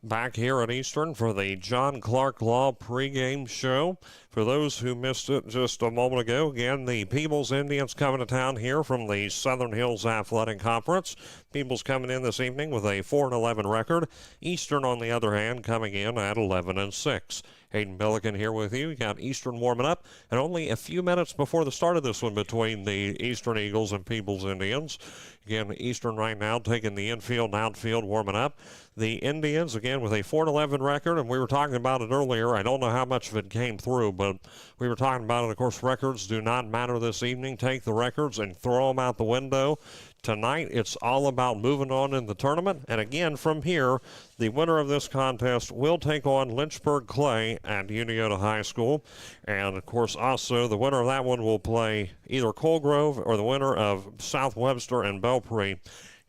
Back here at Eastern for the John Clark Law pregame show. For those who missed it just a moment ago, again, the Peebles Indians coming to town here from the Southern Hills Athletic Conference. Peebles coming in this evening with a 4-11 record. Eastern, on the other hand, coming in at 11-6. Hayden Billiken here with you. You got Eastern warming up, and only a few minutes before the start of this one between the Eastern Eagles and Peebles Indians. Again, Eastern right now taking the infield and outfield warming up. The Indians, again, with a 4-11 record, and we were talking about it earlier. I don't know how much of it came through, but we were talking about it. Of course, records do not matter this evening. Take the records and throw them out the window. Tonight, it's all about moving on in the tournament. And again, from here, the winner of this contest will take on Lynchburg Clay at Uniota High School. And, of course, also the winner of that one will play either Colegrove or the winner of South Webster and Belpre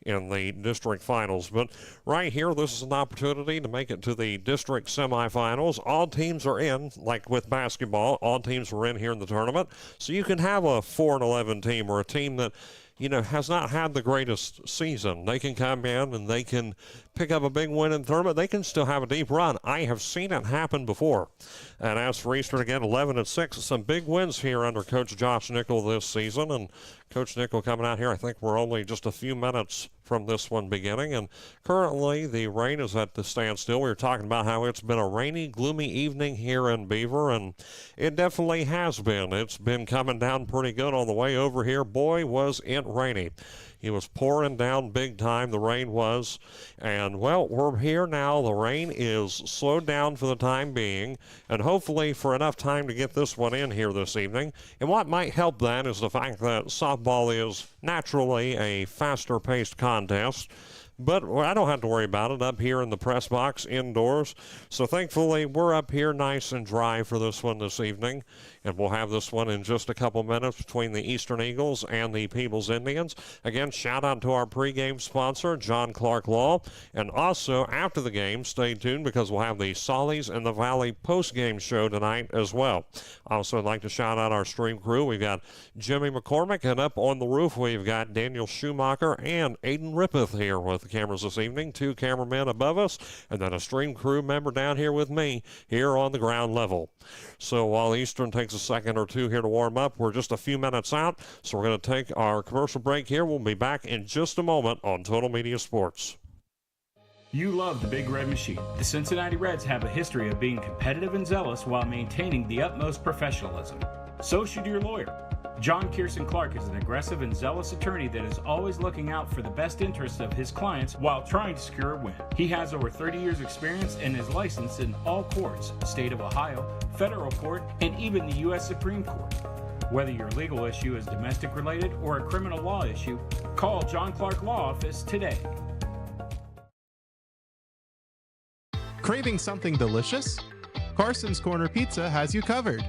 in the district finals. But right here, this is an opportunity to make it to the district semifinals. All teams are in, like with basketball, all teams are in here in the tournament. So you can have a 4-11 team or a team that, has not had the greatest season. They can come in and they can pick up a big win in the tournament. They can still have a deep run. I have seen it happen before. And as for Eastern, again, 11-6, some big wins here under Coach Josh Nickel this season. And Coach Nickel coming out here, I think we're only just a few minutes from this one beginning. And currently, the rain is at the standstill. We were talking about how it's been a rainy, gloomy evening here in Beaver, and it definitely has been. It's been coming down pretty good on the way over here. Boy, was it rainy. It was pouring down big time, the rain was. And, well, we're here now. The rain is slowed down for the time being, and hopefully for enough time to get this one in here this evening. And what might help that is the fact that softball is naturally a faster-paced contest. But I don't have to worry about it up here in the press box indoors. So thankfully, we're up here nice and dry for this one this evening. And we'll have this one in just a couple minutes between the Eastern Eagles and the Peebles Indians. Again, shout out to our pregame sponsor, John Clark Law. And also, after the game, stay tuned because we'll have the Solly's and the Valley postgame show tonight as well. Also, I'd like to shout out our stream crew. We've got Jimmy McCormick, and up on the roof, we've got Daniel Schumacher and Aiden Rippeth here with the cameras this evening. 2 cameramen above us, and then a stream crew member down here with me here on the ground level. So while Eastern takes a second or two here to warm up, we're just a few minutes out, so we're going to take our commercial break here. We'll be back in just a moment on Total Media Sports. You love the Big Red Machine. The Cincinnati Reds have a history of being competitive and zealous while maintaining the utmost professionalism. So should your lawyer. John Kierson Clark is an aggressive and zealous attorney that is always looking out for the best interests of his clients while trying to secure a win. He has over 30 years experience and is licensed in all courts, state of Ohio, federal court, and even the U.S. Supreme Court. Whether your legal issue is domestic related or a criminal law issue, call John Clark Law Office today. Craving something delicious? Carson's Corner Pizza has you covered.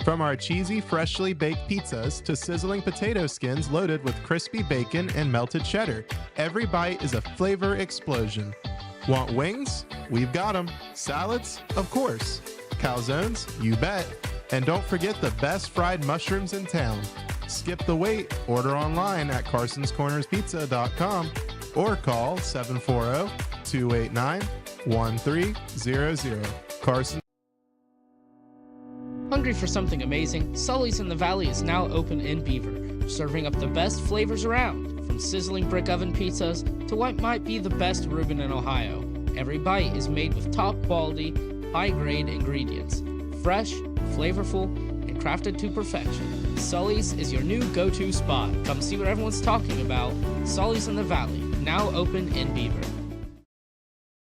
From our cheesy, freshly baked pizzas to sizzling potato skins loaded with crispy bacon and melted cheddar, every bite is a flavor explosion. Want wings? We've got them. Salads? Of course. Calzones? You bet. And don't forget the best fried mushrooms in town. Skip the wait. Order online at carsonscornerspizza.com or call 740-289-1300. Carson. Hungry for something amazing? Sully's in the Valley is now open in Beaver, serving up the best flavors around, from sizzling brick oven pizzas to what might be the best Reuben in Ohio. Every bite is made with top quality, high-grade ingredients, fresh, flavorful, and crafted to perfection. Sully's is your new go-to spot. Come see what everyone's talking about. Sully's in the Valley, now open in Beaver.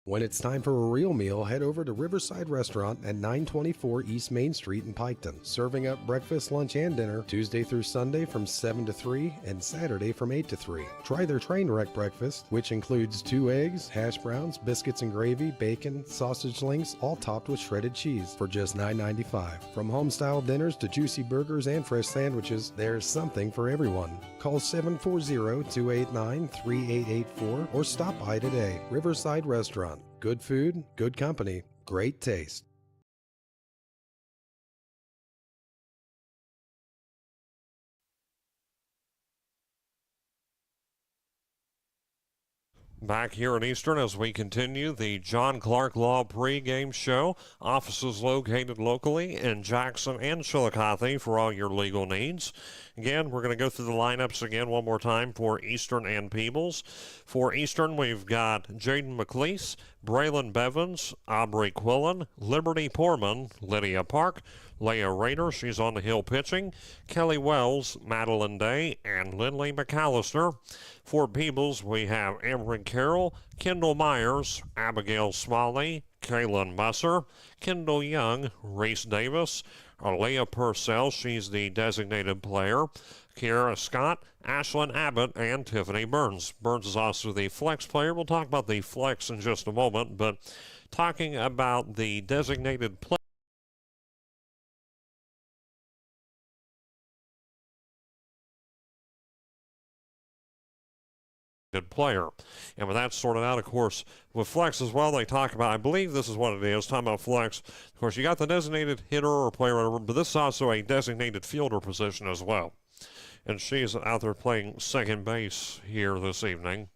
When it's time for a real meal, head over to Riverside Restaurant at 924 East Main Street in Piketon. Serving up breakfast, lunch, and dinner Tuesday through Sunday from 7 to 3 and Saturday from 8 to 3. Try their train wreck breakfast, which includes 2 eggs, hash browns, biscuits and gravy, bacon, sausage links, all topped with shredded cheese for just $9.95. From home-style dinners to juicy burgers and fresh sandwiches, there's something for everyone. Call 740-289-3884 or stop by today. Riverside Restaurant. Good food, good company, great taste. Back here in Eastern as we continue the John Clark Law pregame show. Offices located locally in Jackson and Chillicothe for all your legal needs. Again, we're going to go through the lineups again one more time for Eastern and Peebles. For Eastern, we've got Jaden McLeese, Braylon Bevins, Aubrey Quillen, Liberty Poorman, Lydia Park, Leah Rader, she's on the hill pitching, Kelly Wells, Madeline Day, and Lindley McAllister. For Peebles, we have Amber Carroll, Kendall Myers, Abigail Smalley, Kaylin Musser, Kendall Young, Reese Davis, Aaliyah Purcell, she's the designated player, Kiara Scott, Ashlyn Abbott, and Tiffany Burns. Burns is also the flex player. We'll talk about the flex in just a moment, but talking about the designated player. And with that sorted out, of course, with flex as well, they talk about, I believe this is what it is, talking about flex. Of course, you got the designated hitter or player, whatever, but this is also a designated fielder position as well. And she's out there playing second base here this evening.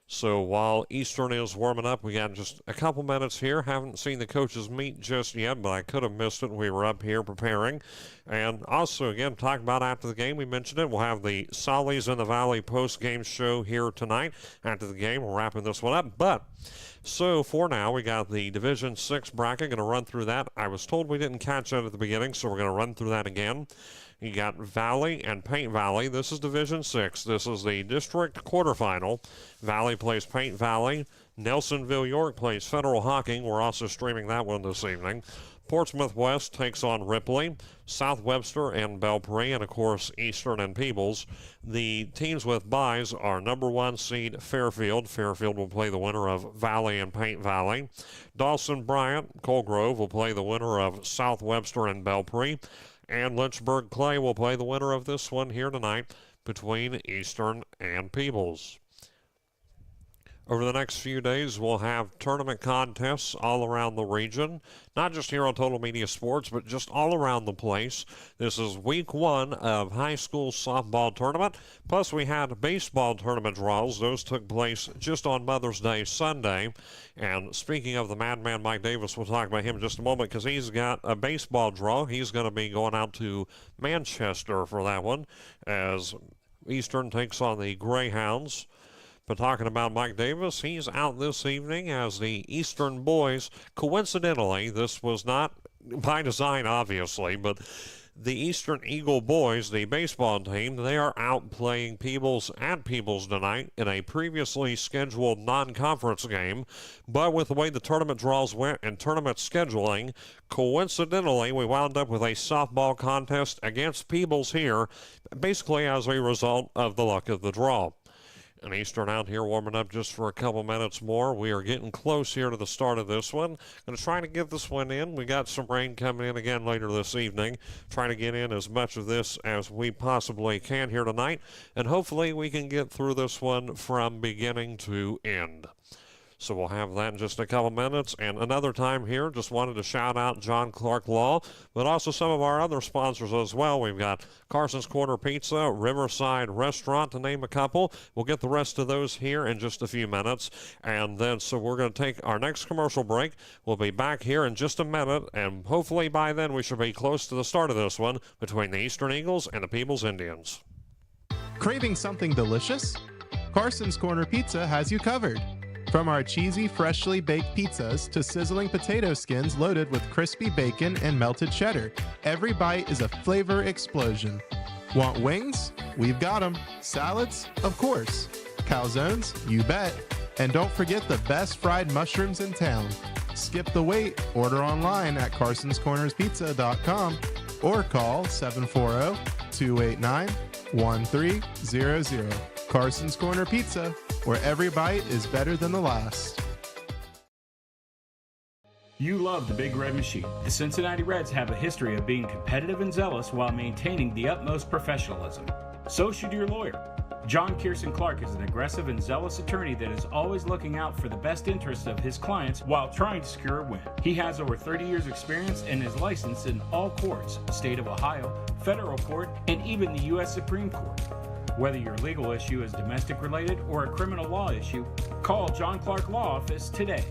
So while Eastern is warming up, we got just a couple minutes here. Haven't seen the coaches meet just yet, but I could have missed it. We were up here preparing. And also, again, talking about after the game, we mentioned it. We'll have the Solly's in the Valley post-game show here tonight. After the game, we're wrapping this one up. But so for now, we got the Division 6 bracket. Going to run through that. I was told we didn't catch that at the beginning, so we're going to run through that again. You got Valley and Paint Valley. This is Division 6. This is the district quarterfinal. Valley plays Paint Valley. Nelsonville York plays Federal Hocking. We're also streaming that one this evening. Portsmouth West takes on Ripley. South Webster and Belpre, and of course Eastern and Peebles. The teams with byes are number 1 seed Fairfield. Fairfield will play the winner of Valley and Paint Valley. Dawson Bryant, Colgrove will play the winner of South Webster and Belpre. And Lynchburg Clay will play the winner of this one here tonight between Eastern and Peebles. Over the next few days, we'll have tournament contests all around the region, not just here on Total Media Sports, but just all around the place. This is week 1 of high school softball tournament. Plus, we had baseball tournament draws. Those took place just on Mother's Day Sunday. And speaking of the madman Mike Davis, we'll talk about him in just a moment because he's got a baseball draw. He's going to be going out to Manchester for that one as Eastern takes on the Greyhounds. But talking about Mike Davis, he's out this evening as the Eastern boys. Coincidentally, this was not by design, obviously, but the Eastern Eagle boys, the baseball team, they are out playing Peebles at Peebles tonight in a previously scheduled non-conference game. But with the way the tournament draws went and tournament scheduling, coincidentally, we wound up with a softball contest against Peebles here, basically as a result of the luck of the draw. And Eastern out here warming up just for a couple minutes more. We are getting close here to the start of this one. Going to try to get this one in. We got some rain coming in again later this evening. Trying to get in as much of this as we possibly can here tonight. And hopefully we can get through this one from beginning to end. So we'll have that in just a couple minutes. And another time here, just wanted to shout out John Clark Law, but also some of our other sponsors as well. We've got Carson's Corner Pizza, Riverside Restaurant, to name a couple. We'll get the rest of those here in just a few minutes. And then, so we're going to take our next commercial break. We'll be back here in just a minute, and hopefully by then we should be close to the start of this one between the Eastern Eagles and the Peebles Indians. Craving something delicious? Carson's Corner Pizza has you covered. From our cheesy, freshly baked pizzas to sizzling potato skins loaded with crispy bacon and melted cheddar, every bite is a flavor explosion. Want wings? We've got them. Salads? Of course. Calzones? You bet. And don't forget the best fried mushrooms in town. Skip the wait. Order online at carsonscornerspizza.com or call 740-289-1300. Carson's Corner Pizza, where every bite is better than the last. You love the Big Red Machine. The Cincinnati Reds have a history of being competitive and zealous while maintaining the utmost professionalism. So should your lawyer. John Kirsten Clark is an aggressive and zealous attorney that is always looking out for the best interests of his clients while trying to secure a win. He has over 30 years experience and is licensed in all courts, the state of Ohio, federal court, and even the U.S. Supreme Court. Whether your legal issue is domestic related or a criminal law issue, Call John Clark Law Office today.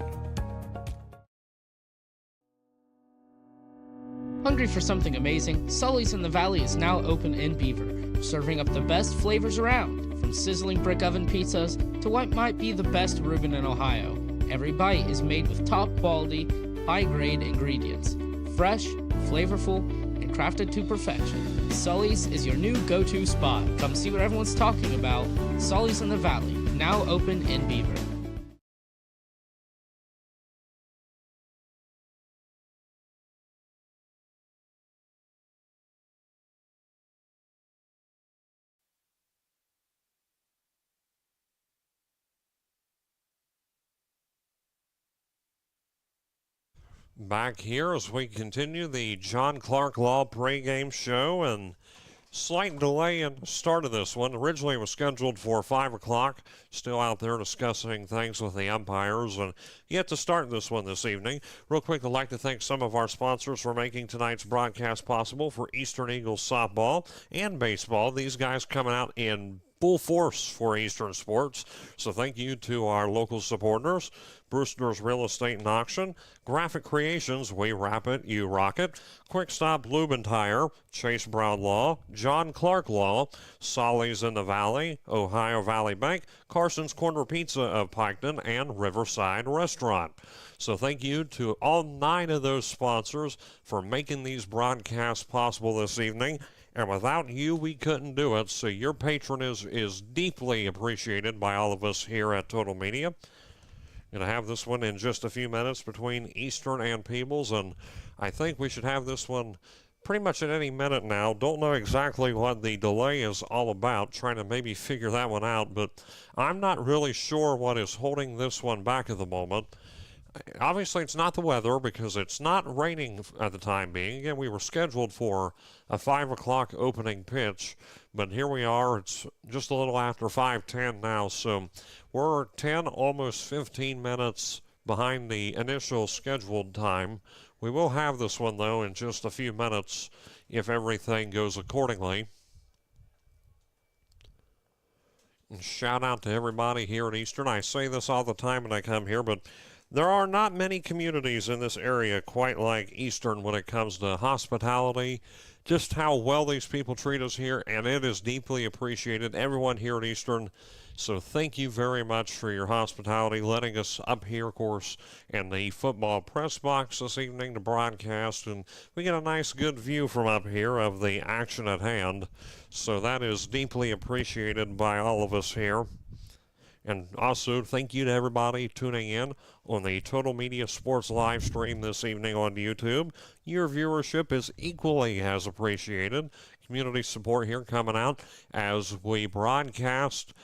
Hungry for something amazing? Sully's in the Valley is now open in Beaver, serving up the best flavors around, from sizzling brick oven pizzas to what might be the best Reuben in Ohio. Every bite is made with top quality, high-grade ingredients, fresh, flavorful, and crafted to perfection. Sully's is your new go-to spot. Come see what everyone's talking about. Sully's in the Valley, now open in Beaver. Back here as we continue the John Clark Law pregame show, and slight delay in the start of this one. Originally it was scheduled for 5 o'clock. Still out there discussing things with the umpires, and yet to start this one this evening. Real quick, I'd like to thank some of our sponsors for making tonight's broadcast possible for Eastern Eagles softball and baseball. These guys coming out in full force for Eastern sports. So thank you to our local supporters. Brewster's Real Estate and Auction, Graphic Creations, we wrap it, you rock it, Quick Stop Lube and Tire, Chase Brown Law, John Clark Law, Solly's in the Valley, Ohio Valley Bank, Carson's Corner Pizza of Piketon, and Riverside Restaurant. So thank you to all 9 of those sponsors for making these broadcasts possible this evening. And without you, we couldn't do it. So your patronage is deeply appreciated by all of us here at Total Media. Going to have this one in just a few minutes between Eastern and Peebles, and I think we should have this one pretty much at any minute now. Don't know exactly what the delay is all about, trying to maybe figure that one out, but I'm not really sure what is holding this one back at the moment. Obviously, it's not the weather because it's not raining at the time being. Again, we were scheduled for a 5 o'clock opening pitch, but here we are. It's just a little after 5:10 now, so we're 10, almost 15 minutes behind the initial scheduled time. We will have this one, though, in just a few minutes if everything goes accordingly. And shout out to everybody here at Eastern. I say this all the time when I come here, but there are not many communities in this area quite like Eastern when it comes to hospitality, just how well these people treat us here, and it is deeply appreciated, everyone here at Eastern. So thank you very much for your hospitality, letting us up here, of course, in the football press box this evening to broadcast, and we get a nice good view from up here of the action at hand. So that is deeply appreciated by all of us here. And also, thank you to everybody tuning in on the Total Media Sports live stream this evening on YouTube. Your viewership is equally as appreciated. Community support here coming out as we broadcast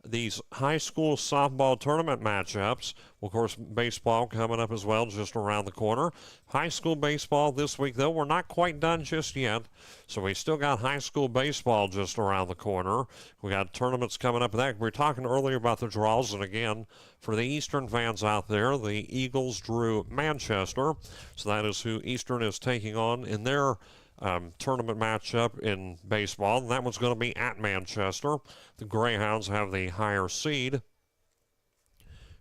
these high school softball tournament matchups. Of course, baseball coming up as well, just around the corner. High school baseball this week, though, we're not quite done just yet. So we still got high school baseball just around the corner. We got tournaments coming up. We were talking earlier about the draws, and again, for the Eastern fans out there, the Eagles drew Manchester. So that is who Eastern is taking on in their tournament matchup in baseball, and that one's going to be at Manchester. The Greyhounds have the higher seed,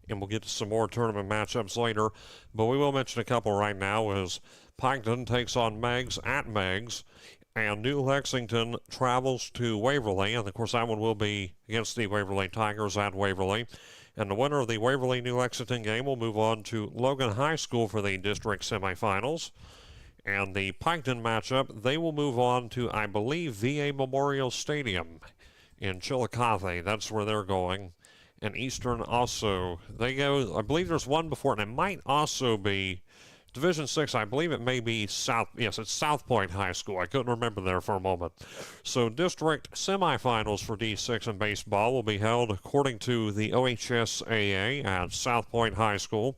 and we'll get to some more tournament matchups later, but we will mention a couple right now as Piketon takes on Meigs at Meigs, and New Lexington travels to Waverly, and of course that one will be against the Waverly Tigers at Waverly. And the winner of the Waverly-New Lexington game will move on to Logan High School for the district semifinals. And the Piketon matchup, they will move on to, I believe, VA Memorial Stadium in Chillicothe. That's where they're going. And Eastern also, they go, I believe there's one before, and it might also be Division 6. I believe it may be South, yes, it's South Point High School. I couldn't remember there for a moment. So district semifinals for D6 in baseball will be held according to the OHSAA at South Point High School.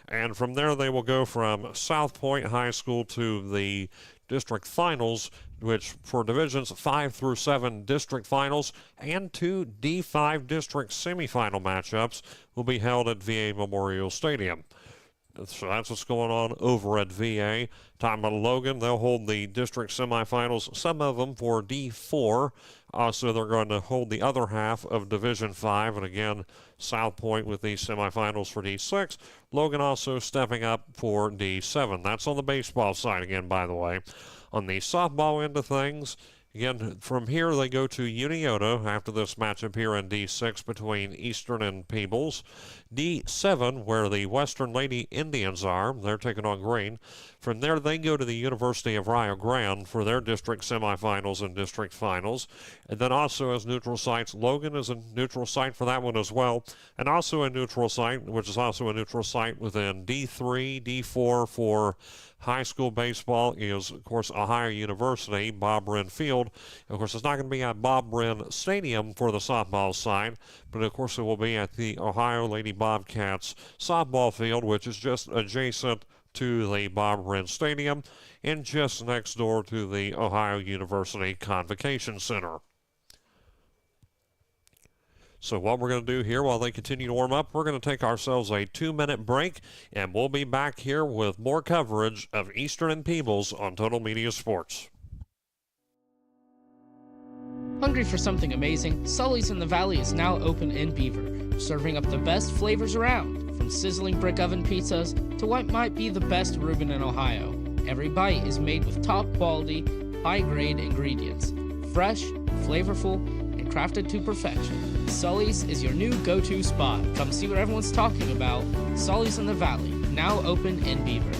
And from there, they will go from South Point High School to the district finals, which for divisions 5 through 7 district finals and 2 D5 district semifinal matchups will be held at VA Memorial Stadium. So that's what's going on over at VA. Talking about Logan, they'll hold the district semifinals, some of them for D4. So they're going to hold the other half of Division 5. And again, South Point with the semifinals for D6. Logan also stepping up for D7. That's on the baseball side again, by the way. On the softball end of things, again, from here they go to Unioto after this matchup here in D6 between Eastern and Peebles. D7, where the Western Lady Indians are, they're taking on Green. From there they go to the University of Rio Grande for their district semifinals and district finals. And then also as neutral sites, Logan is a neutral site for that one as well. And also a neutral site, which is also a neutral site within D3, D4 for high school baseball is, of course, Ohio University, Bob Wren Field. Of course, it's not going to be at Bob Wren Stadium for the softball side, but of course it will be at the Ohio Lady Bobcats softball field, which is just adjacent to the Bob Wren Stadium and just next door to the Ohio University Convocation Center. So what we're going to do here while they continue to warm up, we're going to take ourselves a 2-minute break, and we'll be back here with more coverage of Eastern and Peebles on Total Media Sports. Hungry for something amazing? Sully's in the Valley is now open in Beaver, serving up the best flavors around, from sizzling brick oven pizzas to what might be the best Reuben in Ohio. Every bite is made with top quality, high-grade ingredients, fresh, flavorful, and crafted to perfection. Sully's is your new go-to spot. Come see what everyone's talking about. Sully's in the Valley, now open in Beaver.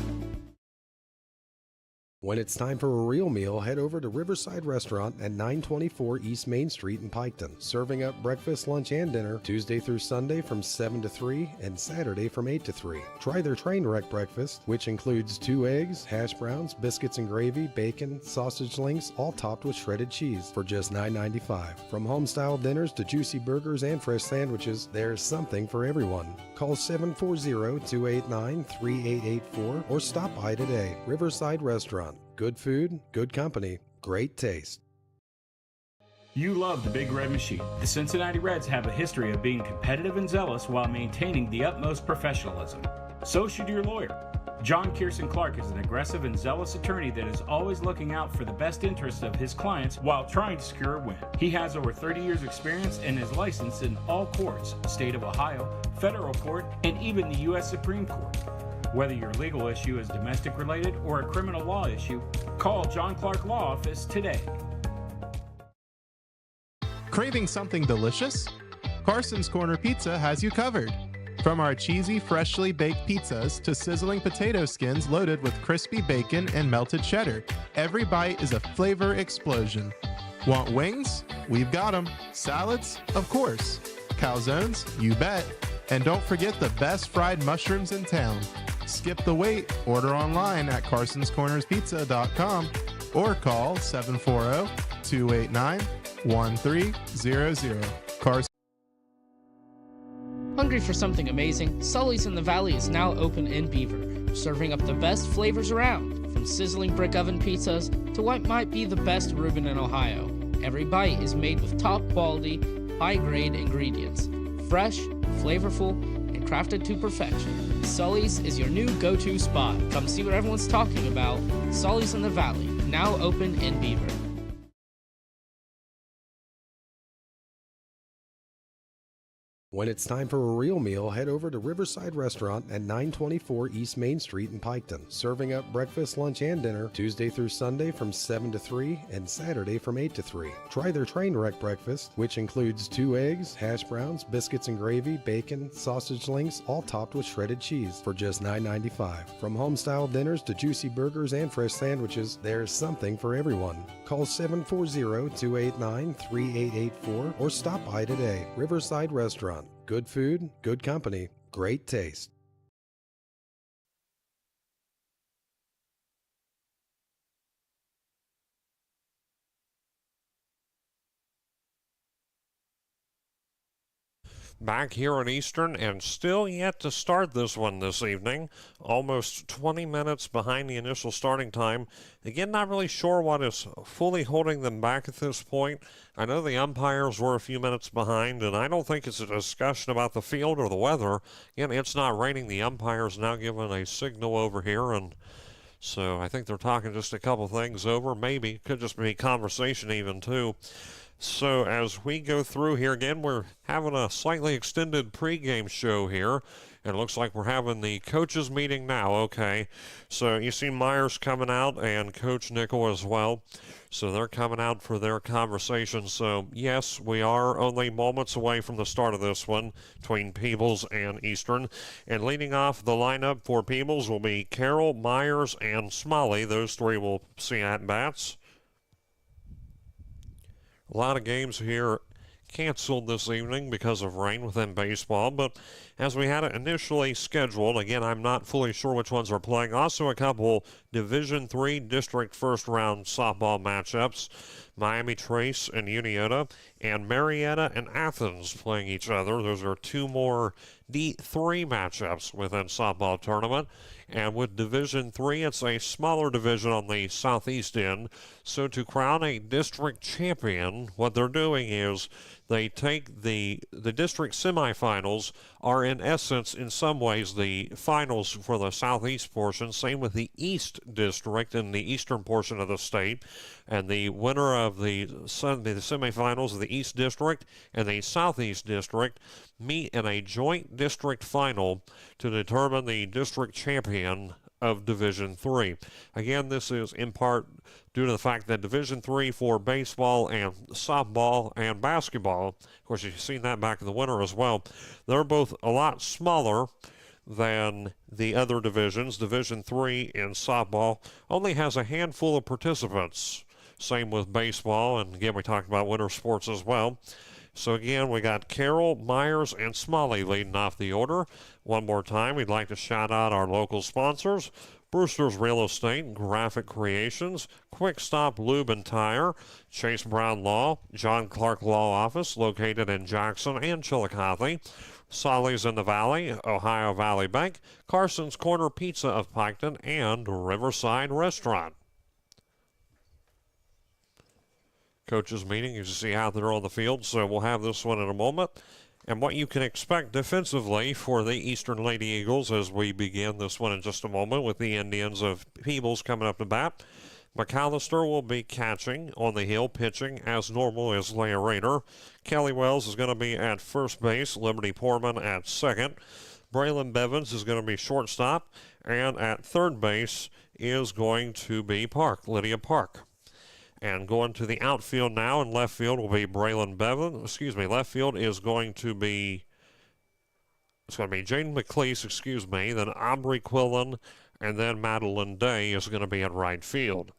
When it's time for a real meal, head over to Riverside Restaurant at 924 East Main Street in Piketon. Serving up breakfast, lunch, and dinner Tuesday through Sunday from 7 to 3 and Saturday from 8 to 3. Try their train wreck breakfast, which includes 2 eggs, hash browns, biscuits and gravy, bacon, sausage links, all topped with shredded cheese for just $9.95. From home-style dinners to juicy burgers and fresh sandwiches, there's something for everyone. Call 740-289-3884 or stop by today. Riverside Restaurant. Good food, good company, great taste. You love the Big Red Machine. The Cincinnati Reds have a history of being competitive and zealous while maintaining the utmost professionalism. So should your lawyer. John Kirsten Clark is an aggressive and zealous attorney that is always looking out for the best interests of his clients while trying to secure a win. He has over 30 years experience and is licensed in all courts, state of Ohio, federal court, and even the U.S. Supreme Court. Whether your legal issue is domestic related or a criminal law issue, call John Clark Law Office today. Craving something delicious? Carson's Corner Pizza has you covered. From our cheesy, freshly baked pizzas to sizzling potato skins loaded with crispy bacon and melted cheddar, every bite is a flavor explosion. Want wings? We've got them. Salads? Of course. Calzones? You bet. And don't forget the best fried mushrooms in town. Skip the wait. Order online at carsonscornerspizza.com or call 740-289-1300. Carson. Hungry for something amazing? Sully's in the Valley is now open in Beaver, serving up the best flavors around, from sizzling brick oven pizzas to what might be the best Reuben in Ohio. Every bite is made with top quality, high-grade ingredients, fresh, flavorful, and crafted to perfection. Sully's is your new go-to spot. Come see what everyone's talking about. Sully's in the Valley, now open in Beaver. When it's time for a real meal, head over to Riverside Restaurant at 924 East Main Street in Piketon. Serving up breakfast, lunch, and dinner Tuesday through Sunday from 7 to 3 and Saturday from 8 to 3. Try their train wreck breakfast, which includes 2 eggs, hash browns, biscuits and gravy, bacon, sausage links, all topped with shredded cheese for just $9.95. From home-style dinners to juicy burgers and fresh sandwiches, there's something for everyone. Call 740-289-3884 or stop by today. Riverside Restaurant. Good food, good company, great taste. back here at Eastern and still yet to start this one this evening. Almost 20 minutes behind the initial starting time. Again, not really sure what is fully holding them back at this point. I know the umpires were a few minutes behind, and I don't think it's a discussion about the field or the weather. Again, it's not raining. The umpires now giving a signal over here, and so I think they're talking just a couple things over. Maybe could just be conversation even too. So as we go through here again, we're having a slightly extended pregame show here. And it looks like we're having the coaches meeting now. Okay, so you see Myers coming out and Coach Nickel as well. So they're coming out for their conversation. So yes, we are only moments away from the start of this one between Peebles and Eastern. And leading off the lineup for Peebles will be Carroll, Myers, and Smalley. Those three will see at-bats. A lot of games here canceled this evening because of rain within baseball, but as we had it initially scheduled, again, I'm not fully sure which ones are playing. Also, a couple Division III District First Round softball matchups. Miami Trace and Uniota, and Marietta and Athens playing each other. Those are two more D3 matchups within softball tournament. And with Division III, it's a smaller division on the southeast end. So to crown a district champion, what they're doing is they take the district semifinals are in essence, in some ways, the finals for the southeast portion. Same with the East District in the eastern portion of the state. And the winner of the semifinals of the East District and the Southeast District meet in a joint district final to determine the district champion of Division III. Again, this is in part due to the fact that Division III for baseball and softball and basketball, of course you've seen that back in the winter as well, they're both a lot smaller than the other divisions. Division III in softball only has a handful of participants. Same with baseball, and again we talked about winter sports as well. So again, we got Carroll, Myers, and Smalley leading off the order. One more time, we'd like to shout out our local sponsors: Brewster's Real Estate, Graphic Creations, Quick Stop Lube and Tire, Chase Brown Law, John Clark Law Office, located in Jackson and Chillicothe, Solly's in the Valley, Ohio Valley Bank, Carson's Corner Pizza of Piketon, and Riverside Restaurant. Coaches meeting, you see how they're on the field, so we'll have this one in a moment. And what you can expect defensively for the Eastern Lady Eagles as we begin this one in just a moment with the Indians of Peebles coming up to bat. McAllister will be catching. On the hill, pitching as normal is Leia Raider. Kelly Wells is going to be at first base. Liberty Poorman at second. Braylon Bevins is going to be shortstop. And at third base is going to be Lydia Park. And going to the outfield now, and left field will be Braylon Bevan. Left field is going to be, it's going to be Jane McLeese, then Aubrey Quillen, and then Madeline Day is going to be at right field.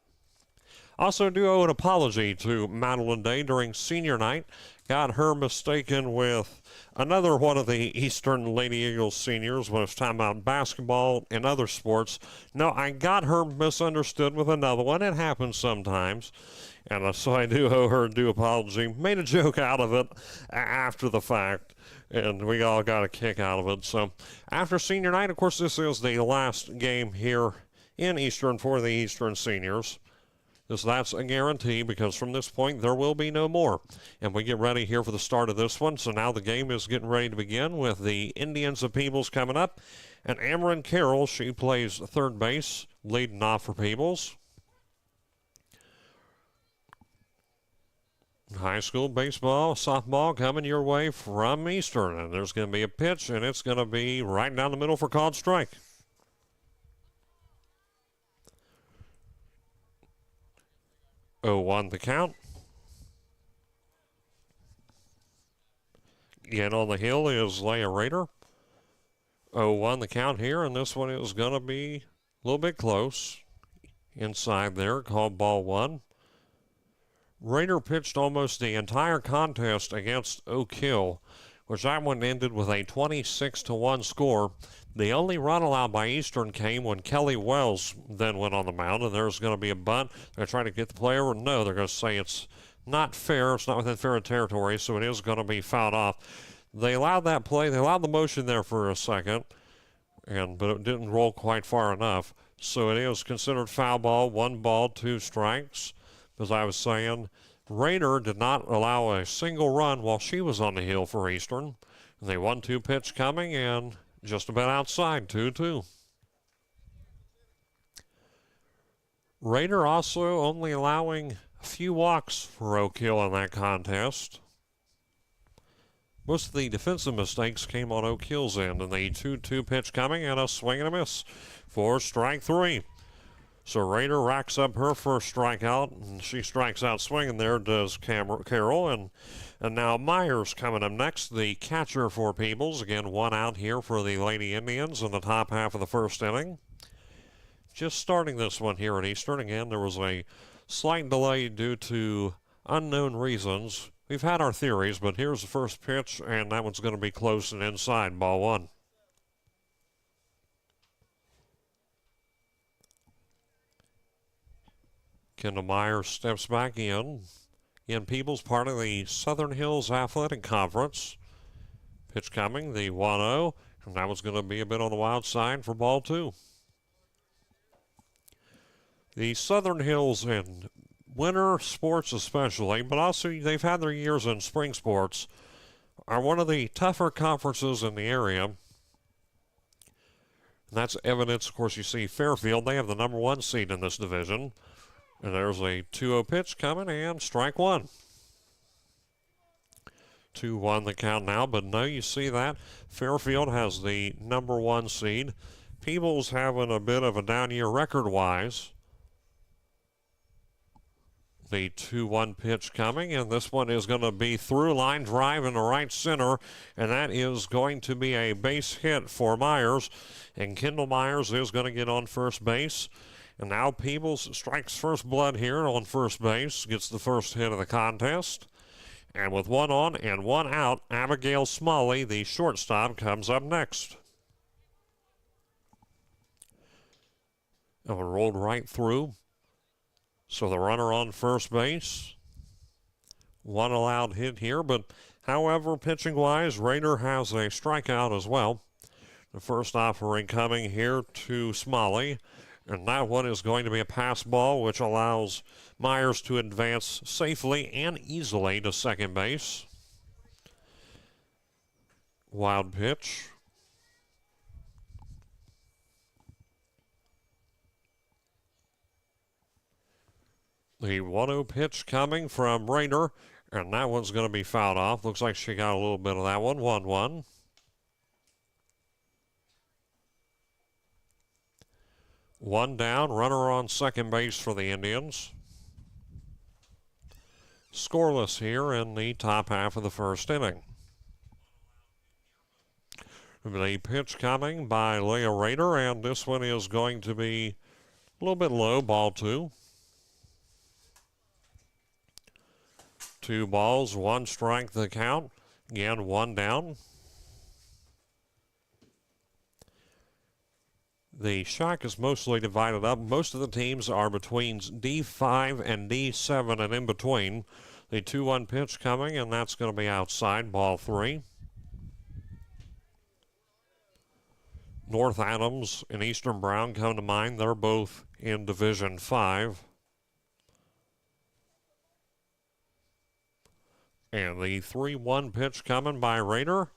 Also do owe an apology to Madeline Day during senior night. Got her mistaken with another one of the Eastern Lady Eagles seniors when it's talking about basketball and other sports. No, I got her misunderstood with another one. It happens sometimes. And so I do owe her a due apology. Made a joke out of it after the fact, and we all got a kick out of it. So after senior night, of course, this is the last game here in Eastern for the Eastern seniors. That's a guarantee, because from this point there will be no more. And we get ready here for the start of this one. So now the game is getting ready to begin with the Indians of Peebles coming up. And Ameren Carroll, she plays third base, leading off for Peebles. High school baseball, softball coming your way from Eastern. And there's going to be a pitch, and it's going to be right down the middle for called strike. 0-1 the count. Again on the hill is Leia Raider. 0-1 the count here, and this one is going to be a little bit close. Inside there, called ball one. Raider pitched almost the entire contest against Oak Hill, which that one ended with a 26-1 score. The only run allowed by Eastern came when Kelly Wells then went on the mound, and there's going to be a bunt. They're trying to get the play over. No, they're going to say it's not fair. It's not within fair territory, so it is going to be fouled off. They allowed that play. They allowed the motion there for a second, but it didn't roll quite far enough. So it is considered foul ball, 1 ball, 2 strikes. As I was saying, Raider did not allow a single run while she was on the hill for Eastern. The 1-2 pitch coming and just about outside, 2-2. Raider also only allowing a few walks for Oak Hill in that contest. Most of the defensive mistakes came on Oak Hill's end, and the 2-2 pitch coming and a swing and a miss for strike 3. So Raider racks up her first strikeout, and she strikes out swinging there, does Carroll. And now Myers coming up next, the catcher for Peebles. Again, 1 out here for the Lady Indians in the top half of the first inning. Just starting this one here at Eastern. Again, there was a slight delay due to unknown reasons. We've had our theories, but here's the first pitch, and that one's going to be close and inside, ball 1. Kendall Myers steps back in. In Peebles, part of the Southern Hills Athletic Conference. Pitch coming, the 1-0, and that was going to be a bit on the wild side for ball 2. The Southern Hills in winter sports especially, but also they've had their years in spring sports, are one of the tougher conferences in the area. And that's evidence, of course, you see Fairfield, they have the number 1 seed in this division. And there's a 2-0 pitch coming and strike 1. 2-1 the count now, but no, you see that. Fairfield has the number 1 seed. Peebles having a bit of a down year record-wise. The 2-1 pitch coming, and this one is going to be through line drive in the right center, and that is going to be a base hit for Myers, and Kendall Myers is going to get on first base. And now Peebles strikes first blood here on first base, gets the first hit of the contest. And with 1 on and 1 out, Abigail Smalley, the shortstop, comes up next. And we rolled right through. So the runner on first base. 1 allowed hit here, but however, pitching-wise, Raider has a strikeout as well. The first offering coming here to Smalley. And that one is going to be a pass ball, which allows Myers to advance safely and easily to second base. Wild pitch. The 1-0 pitch coming from Raider, and that one's going to be fouled off. Looks like she got a little bit of that one. 1-1. One down, runner on second base for the Indians. Scoreless here in the top half of the first inning. The pitch coming by Leah Raider, and this one is going to be a little bit low, ball 2. 2 balls, 1 strike the count. Again, 1 down. The shack is mostly divided up. Most of the teams are between D5 and D7 and in between. The 2-1 pitch coming, and that's going to be outside, ball 3. North Adams and Eastern Brown come to mind. They're both in Division 5. And the 3-1 pitch coming by Raider,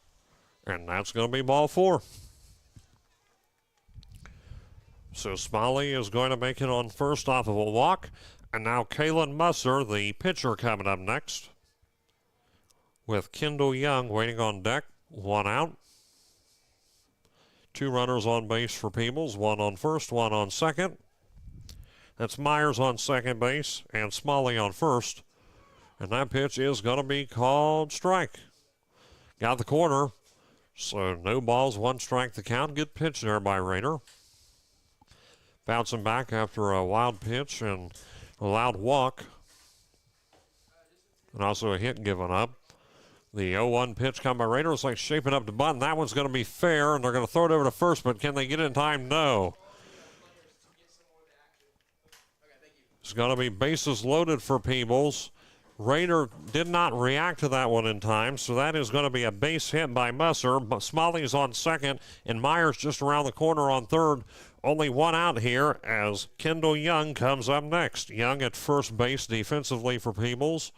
and that's going to be ball 4. So Smalley is going to make it on first off of a walk. And now Kaylin Musser, the pitcher, coming up next. With Kendall Young waiting on deck. 1 out. 2 runners on base for Peebles. 1 on first, 1 on second. That's Myers on second base and Smalley on first. And that pitch is going to be called strike. Got the corner. So no balls, 1 strike the count. Good pitch there by Raider. Bouncing back after a wild pitch and a loud walk. And also a hit given up. The 0-1 pitch coming by Raider is like shaping up to bunt. That one's going to be fair, and they're going to throw it over to first, but can they get it in time? No. It's going to be bases loaded for Peebles. Raider did not react to that one in time, so that is going to be a base hit by Musser. But Smalley's on second, and Myers just around the corner on third. Only one out here as Kendall Young comes up next. Young at first base defensively for Peebles.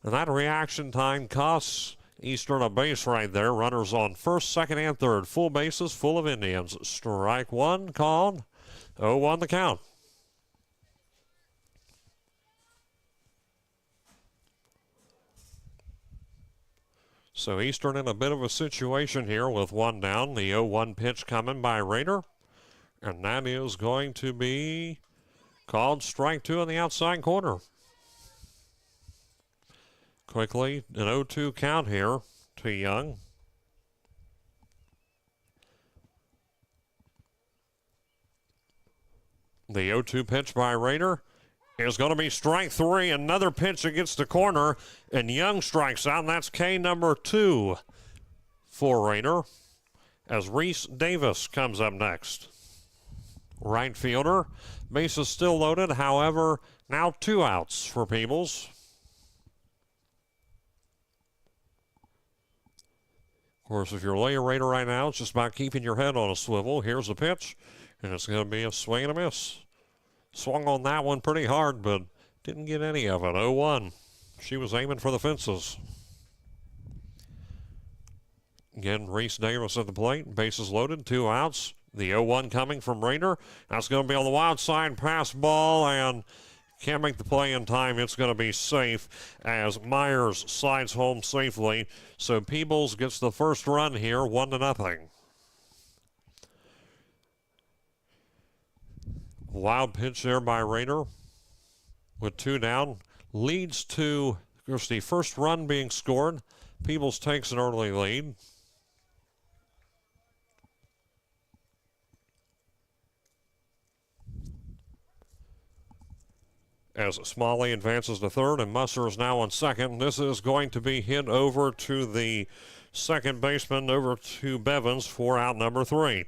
And that reaction time costs Eastern a base right there. Runners on first, second, and third. Full bases full of Indians. Strike one called. 0-1 the count. So Eastern in a bit of a situation here with one down. The 0-1 pitch coming by Raider. And that is going to be called strike two in the outside corner. Quickly, an 0-2 count here to Young. The 0-2 pitch by Raider is going to be strike three. Another pitch against the corner, and Young strikes out, and that's K number 2 for Raider as Reese Davis comes up next. Right fielder, base is still loaded, however, now 2 outs for Peebles. Of course, if you're a Raider right now, it's just about keeping your head on a swivel. Here's the pitch, and it's going to be a swing and a miss. Swung on that one pretty hard, but didn't get any of it. 0-1. She was aiming for the fences. Again, Reese Davis at the plate. Bases loaded, 2 outs. The 0-1 coming from Raider. That's going to be on the wild side. Pass ball, and can't make the play in time. It's going to be safe as Myers slides home safely. So Peebles gets the first run here, 1-0. Wild pitch there by Raider with 2 down. Leads to, of course, the first run being scored. Peebles takes an early lead. As Smalley advances to third, and Musser is now on second. This is going to be hit over to the second baseman, over to Bevins for out number 3.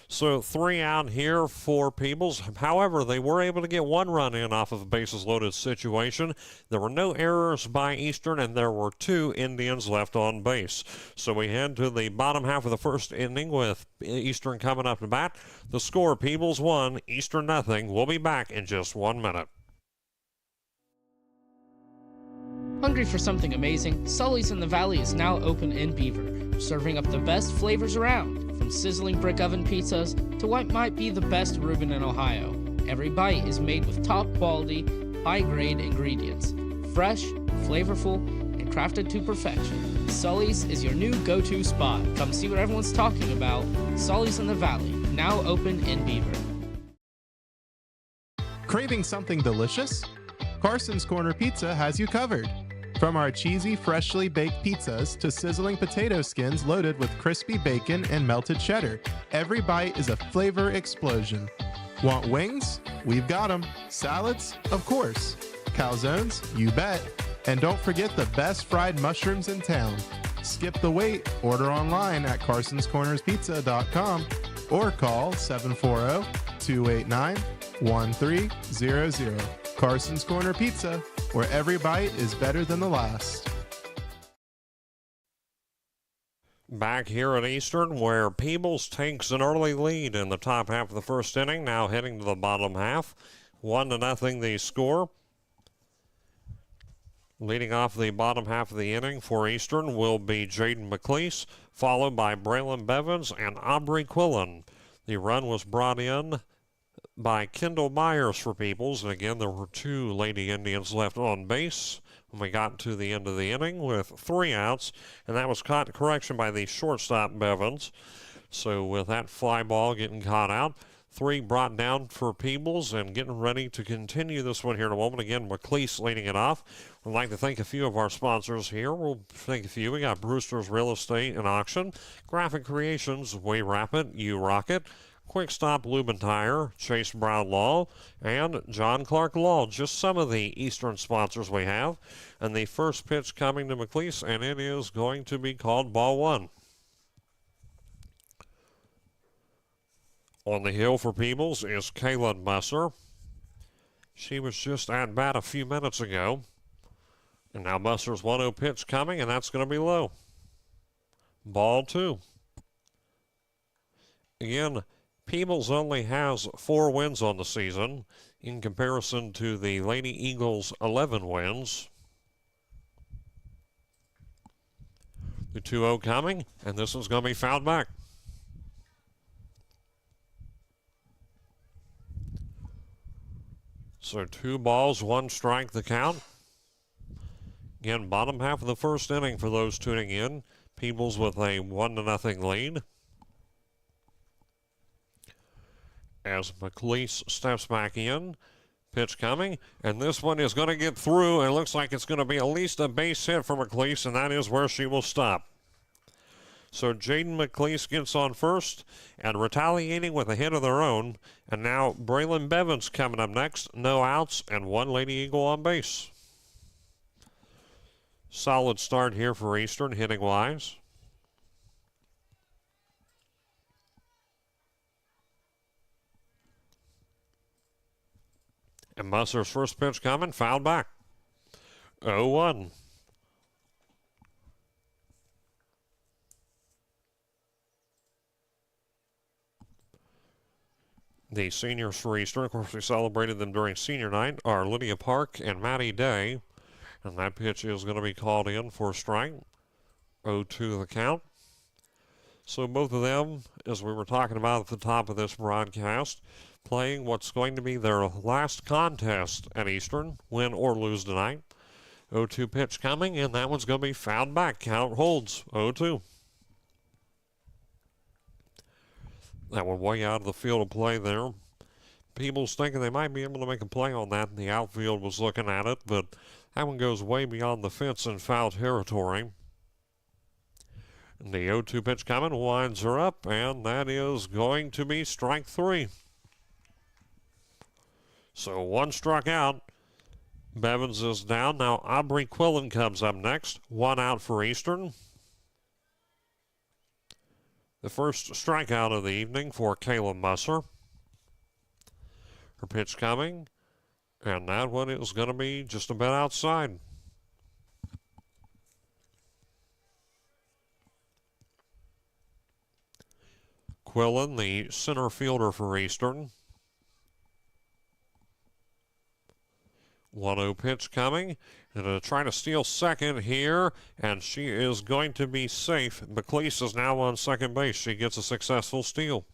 So 3 out here for Peebles. However, they were able to get 1 run in off of a bases loaded situation. There were no errors by Eastern, and there were 2 Indians left on base. So we head to the bottom half of the first inning with Eastern coming up to bat. The score, Peebles 1, Eastern nothing. We'll be back in just 1 minute. Hungry for something amazing? Sully's in the Valley is now open in Beaver, serving up the best flavors around, from sizzling brick oven pizzas to what might be the best Reuben in Ohio. Every bite is made with top quality, high-grade ingredients, fresh, flavorful, and crafted to perfection. Sully's is your new go-to spot. Come see what everyone's talking about. Sully's in the Valley, now open in Beaver. Craving something delicious? Carson's Corner Pizza has you covered. From our cheesy, freshly baked pizzas to sizzling potato skins loaded with crispy bacon and melted cheddar, every bite is a flavor explosion. Want wings? We've got them. Salads? Of course. Calzones? You bet. And don't forget the best fried mushrooms in town. Skip the wait. Order online at carsonscornerspizza.com or call 740-289-1300. Carson's Corner Pizza, where every bite is better than the last. Back here at Eastern, where Peebles takes an early lead in the top half of the first inning, now heading to the bottom half. 1-0 the score. Leading off the bottom half of the inning for Eastern will be Jaden McLeese, followed by Braylon Bevins and Aubrey Quillen. The run was brought in by Kendall Myers for Peebles, and again there were 2 Lady Indians left on base when we got to the end of the inning with 3 outs, and that was caught correction by the shortstop Bevins. So with that fly ball getting caught out, 3 brought down for Peebles, and getting ready to continue this one here in a moment. Again, McLeese leading it off. We'd like to thank a few of our sponsors here. We'll thank a few. We got Brewster's Real Estate and Auction, Graphic Creations, We Wrap It, You Rock It, Quick Stop Lube and Tire, Chase Brown Law, and John Clark Law. Just some of the Eastern sponsors we have. And the first pitch coming to McLeese, and it is going to be called ball 1. On the hill for Peebles is Kaylin Musser. She was just at bat a few minutes ago. And now Buster's 1-0 pitch coming, and that's going to be low. Ball 2. Again, Peebles only has 4 wins on the season in comparison to the Lady Eagles' 11 wins. The 2-0 coming, and this is going to be fouled back. So 2 balls, 1 strike the count. Again, bottom half of the first inning for those tuning in. Peebles with a 1-0 lead. As McLeese steps back in. Pitch coming, and this one is going to get through, and it looks like it's going to be at least a base hit for McLeese, and that is where she will stop. So Jaden McLeese gets on first, and retaliating with a hit of their own, and now Braylon Bevins coming up next. No outs, and 1 Lady Eagle on base. Solid start here for Eastern, hitting-wise. And Musser's first pitch coming, fouled back. 0-1. The seniors for Eastern, of course, we celebrated them during senior night, are Lydia Park and Maddie Day. And that pitch is going to be called in for a strike. 0-2 the count. So both of them, as we were talking about at the top of this broadcast, playing what's going to be their last contest at Eastern, win or lose tonight. 0-2 pitch coming, and that one's going to be fouled back. Count holds 0-2. That one way out of the field of play there. Peebles thinking they might be able to make a play on that, and the outfield was looking at it, but that one goes way beyond the fence in foul territory. And the 0-2 pitch coming, winds her up, and that is going to be strike 3. So 1 struck out. Bevins is down. Now Aubrey Quillen comes up next. 1 out for Eastern. The first strikeout of the evening for Kayla Musser. Her pitch coming, and that one is going to be just a bit outside. Quillen, the center fielder for Eastern. 1-0 pitch coming, and trying to steal second here, and she is going to be safe. McLeese is now on second base. She gets a successful steal.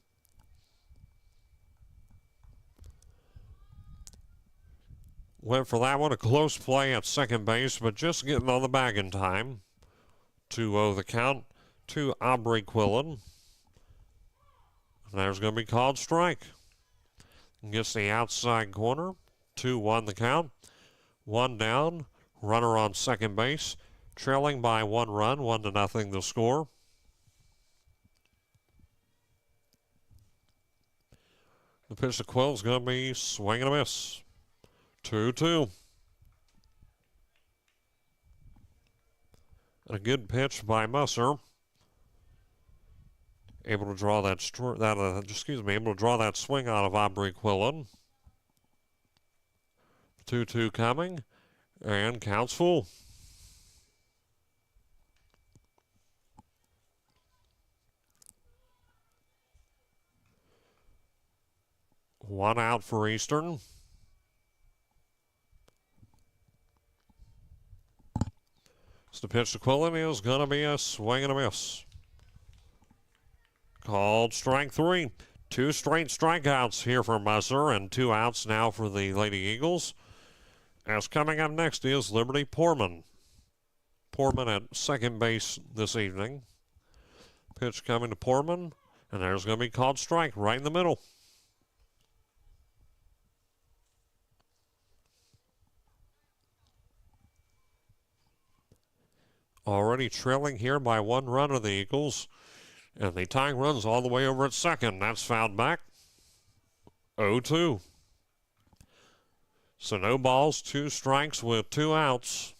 Went for that one, a close play at second base, but just getting on the bag in time. 2-0 the count to Aubrey Quillen. And there's going to be called strike. Gets the outside corner. 2-1 the count. 1 down. Runner on second base. Trailing by 1 run. 1-0 the score. The pitch to Quill is going to be swing and a miss. 2-2. A good pitch by Musser. Able to draw that swing out of Aubrey Quillen. 2-2 coming, and counts full. One out for Eastern. So the pitch to Quillen is going to be a swing and a miss. Called strike 3. 2 straight strikeouts here for Musser, and 2 outs now for the Lady Eagles. As coming up next is Liberty Poorman. Poorman at second base this evening. Pitch coming to Poorman, and there's going to be called strike right in the middle. Already trailing here by 1 run of the Eagles. And the tying run's all the way over at second. That's fouled back. 0-2. So no balls, 2 strikes with 2 outs.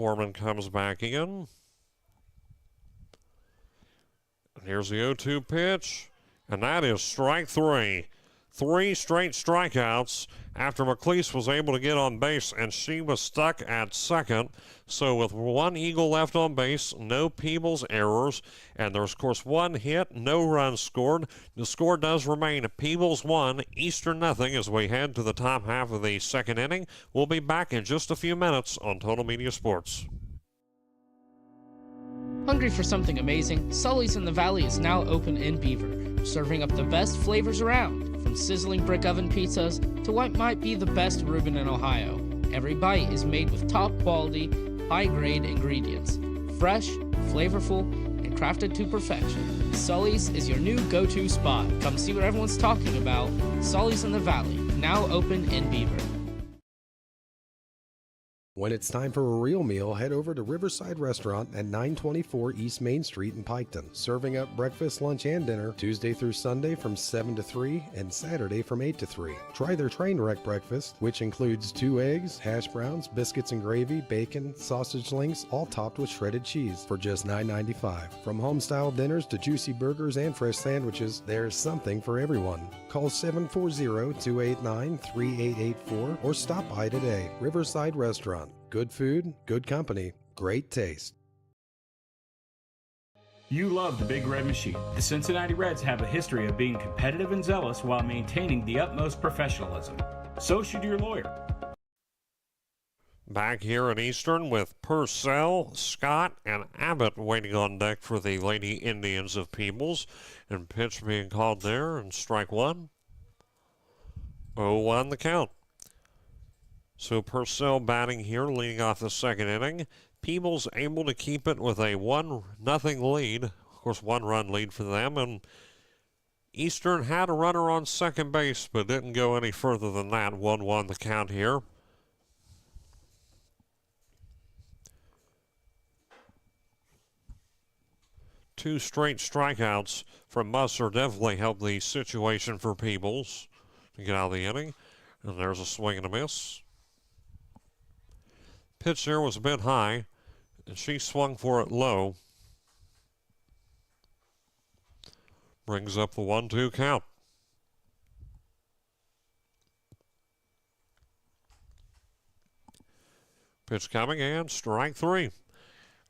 Foreman comes back in. And here's the 0-2 pitch, and that is strike three. 3 straight strikeouts after McLeese was able to get on base, and she was stuck at second. So with 1 Eagle left on base, no Peebles errors, and there's, of course, 1 hit, no runs scored. The score does remain Peebles 1, Eastern nothing as we head to the top half of the second inning. We'll be back in just a few minutes on Total Media Sports. Hungry for something amazing? Sully's in the Valley is now open in Beaver, serving up the best flavors around, from sizzling brick oven pizzas to what might be the best Reuben in Ohio. Every bite is made with top quality, high-grade ingredients, fresh, flavorful, and crafted to perfection. Sully's is your new go-to spot. Come see what everyone's talking about. Sully's in the Valley, now open in Beaver. When it's time for a real meal, head over to Riverside Restaurant at 924 East Main Street in Piketon, serving up breakfast, lunch, and dinner Tuesday through Sunday from 7 to 3 and Saturday from 8 to 3. Try their train wreck breakfast, which includes 2 eggs, hash browns, biscuits and gravy, bacon, sausage links, all topped with shredded cheese for just $9.95. From home-style dinners to juicy burgers and fresh sandwiches, there's something for everyone. Call 740-289-3884 or stop by today. Riverside Restaurant. Good food, good company, great taste. You love the Big Red Machine. The Cincinnati Reds have a history of being competitive and zealous while maintaining the utmost professionalism. So should your lawyer. Back here in Eastern with Purcell, Scott, and Abbott waiting on deck for the Lady Indians of Peebles. And pitch being called there, and strike 1. 0-1 the count. So Purcell batting here, leading off the second inning. Peebles able to keep it with a 1-0 lead. Of course, 1-run lead for them. And Eastern had a runner on second base, but didn't go any further than that. 1-1 the count here. Two straight strikeouts from Musser definitely helped the situation for Peebles to get out of the inning. And there's a swing and a miss. Pitch there was a bit high, and she swung for it low. Brings up the 1-2 count. Pitch coming, and strike 3.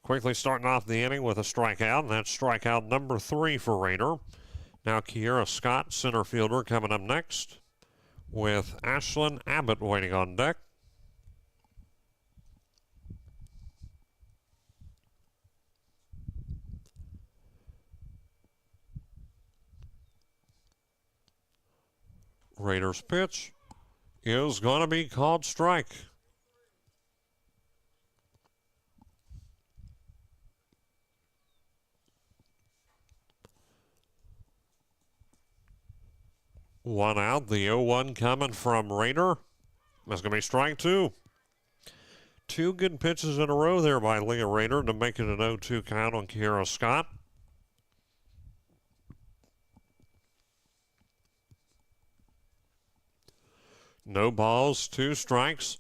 Quickly starting off the inning with a strikeout, and that's strikeout number 3 for Raider. Now Kiera Scott, center fielder, coming up next, with Ashlyn Abbott waiting on deck. Raiders pitch is going to be called strike. One out, the 0-1 coming from Raider. That's going to be strike 2. 2 good pitches in a row there by Leah Raider to make it an 0-2 count on Kiera Scott. No balls, 2 strikes,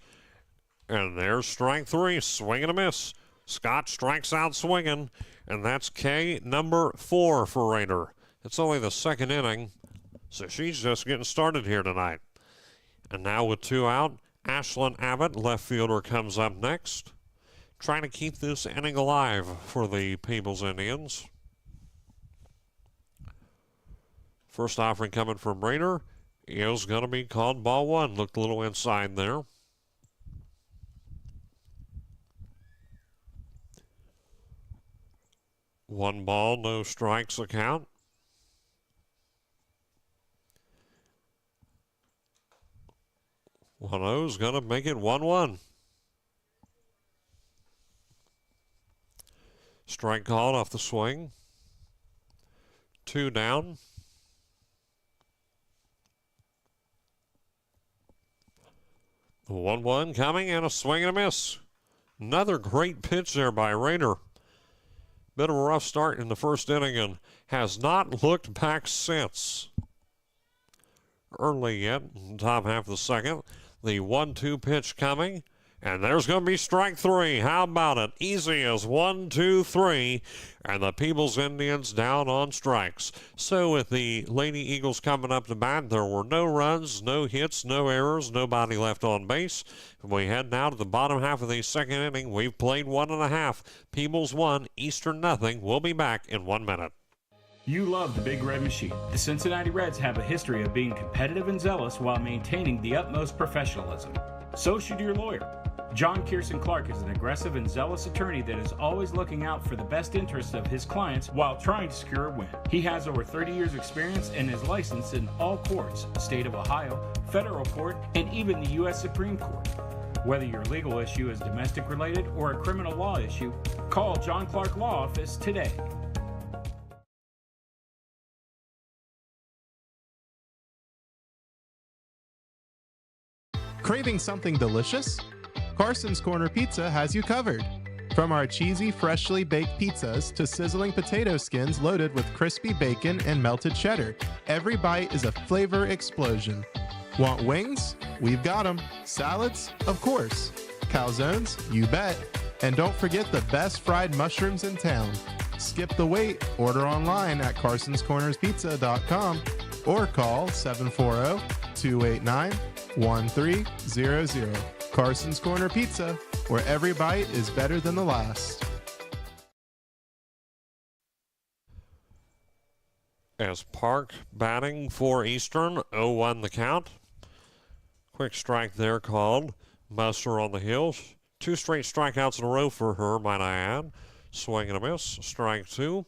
and there's strike 3, swing and a miss. Scott strikes out swinging, and that's K number 4 for Raider. It's only the second inning, so she's just getting started here tonight. And now with 2 out, Ashlyn Abbott, left fielder, comes up next, trying to keep this inning alive for the Peebles Indians. First offering coming from Raider is going to be called ball 1. Looked a little inside there. One ball, no strikes a count. One is going to make it 1-1. Strike called off the swing. 2 down. The 1-1 coming, and a swing and a miss. Another great pitch there by Raider. Bit of a rough start in the first inning and has not looked back since. Early yet, in the top half of the second. The 1-2 pitch coming, And there's going to be strike three. How about it? Easy as 1, 2, 3. And the Peebles Indians down on strikes. So with the Lady Eagles coming up to bat, there were no runs, no hits, no errors, nobody left on base. And we head now to the bottom half of the second inning. We've played 1.5. Peebles 1, Eastern nothing. We'll be back in 1 minute. You love the Big Red Machine. The Cincinnati Reds have a history of being competitive and zealous while maintaining the utmost professionalism. So should your lawyer. John Clark is an aggressive and zealous attorney that is always looking out for the best interests of his clients while trying to secure a win. He has over 30 years experience and is licensed in all courts, state of Ohio, federal court, and even the U.S. Supreme Court. Whether your legal issue is domestic related or a criminal law issue, call John Clark Law Office today. Craving something delicious? Carson's Corner Pizza has you covered. From our cheesy, freshly baked pizzas to sizzling potato skins loaded with crispy bacon and melted cheddar, every bite is a flavor explosion. Want wings? We've got them. Salads? Of course. Calzones? You bet. And don't forget the best fried mushrooms in town. Skip the wait. Order online at carsonscornerspizza.com or call 740-289-1300. Carson's Corner Pizza, where every bite is better than the last. As Park batting for Eastern, 0-1 the count. Quick strike there called. Musser on the hill. 2 straight strikeouts in a row for her, might I add. Swing and a miss. Strike 2.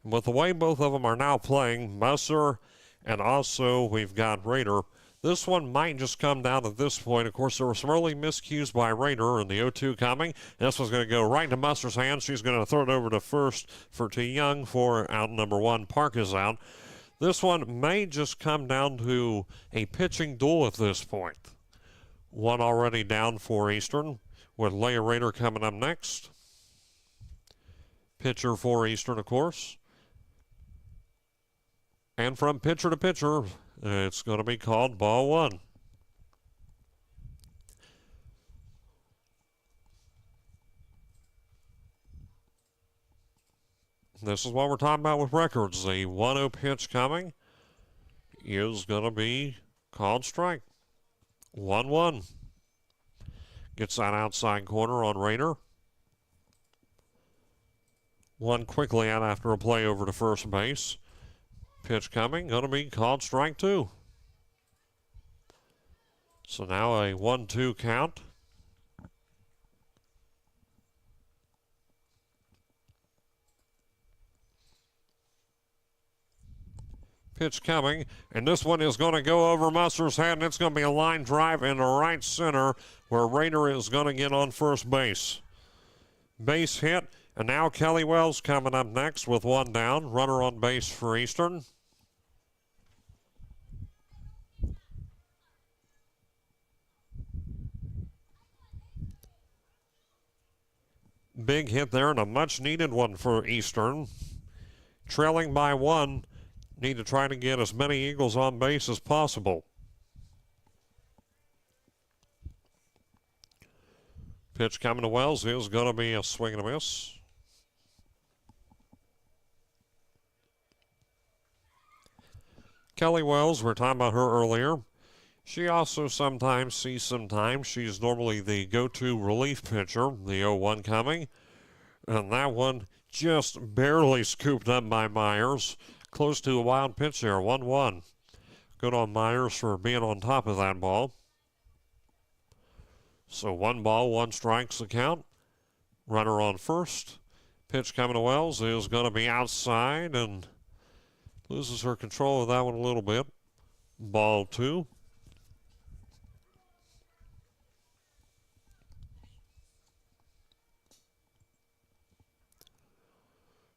And with the way both of them are now playing, Musser and also we've got Raider. This one might just come down at this point. Of course, there were some early miscues by Raider in the 0-2 coming. This one's going to go right into Musser's hands. She's going to throw it over to first for T. Young for out number 1. Park is out. This one may just come down to a pitching duel at this point. One already down for Eastern with Leah Raider coming up next. Pitcher for Eastern, of course. And from pitcher to pitcher, it's going to be called ball 1. This is what we're talking about with records. The 1-0 pitch coming is going to be called strike. 1-1. Gets that outside corner on Raider. One quickly out after a play over to first base. Pitch coming, going to be called strike 2. So now a 1-2 count. Pitch coming, and this one is going to go over Musser's head, and it's going to be a line drive into right center where Raider is going to get on first base. Base hit, and now Kelly Wells coming up next with 1 down. Runner on base for Eastern. Big hit there and a much needed one for Eastern. Trailing by 1, need to try to get as many Eagles on base as possible. Pitch coming to Wells is going to be a swing and a miss. Kelly Wells, we were talking about her earlier. She also sometimes sees some time. She's normally the go-to relief pitcher, the 0-1 coming. And that one just barely scooped up by Myers. Close to a wild pitch there, 1-1. Good on Myers for being on top of that ball. So 1 ball, 1 strike's the count. Runner on first. Pitch coming to Wells is going to be outside and loses her control of that one a little bit. Ball 2.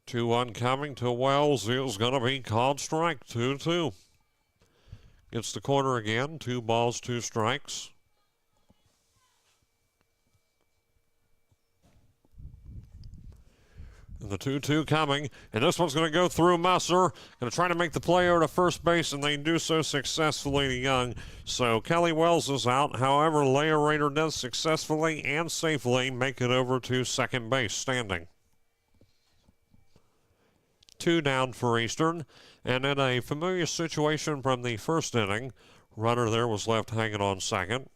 2-1 coming to Wells is going to be called strike. 2-2. Gets the corner again. 2 balls, 2 strikes. And the 2-2 coming, and this one's going to go through Musser. Going to try to make the play over to first base, and they do so successfully to Young. So Kelly Wells is out. However, Leia Rader does successfully and safely make it over to second base standing. 2 down for Eastern, and in a familiar situation from the first inning, runner there was left hanging on second.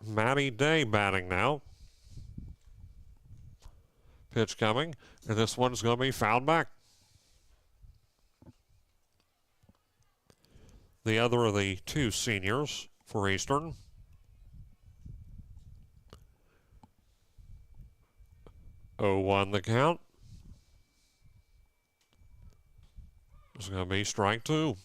Matty Day batting now. Pitch coming, and this one's going to be fouled back. The other of the 2 seniors for Eastern. Oh, 1 the count. It's going to be strike 2.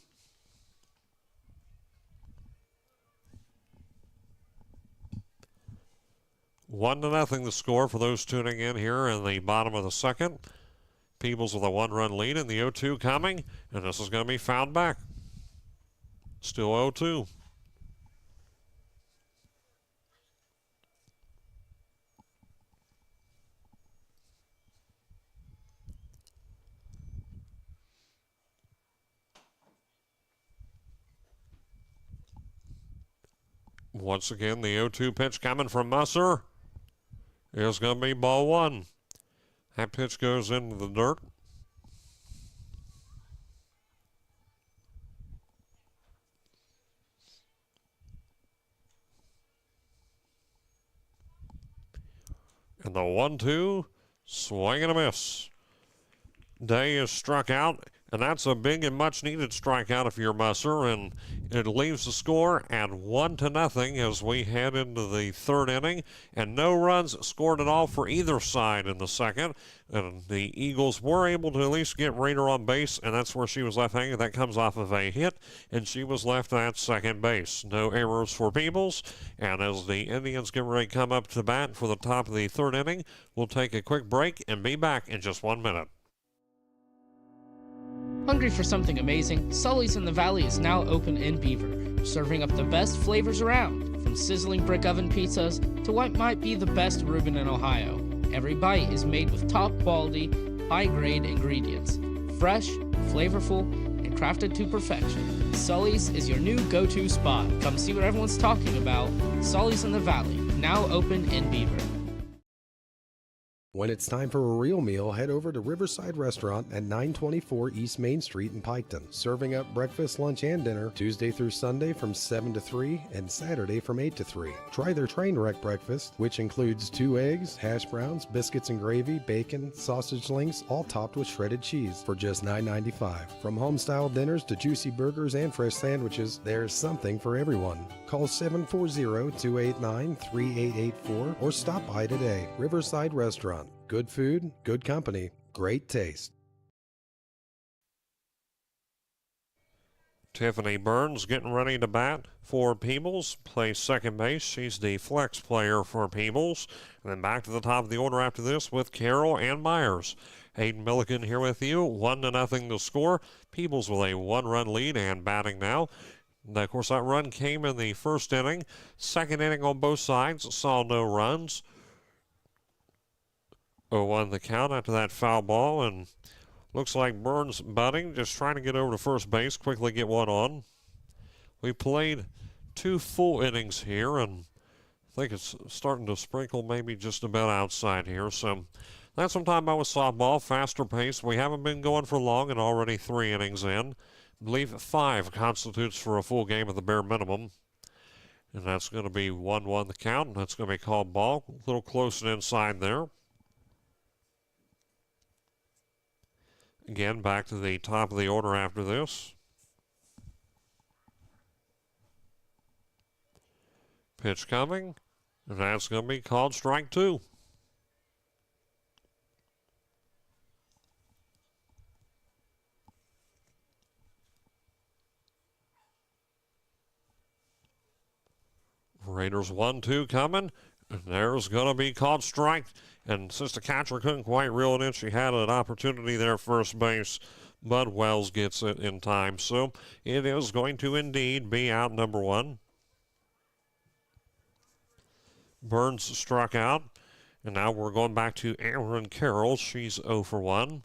1-0 the score for those tuning in here in the bottom of the second. Peebles with a 1-run lead, and the 0-2 coming, and this is going to be fouled back. Still 0-2. Once again, the 0-2 pitch coming from Musser. It's going to be ball 1. That pitch goes into the dirt. And the 1-2, swing and a miss. Day is struck out, and that's a big and much needed strikeout if you're Musser, and it leaves the score at 1-0 as we head into the third inning, and no runs scored at all for either side in the second, and the Eagles were able to at least get Rader on base, and that's where she was left hanging. That comes off of a hit, and she was left at second base. No errors for Peebles, and as the Indians get ready to come up to bat for the top of the third inning, we'll take a quick break and be back in just 1 minute. Hungry for something amazing? Sully's in the Valley is now open in Beaver, serving up the best flavors around, from sizzling brick oven pizzas to what might be the best Reuben in Ohio. Every bite is made with top quality, high-grade ingredients, fresh, flavorful, and crafted to perfection. Sully's is your new go-to spot. Come see what everyone's talking about. Sully's in the Valley, now open in Beaver. When it's time for a real meal, head over to Riverside Restaurant at 924 East Main Street in Piketon. Serving up breakfast, lunch, and dinner Tuesday through Sunday from 7 to 3 and Saturday from 8 to 3. Try their train wreck breakfast, which includes 2 eggs, hash browns, biscuits and gravy, bacon, sausage links, all topped with shredded cheese for just $9.95. From home-style dinners to juicy burgers and fresh sandwiches, there's something for everyone. Call 740-289-3884 or stop by today. Riverside Restaurant. Good food, good company, great taste. Tiffany Burns getting ready to bat for Peebles, plays second base. She's the flex player for Peebles. And then back to the top of the order after this with Carroll and Myers. Hayden Milliken here with you, 1-0 the score. Peebles with a 1-run lead and batting now. And of course, that run came in the first inning. Second inning on both sides, saw no runs. 0-1 the count after that foul ball, and looks like Burns batting, just trying to get over to first base, quickly get one on. We played 2 full innings here, and I think it's starting to sprinkle maybe just about outside here. So that's what I'm talking about with softball, faster pace. We haven't been going for long and already 3 innings in. I believe 5 constitutes for a full game at the bare minimum. And that's going to be 1-1 the count, and that's going to be called ball. A little close and inside there. Again, back to the top of the order after this. Pitch coming, and that's going to be called strike 2. Raiders 1-2 coming, and there's going to be called strike. And since the catcher couldn't quite reel it in, she had an opportunity there at first base, but Wells gets it in time. So it is going to indeed be out number 1. Burns struck out, And now we're going back to Aaron Carroll. She's 0 for 1.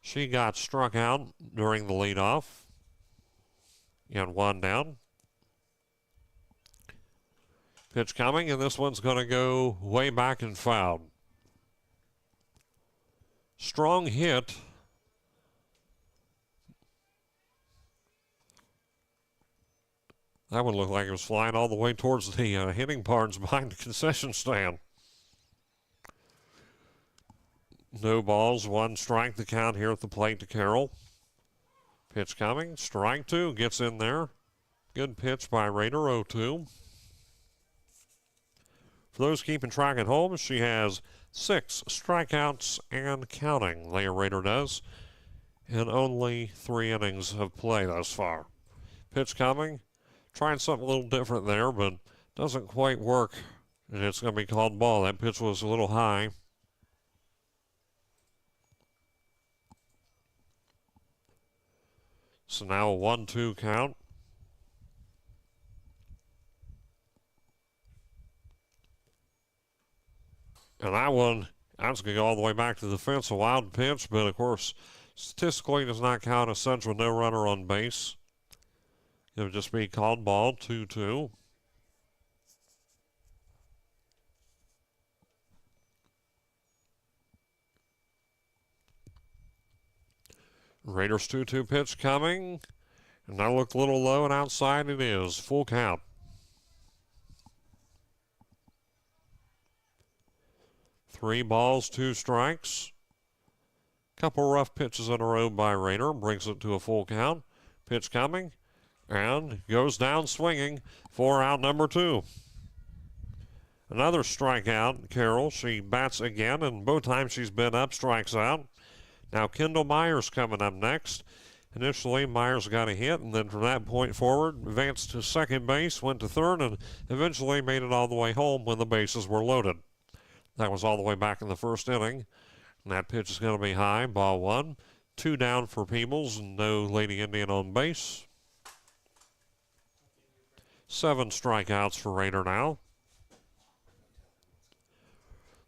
She got struck out during the leadoff. And 1 down. Pitch coming, and this one's going to go way back and foul. Strong hit. That one looked like it was flying all the way towards the hitting barns behind the concession stand. No balls, 1 strike, the count here at the plate to Carroll. Pitch coming, strike 2, gets in there. Good pitch by Raider, 0-2. For those keeping track at home, she has 6 strikeouts and counting. Leah Raider does. And only 3 innings of play thus far. Pitch coming. Trying something a little different there, but doesn't quite work. And it's going to be called ball. That pitch was a little high. So now a 1-2 count. And that one, that's going to go all the way back to the fence. A wild pitch, but of course, statistically does not count as such with no runner on base. It would just be called ball, 2-2. Raiders 2-2 pitch coming. And that looked a little low, and outside it is. Full count. Three balls, 2 strikes. Couple rough pitches in a row by Raider. Brings it to a full count. Pitch coming. And goes down swinging for out number 2. Another strikeout, Carroll. She bats again, and both times she's been up, strikes out. Now Kendall Myers coming up next. Initially, Myers got a hit, and then from that point forward, advanced to second base, went to third, and eventually made it all the way home when the bases were loaded. That was all the way back in the first inning. And that pitch is going to be high, ball 1. 2 down for Peebles, and no Lady Indian on base. 7 strikeouts for Raider now.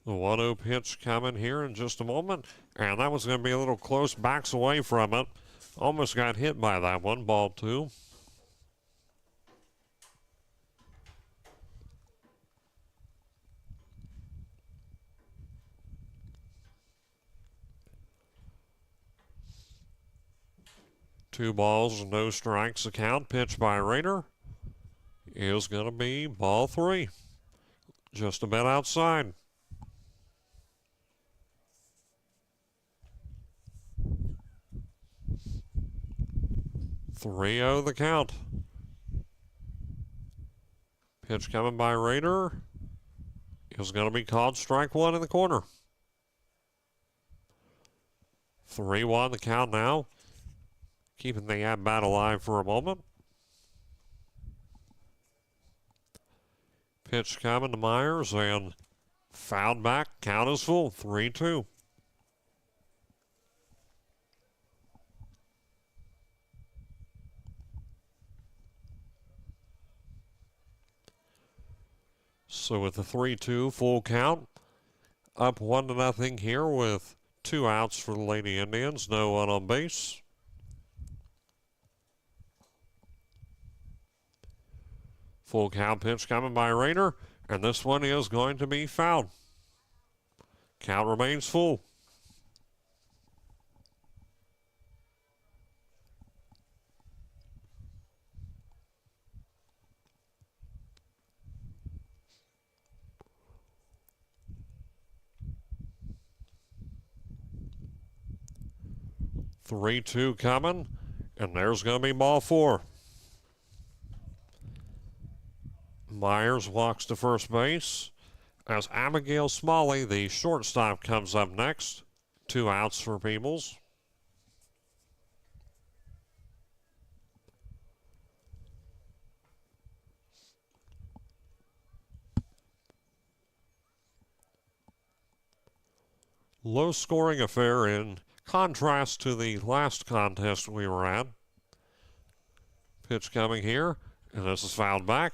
The 1-0 pitch coming here in just a moment. And that was going to be a little close. Backs away from it. Almost got hit by that one. Ball 2. Two balls, no strikes. The count. Pitch by Raider is going to be ball 3. Just a bit outside. 3-0 the count. Pitch coming by Raider is going to be called strike 1 in the corner. 3-1 the count now. Keeping the at-bat alive for a moment. Pitch coming to Myers and fouled back. Count is full. 3-2. So with the 3-2 full count, up 1-0 here with 2 outs for the Lady Indians. No one on base. Full count pitch coming by Raider, and this one is going to be fouled. Count remains full. Three-two coming, and there's going to be ball 4. Myers walks to first base as Abigail Smalley, the shortstop, comes up next. 2 outs for Peebles. Low-scoring affair in contrast to the last contest we were at. Pitch coming here, and this is fouled back.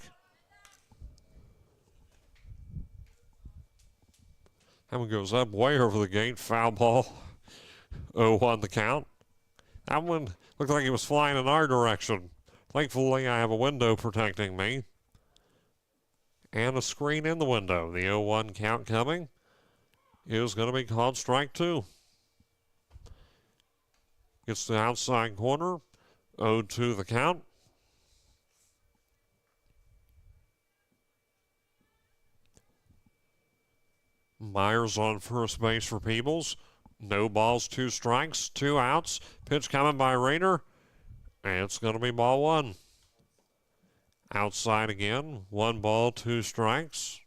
That one goes up way over the gate. Foul ball. 0-1 the count. That one looked like it was flying in our direction. Thankfully, I have a window protecting me. And a screen in the window. The 0-1 count coming is going to be called strike 2. Gets the outside corner. 0-2 the count. Myers on first base for Peebles. No balls, 2 strikes, 2 outs. Pitch coming by Rayner. And it's going to be ball 1. Outside again. 1 ball, 2 strikes.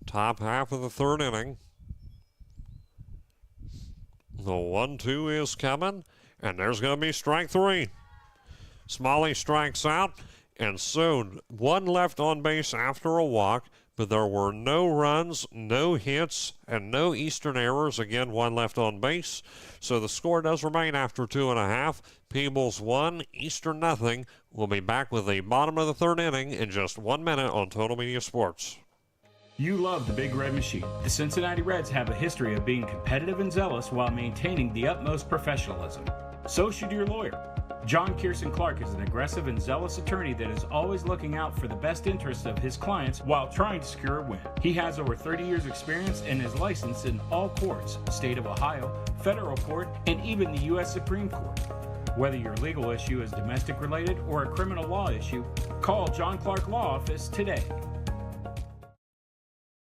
Top half of the 3rd inning. The 1-2 is coming. And there's going to be strike 3. Smalley strikes out, and soon 1 left on base after a walk, but there were no runs, no hits, and no Eastern errors. Again, 1 left on base. So the score does remain after 2.5. Peebles 1, Eastern nothing. We'll be back with the bottom of the 3rd inning in just 1 minute on Total Media Sports. You love the Big Red Machine. The Cincinnati Reds have a history of being competitive and zealous while maintaining the utmost professionalism. So should your lawyer. John Clark is an aggressive and zealous attorney that is always looking out for the best interests of his clients while trying to secure a win. He has over 30 years experience and is licensed in all courts, state of Ohio, federal court, and even the U.S. Supreme Court. Whether your legal issue is domestic related or a criminal law issue, call John Clark Law Office today.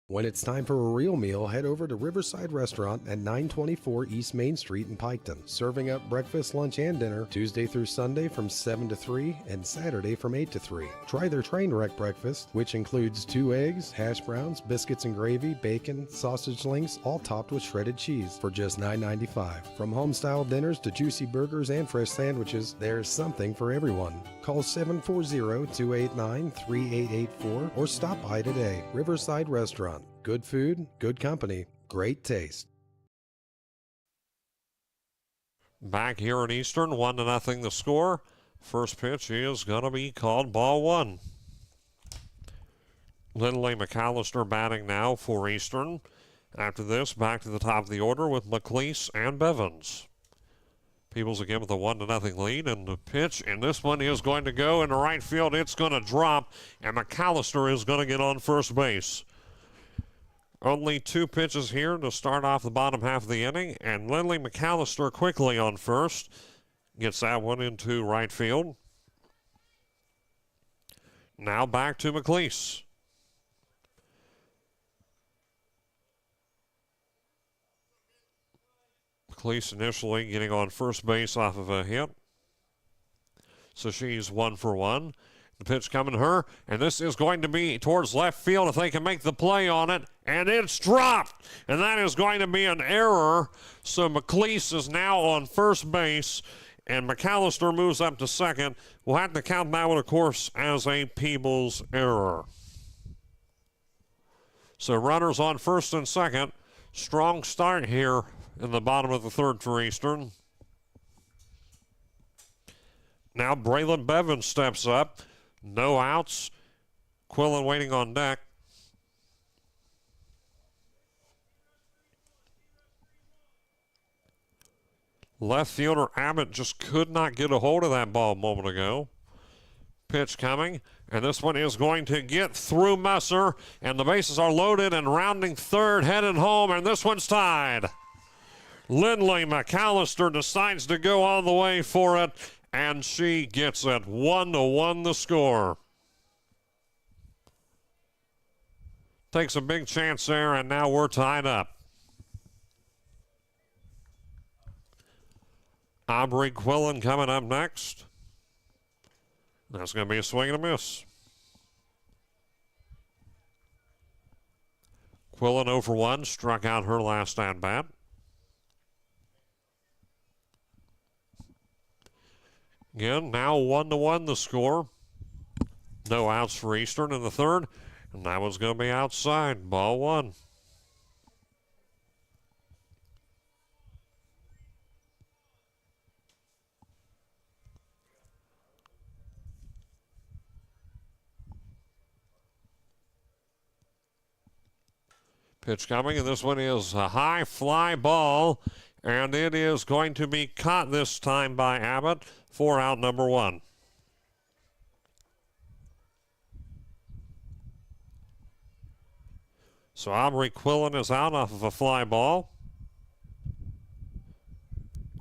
When it's time for a real meal, head over to Riverside Restaurant at 924 East Main Street in Piketon, serving up breakfast, lunch, and dinner Tuesday through Sunday from 7 to 3 and Saturday from 8 to 3. Try their train wreck breakfast, which includes 2 eggs, hash browns, biscuits and gravy, bacon, sausage links, all topped with shredded cheese for just $9.95. From home-style dinners to juicy burgers and fresh sandwiches, there's something for everyone. Call 740-289-3884 or stop by today. Riverside Restaurant. Good food, good company, great taste. Back here at Eastern, 1-0 the score. First pitch is going to be called ball 1. Lindley McAllister batting now for Eastern. After this, back to the top of the order with McLeese and Bevins. Peebles again with a 1-0 lead, and the pitch, and this one is going to go into right field. It's going to drop, and McAllister is going to get on first base. Only 2 pitches here to start off the bottom half of the inning, and Lindley McAllister quickly on first. Gets that one into right field. Now back to McLeese. McLeese initially getting on first base off of a hit. So she's 1 for 1. The pitch coming to her, and this is going to be towards left field if they can make the play on it, and it's dropped, and that is going to be an error. So McLeese is now on first base, and McAllister moves up to second. We'll have to count that one, of course, as a Peebles error. So runners on first and second. Strong start here in the bottom of the 3rd for Eastern. Now Braylon Bevins steps up. No outs. Quillen waiting on deck. Left fielder Abbott just could not get a hold of that ball a moment ago. Pitch coming, and this one is going to get through Messer, and the bases are loaded, and rounding third, headed home, and this one's tied. Lindley McAllister decides to go all the way for it, and she gets it. 1-1 the score. Takes a big chance there, and now we're tied up. Aubrey Quillen coming up next. That's going to be a swing and a miss. Quillen 0 for 1, struck out her last at-bat. Again, now 1-1 the score. No outs for Eastern in the 3rd, and that one's going to be outside. Ball 1. Pitch coming, and this one is a high fly ball, and it is going to be caught this time by Abbott for out number 1. So Aubrey Quillen is out off of a fly ball.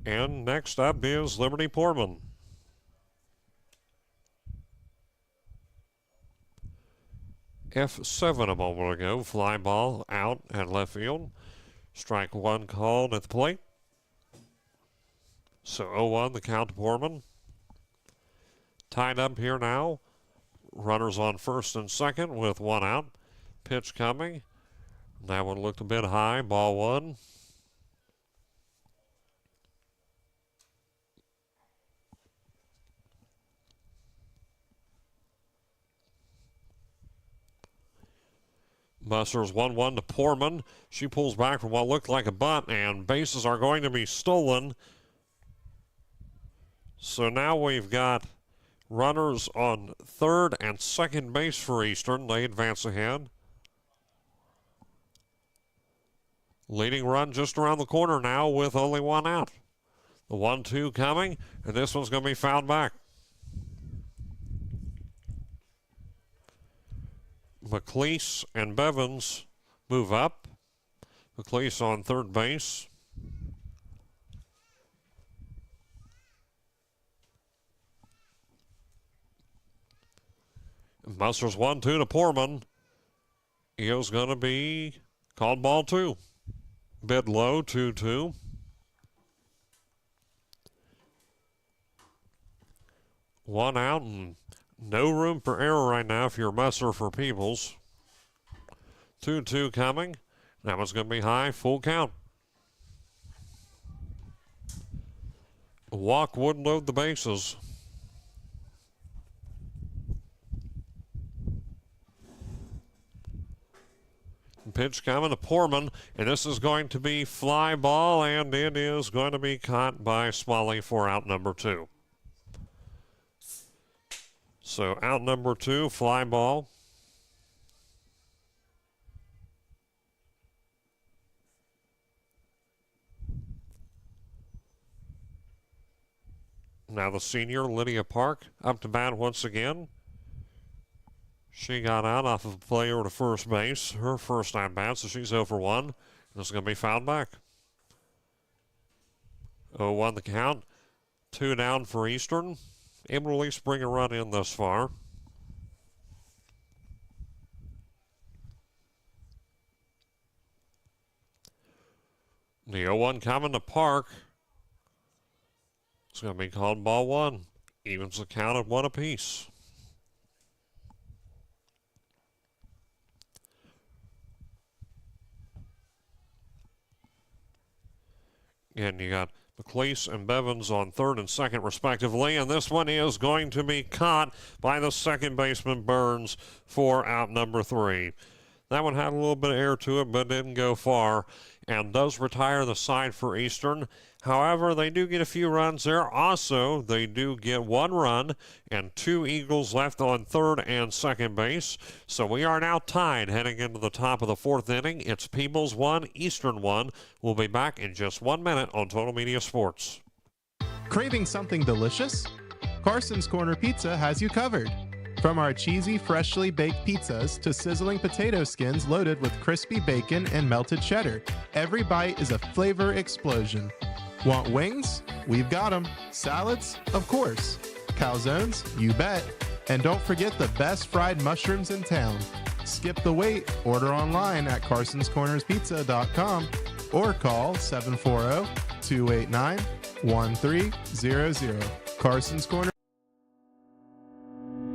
And next up is Liberty Portman. F7 a moment ago. Fly ball out at left field. Strike 1 called at the plate. So 0-1 the count to Portman. Tied up here now. Runners on first and second with 1 out. Pitch coming. That one looked a bit high. Ball 1. Busters 1-1 to Portman. She pulls back from what looked like a bunt, and bases are going to be stolen. So now we've got runners on third and second base for Eastern. They advance ahead. Leading run just around the corner now with only 1 out. The 1-2 coming, and this one's going to be fouled back. McLeese and Bevins move up. McLeese on third base. Busters 1-2 to Portman. Is going to be called ball 2. Bid low, 2-2. One out and no room for error right now if you're Musser for Peebles. 2-2 coming. That one's going to be high, full count. A walk would load the bases. Pitch coming to Portman, and this is going to be fly ball, and it is going to be caught by Smalley for out number 2. So out number 2, fly ball. Now the senior, Lydia Park, up to bat once again. She got out off of a player to first base, her first at bat, so she's 0 for 1. This is going to be fouled back. 0-1 the count. 2 down for Eastern. Able to at least bring a run in thus far. The 0-1 coming to Park. It's going to be called ball 1. Evens the count at 1 apiece. And you got McLeese and Bevins on third and second respectively, and this one is going to be caught by the second baseman Burns for out number 3. That one had a little bit of air to it, but didn't go far, and does retire the side for Eastern. However, they do get a few runs there. Also, they do get 1 run and 2 Eagles left on third and second base. So we are now tied heading into the top of the 4th inning. It's Peebles 1, Eastern 1. We'll be back in just 1 minute on Total Media Sports. Craving something delicious? Carson's Corner Pizza has you covered. From our cheesy, freshly baked pizzas to sizzling potato skins loaded with crispy bacon and melted cheddar, every bite is a flavor explosion. Want wings? We've got them. Salads? Of course. Calzones? You bet. And don't forget the best fried mushrooms in town. Skip the wait. Order online at carsonscornerspizza.com or call 740-289-1300. Carson's Corner.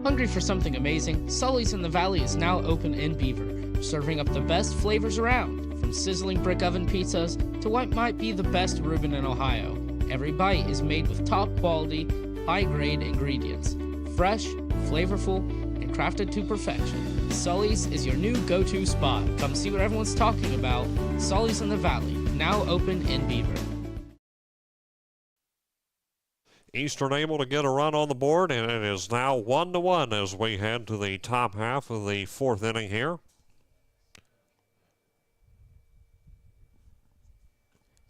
Hungry for something amazing? Sully's in the Valley is now open in Beaver, serving up the best flavors around, from sizzling brick oven pizzas to what might be the best Reuben in Ohio. Every bite is made with top quality, high-grade ingredients, fresh, flavorful, and crafted to perfection. Sully's is your new go-to spot. Come see what everyone's talking about. Sully's in the Valley, now open in Beaver. Eastern able to get a run on the board, and it is now 1-1 as we head to the top half of the 4th inning here.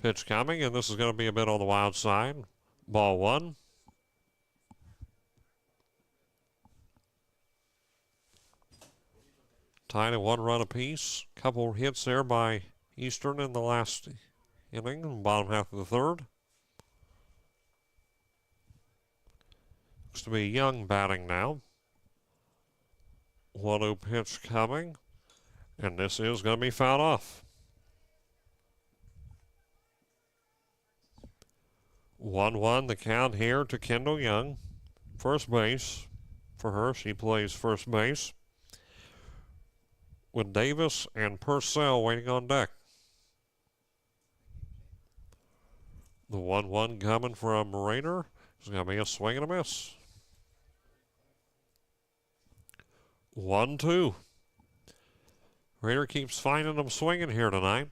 Pitch coming, and this is going to be a bit on the wild side. Ball one. Tied at 1 run apiece. Couple hits there by Eastern in the last inning, bottom half of the third. Looks to be Young batting now. 1-0 pitch coming, and this is going to be fouled off. 1-1 the count here to Kendall Young. First base for her. She plays first base with Davis and Purcell waiting on deck. The 1-1 coming from Raider is going to be a swing and a miss. 1-2. Raider keeps finding them swinging here tonight.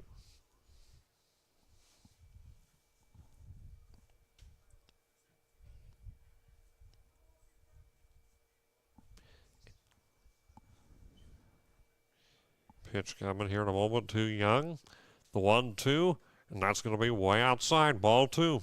Pitch coming here in a moment to Young. The 1-2, and that's going to be way outside. Ball 2.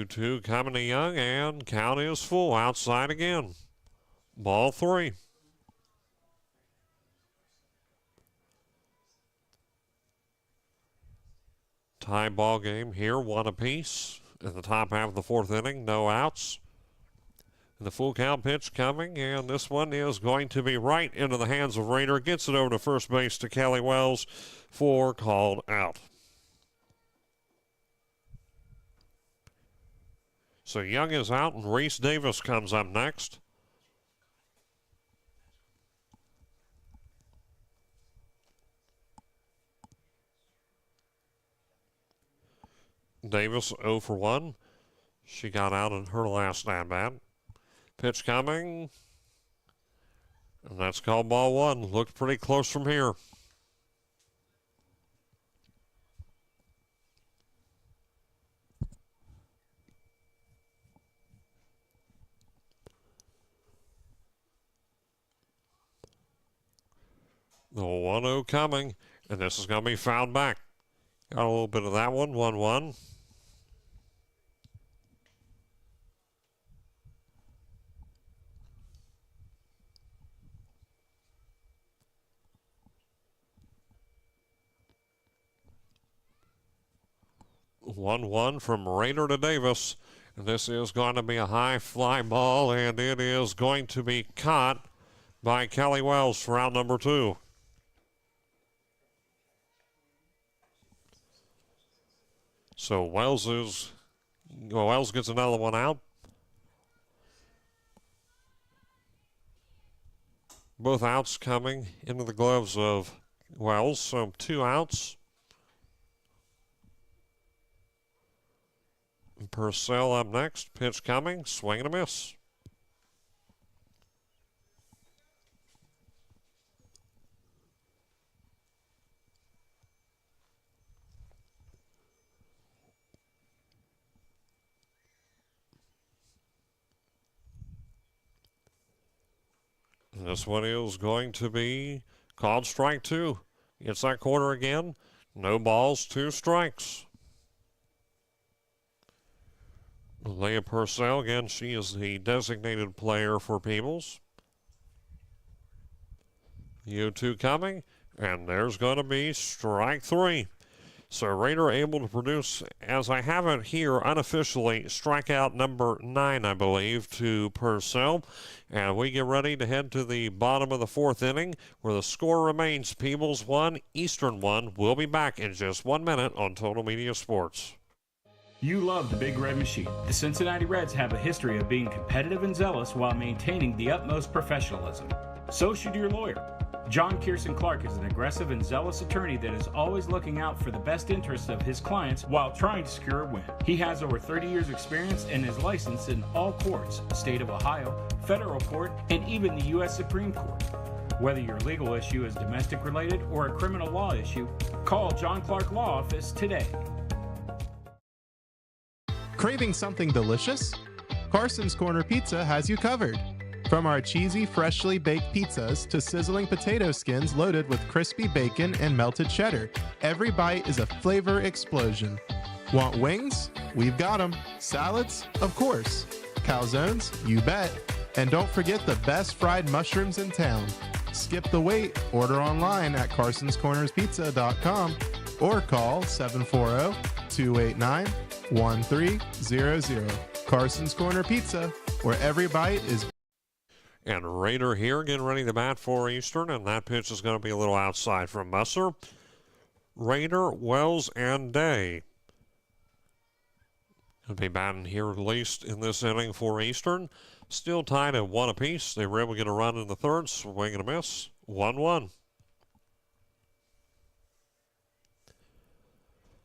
Two coming to Young, and count is full. Outside again. Ball 3. Tie ball game here, 1 apiece. In the top half of the 4th inning, no outs. And the full count pitch coming, and this one is going to be right into the hands of Raider. Gets it over to first base to Kelly Wells for called out. So Young is out, and Reese Davis comes up next. Davis 0 for 1. She got out in her last at-bat. Pitch coming, and that's called ball 1. Looked pretty close from here. The 1-0 coming, and this is going to be fouled back. Got a little bit of that one, 1-1. One from Raider to Davis. And this is going to be a high fly ball, and it is going to be caught by Kelly Wells for out number 2. So Wells gets another one out. Both outs coming into the gloves of Wells, so 2 outs. Purcell up next. Pitch coming. Swing and a miss. And this one is going to be called strike 2. Gets that quarter again. No balls, 2 strikes. Leah Purcell, again, she is the designated player for Peebles. The 0-2 coming, and there's going to be strike 3. So Raider able to produce, as I have it here unofficially, strikeout number 9, I believe, to Purcell. And we get ready to head to the bottom of the 4th inning, where the score remains Peebles 1, Eastern 1. We'll be back in just 1 minute on Total Media Sports. You love the Big Red Machine. The Cincinnati Reds have a history of being competitive and zealous while maintaining the utmost professionalism. So should your lawyer. John Kirsten Clark is an aggressive and zealous attorney that is always looking out for the best interests of his clients while trying to secure a win. He has over 30 years experience and is licensed in all courts, state of Ohio, federal court, and even the U.S. Supreme Court. Whether your legal issue is domestic related or a criminal law issue, call John Clark Law Office today. Craving something delicious? Carson's Corner Pizza has you covered. From our cheesy, freshly baked pizzas to sizzling potato skins loaded with crispy bacon and melted cheddar, every bite is a flavor explosion. Want wings? We've got them. Salads? Of course. Calzones? You bet. And don't forget the best fried mushrooms in town. Skip the wait. Order online at carsonscornerspizza.com or call 740-289-1300. Carson's Corner Pizza, where every bite is. And Raider here getting ready to bat for Eastern, and that pitch is going to be a little outside from Musser. Raider, Wells, and Day will be batting here at least in this inning for Eastern. Still tied at 1 apiece. They were able to get a run in the third, swing and a miss, 1-1.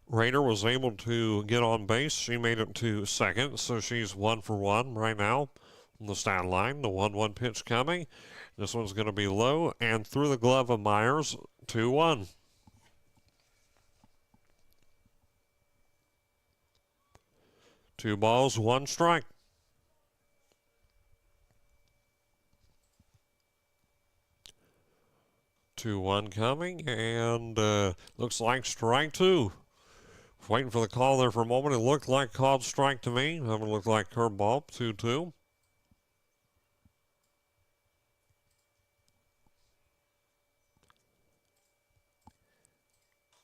Raider was able to get on base. She made it to second, so she's 1 for 1 right now on the stat line. The 1-1 pitch coming. This one's going to be low and through the glove of Myers, 2-1. Two balls, one strike. Two one coming, and looks like strike two. Waiting for the call there for a moment. It looked like called strike to me. It looked like curveball, 2-2.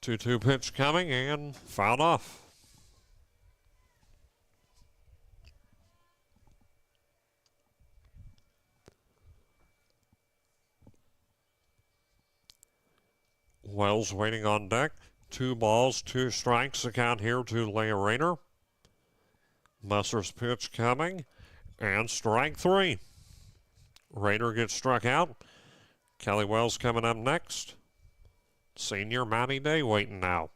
Two pitch coming and fouled off. Wells waiting on deck. 2 balls, 2 strikes. The count here to Leah Rayner. Musser's pitch coming, and strike 3. Rayner gets struck out. Kelly Wells coming up next. Senior Maddie Day waiting now.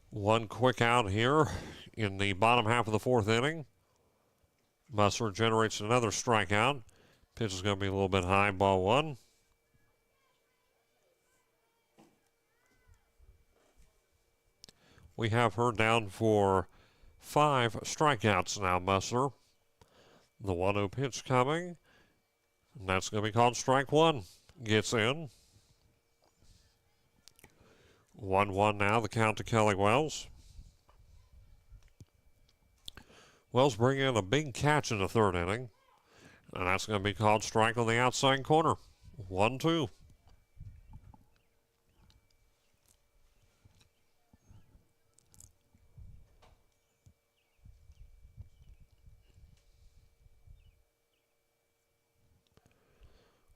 One quick out here in the bottom half of the 4th inning. Musser generates another strikeout. Pitch is going to be a little bit high, ball 1. We have her down for 5 strikeouts now, Musser. The 1-0 pitch coming. And that's going to be called strike 1. Gets in. 1-1 now, the count to Kelly Wells. Wells bringing in a big catch in the 3rd inning. And that's going to be called strike on the outside corner. 1-2.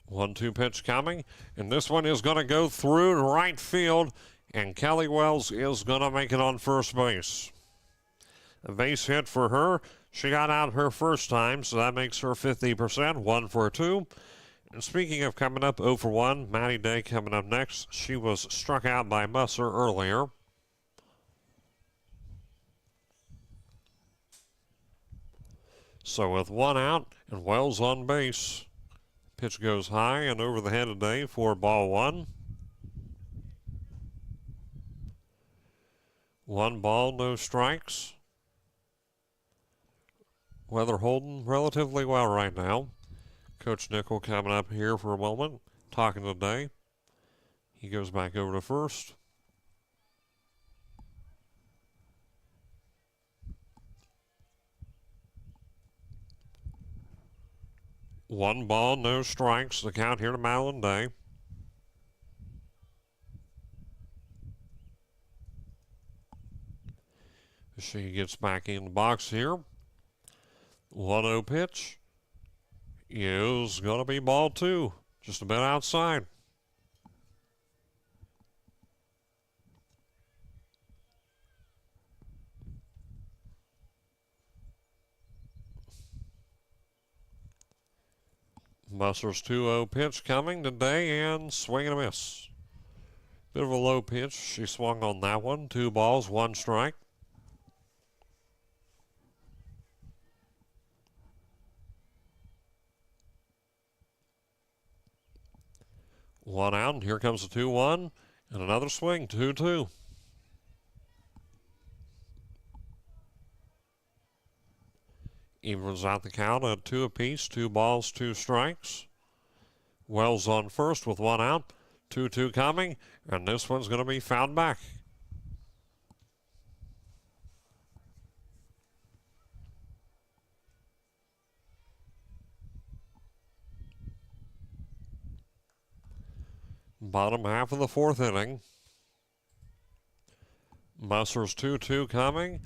One-two pitch coming, and this one is going to go through right field, and Kelly Wells is going to make it on first base. A base hit for her. She got out her first time, so that makes her 50%, 1 for 2. And speaking of coming up 0 for 1, Maddie Day coming up next. She was struck out by Musser earlier. So with 1 out and Wells on base, pitch goes high and over the head of Day for ball 1. 1 ball, no strikes. Weather holding relatively well right now. Coach Nickel coming up here for a moment, talking to Day. He goes back over to first. One ball, no strikes. The count here to Madeline Day. She gets back in the box here. 1-0 pitch is going to be ball 2, just a bit outside. Musser's 2-0 pitch coming today and swing and a miss. Bit of a low pitch. She swung on that one. 2 balls, 1 strike. One out, and here comes the 2-1, and another swing, 2-2. Evens out the count at 2 apiece, 2 balls, 2 strikes. Wells on first with 1 out, 2-2 coming, and this one's going to be fouled back. Bottom half of the 4th inning. Musser's 2-2 coming,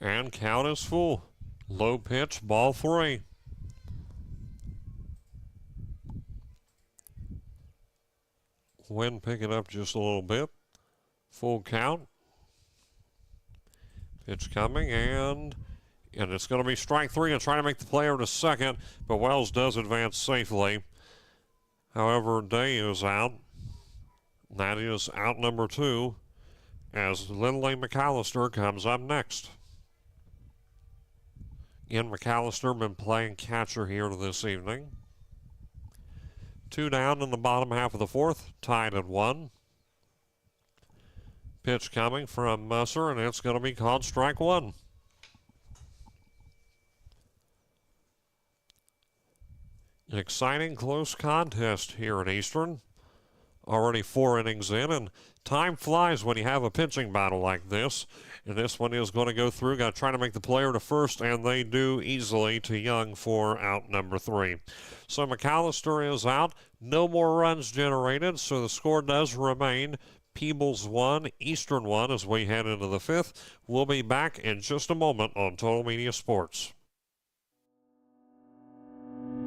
and count is full. Low pitch, ball 3. Wind picking up just a little bit. Full count. Pitch coming, and it's going to be strike 3 and trying to make the play over to second, but Wells does advance safely. However, Day is out. That is out number 2 as Lindley McAllister comes up next. Ian McAllister been playing catcher here this evening. 2 down in the bottom half of the 4th, tied at 1. Pitch coming from Musser, and it's going to be called strike 1. An exciting close contest here at Eastern. Already 4 innings in, and time flies when you have a pitching battle like this. And this one is going to go through. Got to try to make the player to first, and they do easily to Young for out number 3. So McAllister is out. No more runs generated, so the score does remain Peebles 1, Eastern 1 as we head into the 5th. We'll be back in just a moment on Total Media Sports.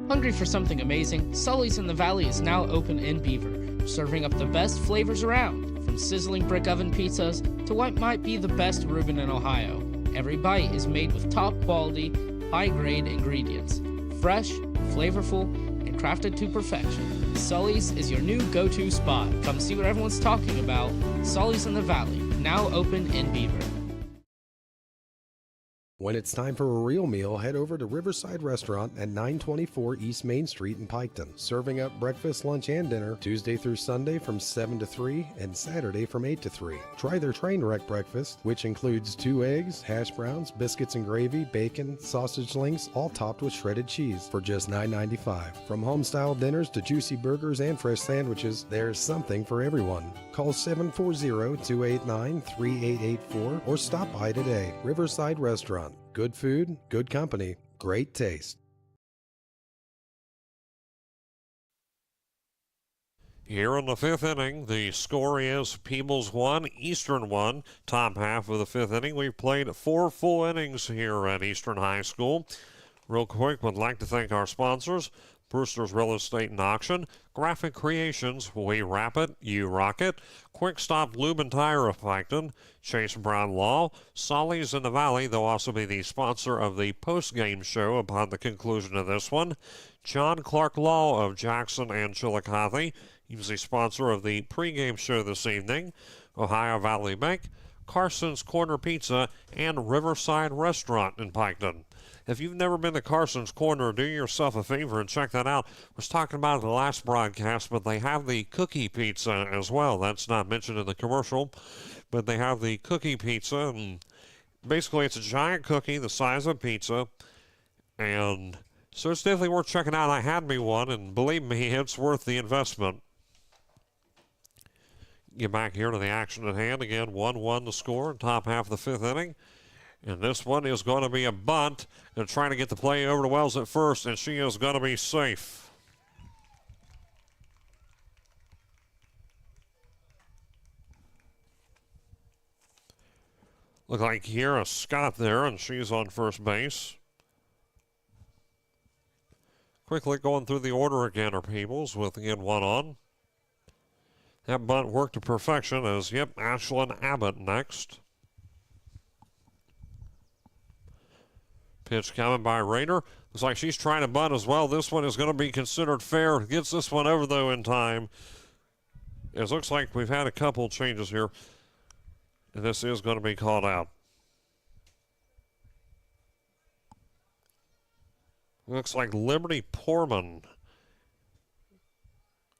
Hungry for something amazing? Sully's in the Valley is now open in Beaver, serving up the best flavors around, from sizzling brick oven pizzas to what might be the best Reuben in Ohio. Every bite is made with top quality, high-grade ingredients, fresh, flavorful, and crafted to perfection. Sully's is your new go-to spot. Come see what everyone's talking about. Sully's in the Valley, now open in Beaver. When it's time for a real meal, head over to Riverside Restaurant at 924 East Main Street in Piketon. Serving up breakfast, lunch, and dinner Tuesday through Sunday from 7 to 3 and Saturday from 8 to 3. Try their train wreck breakfast, which includes 2 eggs, hash browns, biscuits and gravy, bacon, sausage links, all topped with shredded cheese for just $9.95. From home-style dinners to juicy burgers and fresh sandwiches, there's something for everyone. Call 740-289-3884 or stop by today. Riverside Restaurant. Good food, good company, great taste. Here in the 5th inning, the score is Peebles 1, Eastern 1. Top half of the 5th inning. We've played 4 full innings here at Eastern High School. Real quick, would like to thank our sponsors, Brewster's Real Estate and Auction, Graphic Creations, We Wrap It, You Rock It, Quick Stop Lube and Tire of Piketon, Chase Brown Law, Solly's in the Valley. They'll also be the sponsor of the postgame show upon the conclusion of this one. John Clark Law of Jackson and Chillicothe. He's the sponsor of the pregame show this evening. Ohio Valley Bank, Carson's Corner Pizza, and Riverside Restaurant in Piketon. If you've never been to Carson's Corner, do yourself a favor and check that out. I was talking about it in the last broadcast, but they have the cookie pizza as well. That's not mentioned in the commercial, but they have the cookie pizza, and basically it's a giant cookie the size of pizza, and so it's definitely worth checking out. I had me one, and believe me, it's worth the investment. Get back here to the action at hand. Again, 1-1 the score, top half of the 5th inning. And this one is going to be a bunt. They're trying to get the play over to Wells at first, and she is going to be safe. Look like Kiera Scott there, and she's on first base. Quickly going through the order again are Peebles with again 1 on. That bunt worked to perfection as, Ashlyn Abbott next. Pitch coming by Rayner. Looks like she's trying to bunt as well. This one is going to be considered fair. Gets this one over, though, in time. It looks like we've had a couple changes here, and this is going to be called out. Looks like Liberty Poorman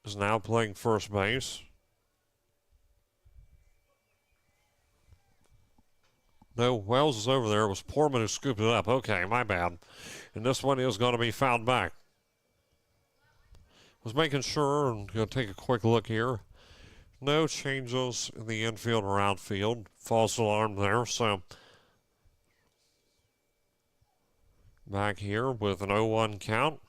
is now playing first base. No, Wells is over there. It was Portman who scooped it up. Okay, my bad. And this one is going to be fouled back. Was making sure and going to take a quick look here. No changes in the infield or outfield. False alarm there, so back here with an 0-1 count.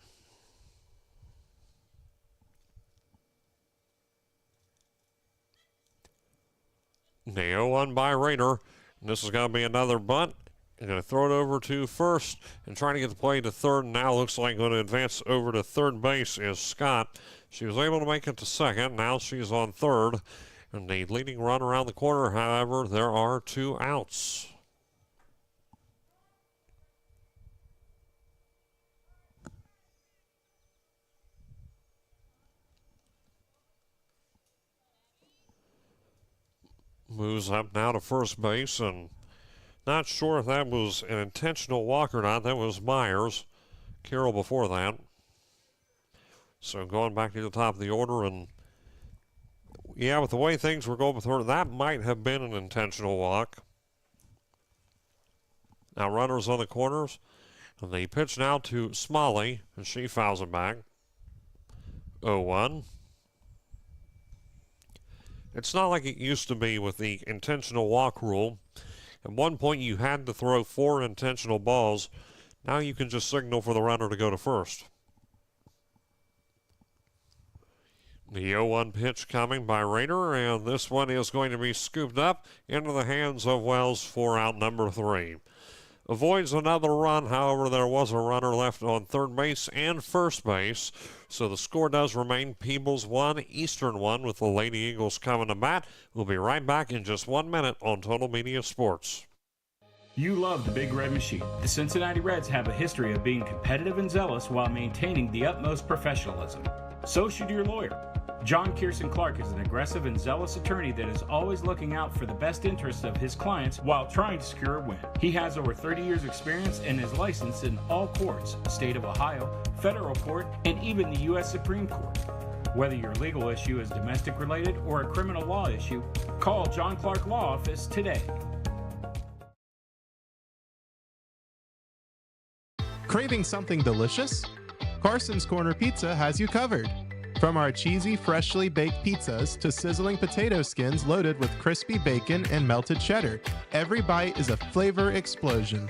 The 0-1 by Raider. And this is going to be another bunt. They're going to throw it over to first and trying to get the play to third. Now looks like going to advance over to third base is Scott. She was able to make it to second. Now she's on third. And the leading run around the corner, however, there are 2 outs. Moves up now to first base, and not sure if that was an intentional walk or not. That was Myers. Carroll before that. So going back to the top of the order, and yeah, with the way things were going before, that might have been an intentional walk. Now runners on the corners, and the pitch now to Smalley, and she fouls it back. 0-1. It's not like it used to be with the intentional walk rule. At one point, you had to throw 4 intentional balls. Now you can just signal for the runner to go to first. The 0-1 pitch coming by Raider, and this one is going to be scooped up into the hands of Wells for out number 3. Avoids another run, however, there was a runner left on third base and first base. So the score does remain Peebles 1, Eastern 1 with the Lady Eagles coming to bat. We'll be right back in just 1 minute on Total Media Sports. You love the Big Red Machine. The Cincinnati Reds have a history of being competitive and zealous while maintaining the utmost professionalism. So should your lawyer. John Clark is an aggressive and zealous attorney that is always looking out for the best interests of his clients while trying to secure a win. He has over 30 years experience and is licensed in all courts, state of Ohio, federal court, and even the U.S. Supreme Court. Whether your legal issue is domestic related or a criminal law issue, call John Clark Law Office today. Craving something delicious? Carson's Corner Pizza has you covered. From our cheesy, freshly baked pizzas to sizzling potato skins loaded with crispy bacon and melted cheddar, every bite is a flavor explosion.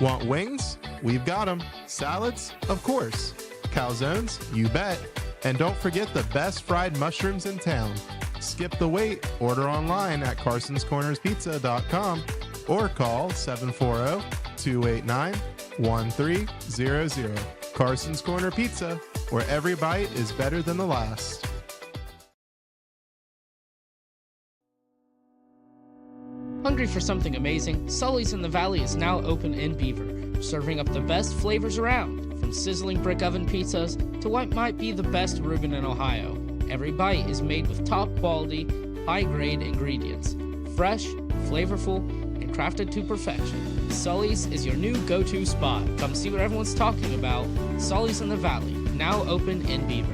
Want wings? We've got them. Salads? Of course. Calzones? You bet. And don't forget the best fried mushrooms in town. Skip the wait. Order online at carsonscornerspizza.com or call 740-289-1300. Carson's Corner Pizza, where every bite is better than the last. Hungry for something amazing? Sully's in the Valley is now open in Beaver, serving up the best flavors around, from sizzling brick oven pizzas to what might be the best Reuben in Ohio. Every bite is made with top quality, high-grade ingredients, fresh, flavorful, and crafted to perfection. Sully's is your new go-to spot. Come see what everyone's talking about. Sully's in the Valley, now open in Beaver.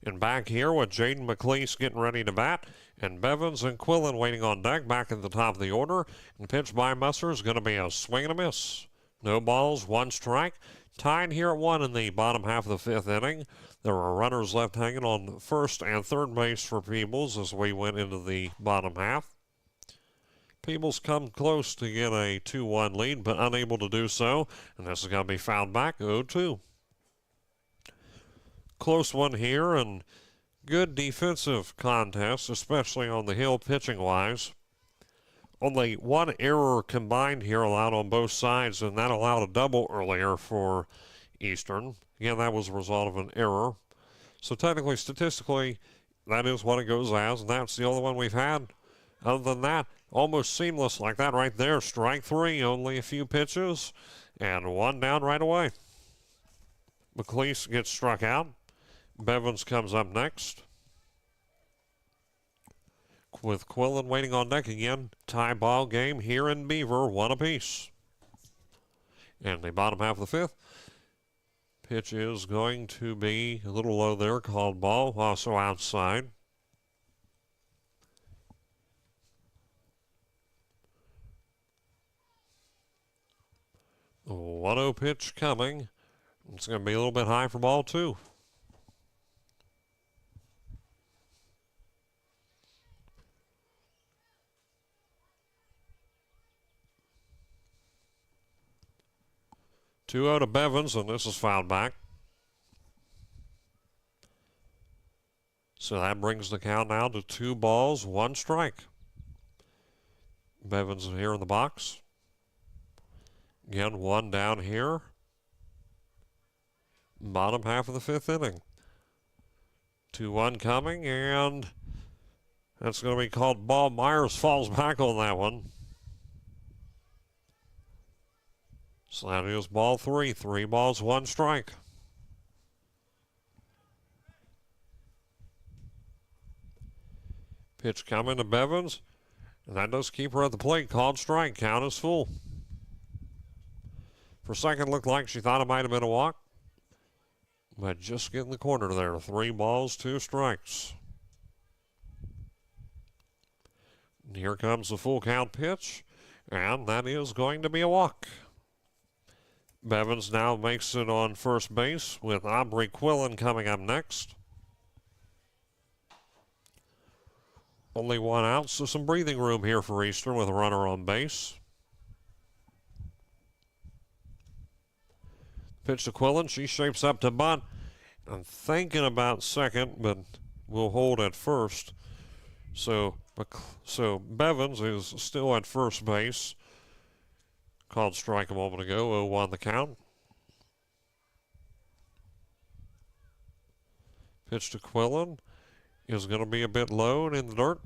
And back here with Jaden McLeese getting ready to bat, and Bevins and Quillen waiting on deck back at the top of the order. And pitch by Musser is going to be a swing and a miss. No balls, 1 strike. Tied here at 1 in the bottom half of the 5th inning. There were runners left hanging on first and third base for Peebles as we went into the bottom half. Peebles come close to get a 2-1 lead, but unable to do so. And this is going to be fouled back, 0-2. Close one here, and good defensive contest, especially on the hill pitching-wise. Only 1 error combined here allowed on both sides, and that allowed a double earlier for Eastern. Again, that was a result of an error. So technically, statistically, that is what it goes as, and that's the only one we've had. Other than that, almost seamless like that right there. Strike 3, only a few pitches, and 1 down right away. McLeese gets struck out. Bevins comes up next. With Quillen waiting on deck again. Tie ball game here in Beaver, 1 apiece. And the bottom half of the 5th. Pitch is going to be a little low there, called ball, also outside. The 1-0 pitch coming. It's going to be a little bit high for ball 2. Two out to Bevins, and this is fouled back. So that brings the count now to 2 balls, 1 strike. Bevins here in the box. Again, 1 down here. Bottom half of the 5th inning. 2-1 coming, and that's going to be called ball. Myers falls back on that one. So that is ball 3. 3 balls, 1 strike. Pitch coming to Bevins. And that does keep her at the plate. Called strike. Count is full. For a second, looked like she thought it might have been a walk. But just getting the corner there. 3 balls, 2 strikes. And here comes the full count pitch. And that is going to be a walk. Bevins now makes it on first base with Aubrey Quillen coming up next. Only 1 out, so some breathing room here for Eastern with a runner on base. Pitch to Quillen. She shapes up to bunt. I'm thinking about second, but will hold at first. So Bevins is still at first base. Called strike a moment ago. 0-1 the count. Pitch to Quillen is going to be a bit low and in the dirt.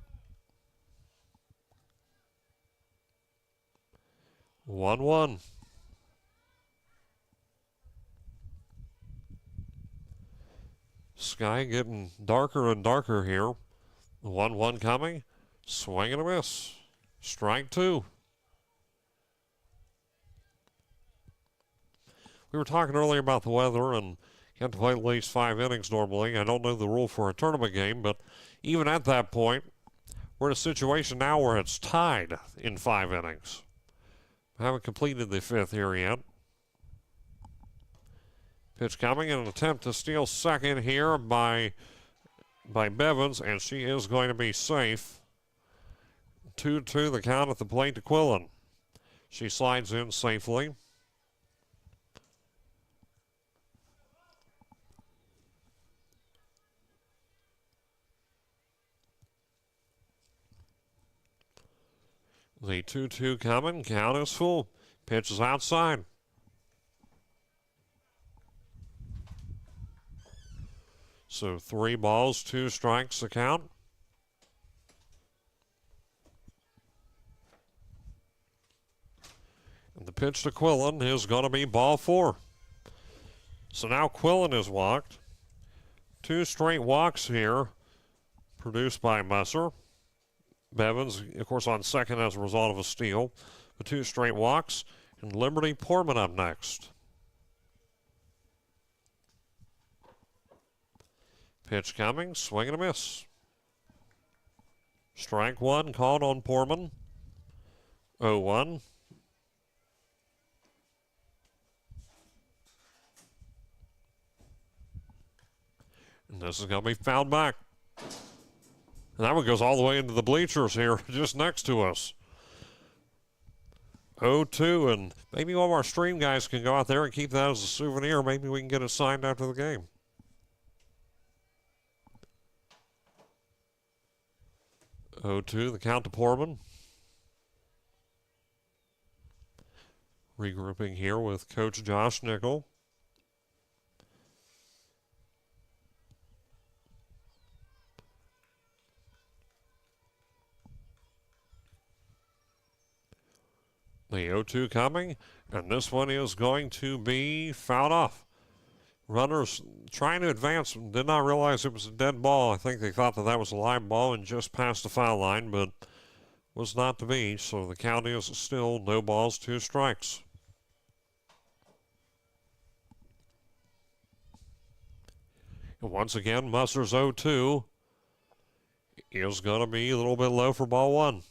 1-1. Sky getting darker and darker here. 1-1 coming. Swing and a miss. Strike 2. We were talking earlier about the weather, and you have to play at least 5 innings normally. I don't know the rule for a tournament game, but even at that point, we're in a situation now where it's tied in 5 innings. I haven't completed the 5th here yet. Pitch coming, and an attempt to steal second here by Bevins, and she is going to be safe. 2-2 the count at the plate to Quillen. She slides in safely. The 2-2 coming. Count is full. Pitch is outside. So 3 balls, 2 strikes the count. And the pitch to Quillen is going to be ball 4. So now Quillen is walked. 2 straight walks here produced by Musser. Bevins, of course, on second as a result of a steal. The 2 straight walks, and Liberty Portman up next. Pitch coming, swing and a miss. Strike 1 called on Portman. 0-1. And this is going to be fouled back. And that one goes all the way into the bleachers here, just next to us. 0-2, and maybe one of our stream guys can go out there and keep that as a souvenir. Maybe we can get it signed after the game. 0-2, the count to Portman. Regrouping here with Coach Josh Nickel. The 0-2 coming, and this one is going to be fouled off. Runners trying to advance did not realize it was a dead ball. I think they thought that that was a live ball and just passed the foul line, but was not to be. So the count is still no balls, 2 strikes. And once again, Musser's 0-2 is going to be a little bit low for ball 1.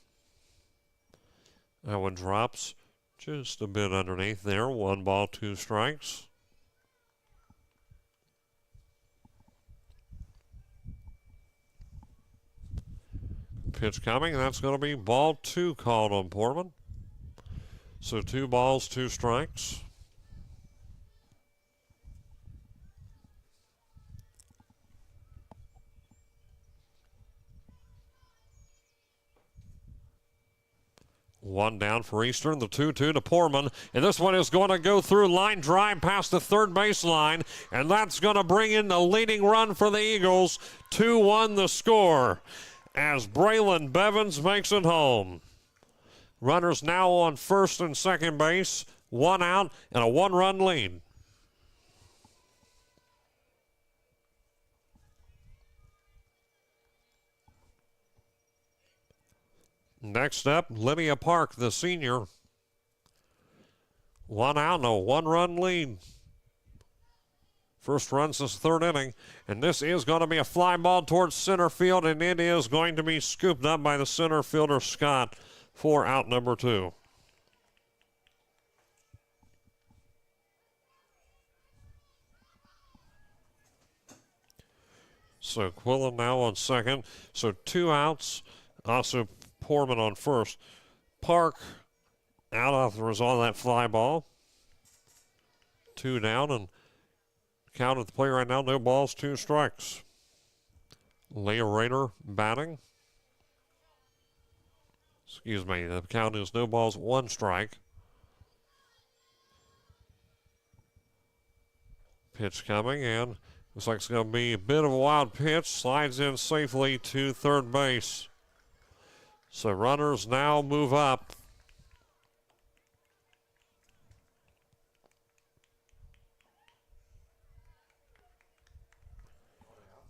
That one drops Just a bit underneath there. 1 ball, 2 strikes. Pitch coming. That's going to be ball 2 called on Portman. So 2 balls, 2 strikes. One down for Eastern, the 2-2 to Portman. And this one is going to go through line drive past the third baseline. And that's going to bring in the leading run for the Eagles. 2-1 the score as Braylon Bevins makes it home. Runners now on first and second base. 1 out and a 1-run lead. Next up, Lydia Park, the senior. 1 out and a 1-run lead. First run since the third inning. And this is going to be a fly ball towards center field, and it is going to be scooped up by the center fielder, Scott, for out number 2. So Quillen now on second. So 2 outs. Also Portman on first. Park out off the result of that fly ball. 2 down, and count at the play right now, no balls, 2 strikes. Leah Rader batting. Excuse me, the count is no balls, 1 strike. Pitch coming, and looks like it's going to be a bit of a wild pitch. Slides in safely to third base. So runners now move up.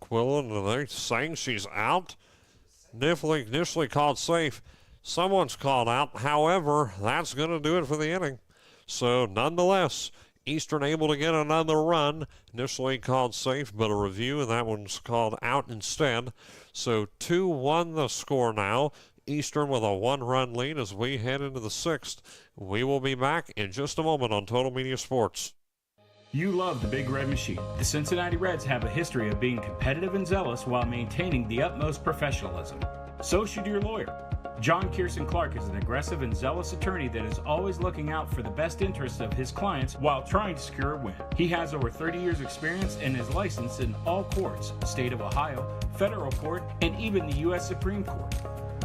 Quillen, they're saying she's out. Initially called safe. Someone's called out. However, that's going to do it for the inning. So nonetheless, Eastern able to get another run. Initially called safe, but a review, and that one's called out instead. So 2-1 the score now. Eastern with a 1-run lead as we head into the 6th. We will be back in just a moment on Total Media Sports. You love the Big Red Machine. The Cincinnati Reds have a history of being competitive and zealous while maintaining the utmost professionalism. So should your lawyer. John Kirsten Clark is an aggressive and zealous attorney that is always looking out for the best interests of his clients while trying to secure a win. He has over 30 years experience and is licensed in all courts, state of Ohio, federal court, and even the U.S. Supreme Court.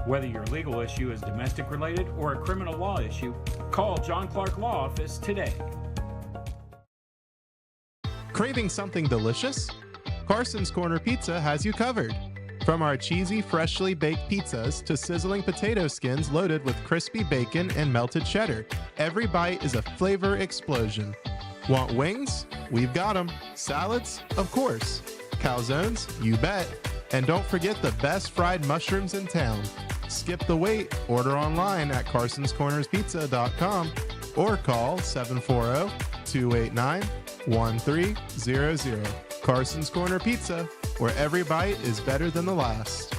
Whether your legal issue is domestic related or a criminal law issue, call John Clark Law Office today. Craving something delicious? Carson's Corner Pizza has you covered. From our cheesy, freshly baked pizzas to sizzling potato skins loaded with crispy bacon and melted cheddar, every bite is a flavor explosion. Want wings? We've got them. Salads? Of course. Calzones? You bet. And don't forget the best fried mushrooms in town. Skip the wait. Order online at carsonscornerspizza.com or call 740-289-1300. Carson's Corner Pizza, where every bite is better than the last.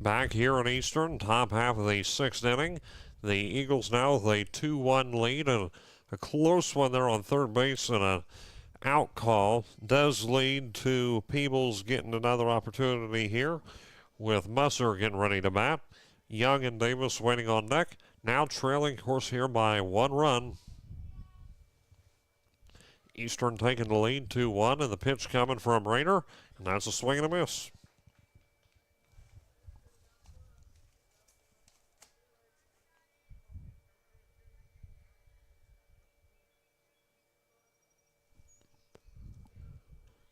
Back here in Eastern, top half of the 6th inning. The Eagles now with a 2-1 lead, and a close one there on third base, and a out call does lead to Peebles getting another opportunity here with Musser getting ready to bat. Young and Davis waiting on deck. Now trailing, of course, here by 1 run. Eastern taking the lead 2-1, and the pitch coming from Rayner, and that's a swing and a miss.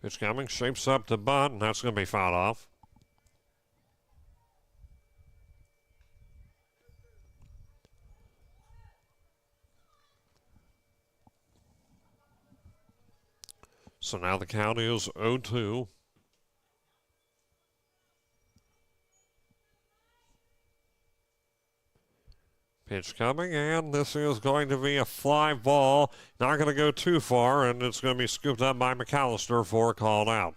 Pitch coming, shapes up to bunt, and that's going to be fouled off. So now the count is 0-2. Pitch coming, and this is going to be a fly ball. Not going to go too far, and it's going to be scooped up by McAllister for a called out.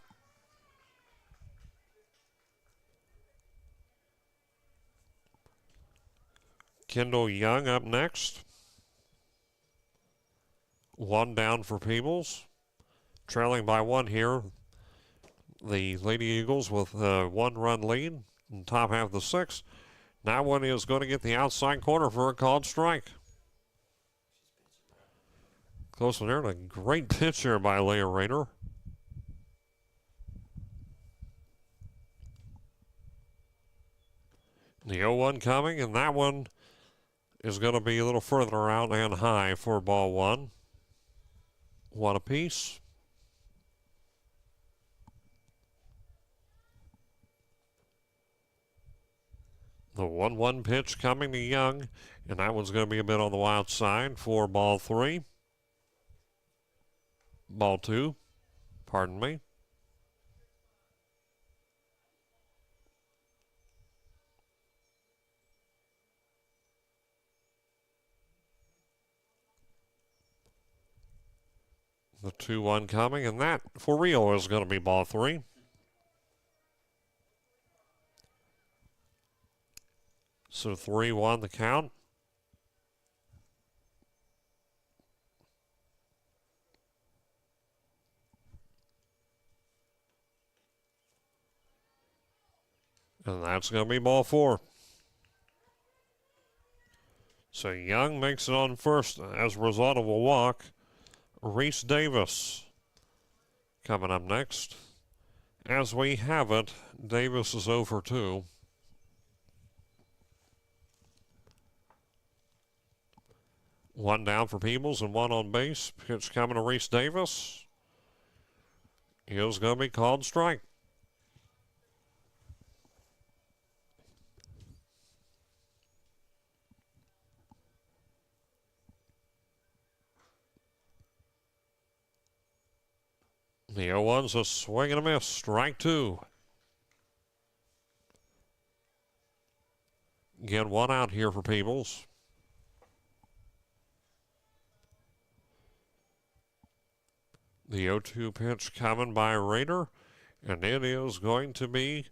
Kendall Young up next. One down for Peebles. Trailing by one here. The Lady Eagles with a one-run lead in the top half of the sixth. That one is going to get the outside corner for a called strike. Close one there, and a great pitch here by Leah Rader. The 0-1 coming, and that one is going to be a little further out and high for ball one. One apiece. The 1-1 pitch coming to Young, and that one's going to be a bit on the wild side for ball three. Ball two, pardon me. The 2-1 coming, and that for real is going to be ball three. So 3-1 the count. And that's going to be ball four. So Young makes it on first as a result of a walk. Reese Davis coming up next. As we have it, Davis is 0 for 2. One down for Peebles and one on base. Pitch coming to Reese Davis. Is going to be called strike. The 0-1's a swing and a miss. Strike two. Again, one out here for Peebles. The 0-2 pitch coming by Rader, and it is going to be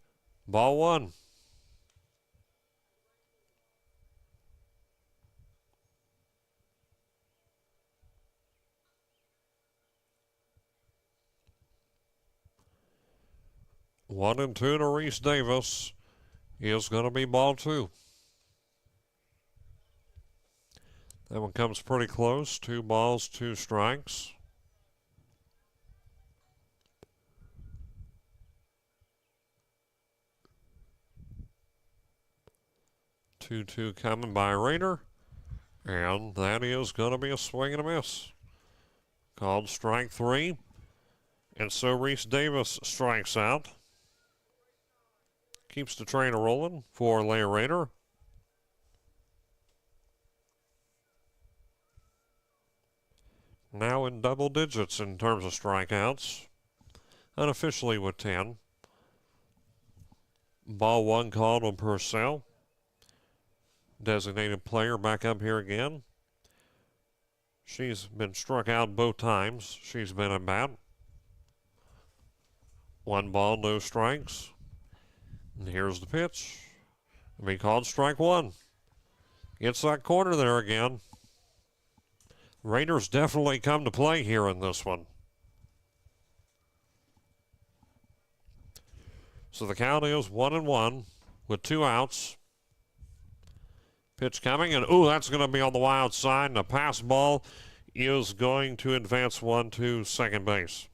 ball one. One and two to Reese Davis is going to be ball two. That one comes pretty close. 2 balls, 2 strikes. Two coming by Rader, and that is going to be a swing and a miss. Called strike three, and so Reese Davis strikes out. Keeps the train rolling for Leah Rader. Now in double digits in terms of strikeouts, unofficially with 10. Ball one called on Purcell. Designated player back up here again. She's been struck out both times she's been at bat. 1 ball, no strikes. And here's the pitch. It'll be called strike one. Gets that corner there again. Raiders definitely come to play here in this one. So the count is 1-1 with 2 outs. Pitch coming, and that's going to be on the wild side, and a pass ball is going to advance one to second base.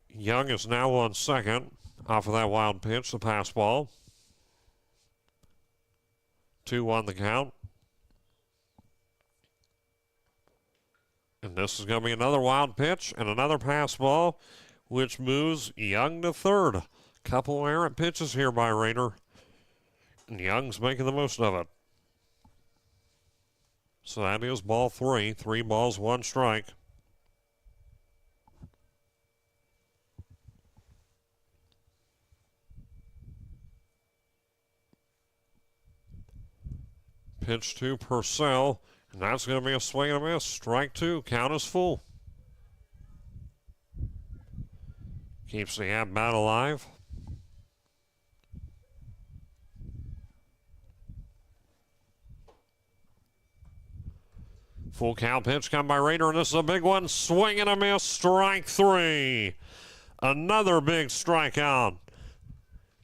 Young is now on second off of that wild pitch, the pass ball. 2-1 the count. And this is going to be another wild pitch and another pass ball, which moves Young to third. Couple errant pitches here by Rader, and Young's making the most of it. So that is ball three. 3 balls, 1 strike. Pitch to Purcell, and that's going to be a swing and a miss. Strike 2. Count is full. Keeps the at-bat alive. Full count pitch come by Raider, and this is a big one. Swing and a miss, strike three. Another big strikeout.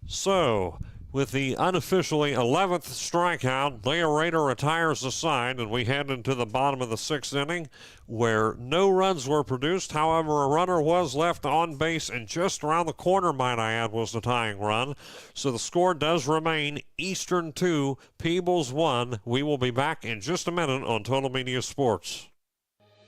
So, with the unofficially 11th strikeout, Leah Raider retires the side, and we head into the bottom of the 6th inning where no runs were produced. However, a runner was left on base, and just around the corner, might I add, was the tying run. So the score does remain Eastern 2, Peebles 1. We will be back in just a minute on Total Media Sports.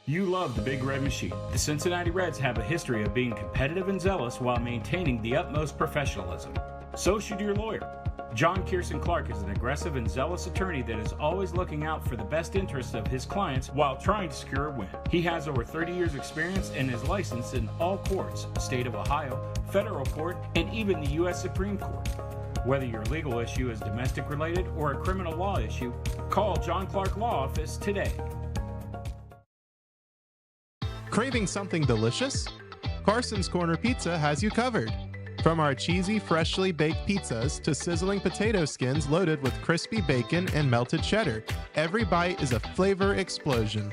You love the Big Red Machine. The Cincinnati Reds have a history of being competitive and zealous while maintaining the utmost professionalism. So should your lawyer. John Kirsten Clark is an aggressive and zealous attorney that is always looking out for the best interests of his clients while trying to secure a win. He has over 30 years experience and is licensed in all courts, state of Ohio, federal court, and even the U.S. Supreme Court. Whether your legal issue is domestic related or a criminal law issue, call John Clark Law Office today. Craving something delicious? Carson's Corner Pizza has you covered. From our cheesy, freshly baked pizzas to sizzling potato skins loaded with crispy bacon and melted cheddar, every bite is a flavor explosion.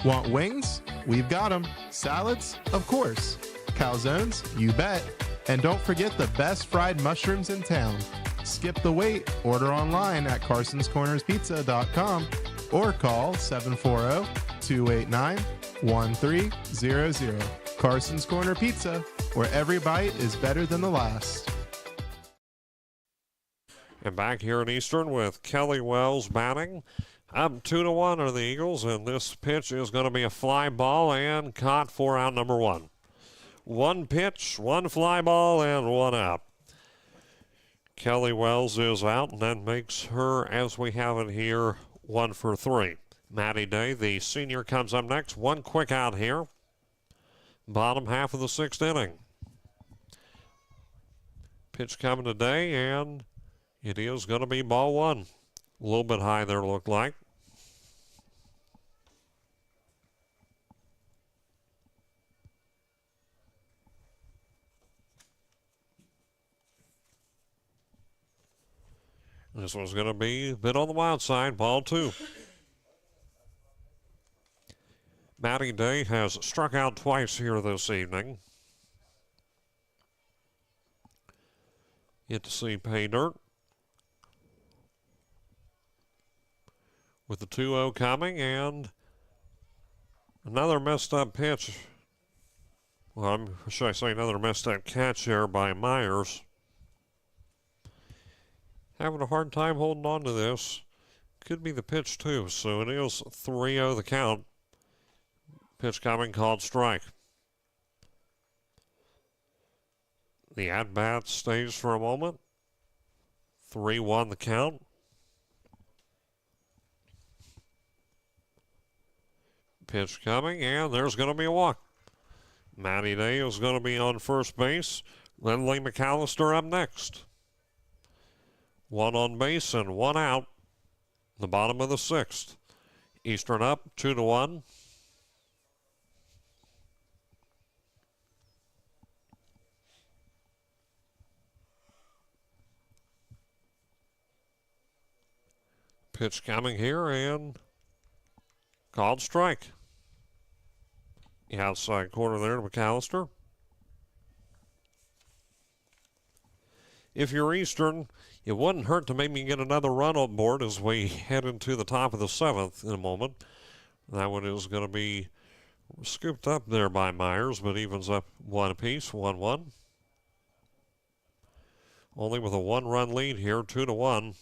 Want wings? We've got them. Salads? Of course. Calzones? You bet. And don't forget the best fried mushrooms in town. Skip the wait. Order online at carsonscornerspizza.com or call 740-289-1300. Carson's Corner Pizza, where every bite is better than the last. And back here in Eastern with Kelly Wells batting. Up 2-1 are the Eagles, and this pitch is going to be a fly ball and caught for out number one. One pitch, one fly ball, and one out. Kelly Wells is out, and that makes her, as we have it here, 1 for 3. Maddie Day, the senior, comes up next. One quick out here. Bottom half of the 6th inning. Pitch coming today, and it is going to be ball one. A little bit high there, looked like. This one's going to be a bit on the wild side, ball two. Maddie Day has struck out twice here this evening. Get to see pay dirt. With the 2-0 coming, and another messed up pitch. Well, should I say another messed up catch here by Myers. Having a hard time holding on to this. Could be the pitch too, so it is 3-0 the count. Pitch coming, called strike. The at-bat stays for a moment. 3-1 the count. Pitch coming, and there's going to be a walk. Maddie Day is going to be on first base. Lindley McAllister up next. One on base and one out. The bottom of the 6th. Eastern up 2-1. Pitch coming here and called strike. The outside corner there to McAllister. If you're Eastern, it wouldn't hurt to maybe get another run on board as we head into the top of the 7th in a moment. That one is going to be scooped up there by Myers, but evens up one apiece, 1-1. Only with a one-run lead here, 2-1.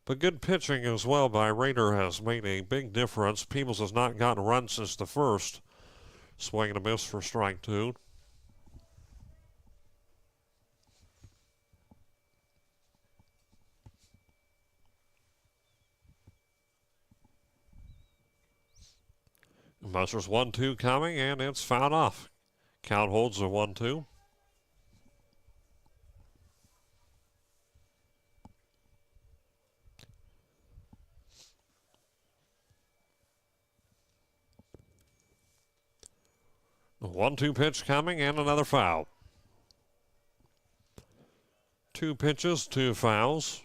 But good pitching as well by Raider has made a big difference. Peebles has not gotten a run since the first. Swing and a miss for strike two. Buster's 1-2 coming, and it's fouled off. Count holds a 1-2. The 1-2 pitch coming, and another foul. 2 pitches, 2 fouls.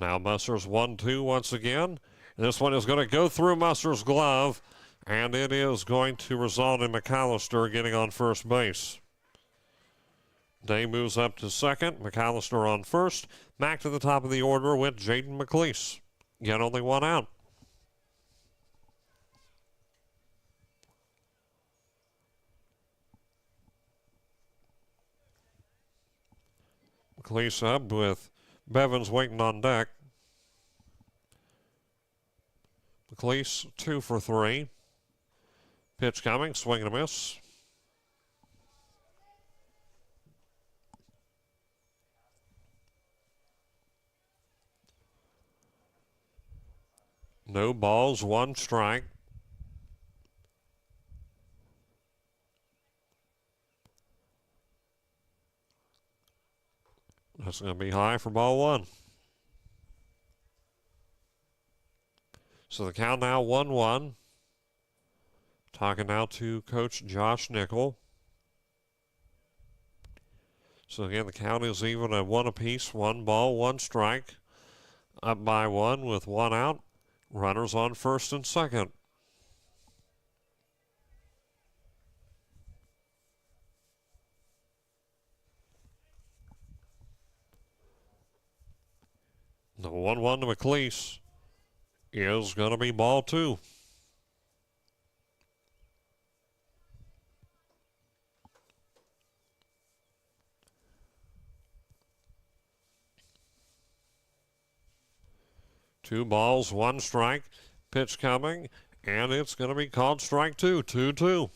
Now Musser's 1-2 once again. This one is going to go through Musser's glove, and it is going to result in McAllister getting on first base. Day moves up to second. McAllister on first. Back to the top of the order with Jaden McLeese. Get only one out. McLeese up with Bevins waiting on deck. McLeese 2 for 3. Pitch coming, swing and a miss. No balls, 1 strike. That's going to be high for ball 1. So the count now 1-1. Talking now to Coach Josh Nickel. So again, the count is even at 1 apiece. 1 ball, 1 strike. Up by 1 with 1 out. Runners on first and second. The 1-1 to McLeese is going to be ball 2. Two balls, 1 strike. Pitch coming, and it's going to be called strike 2. 2-2.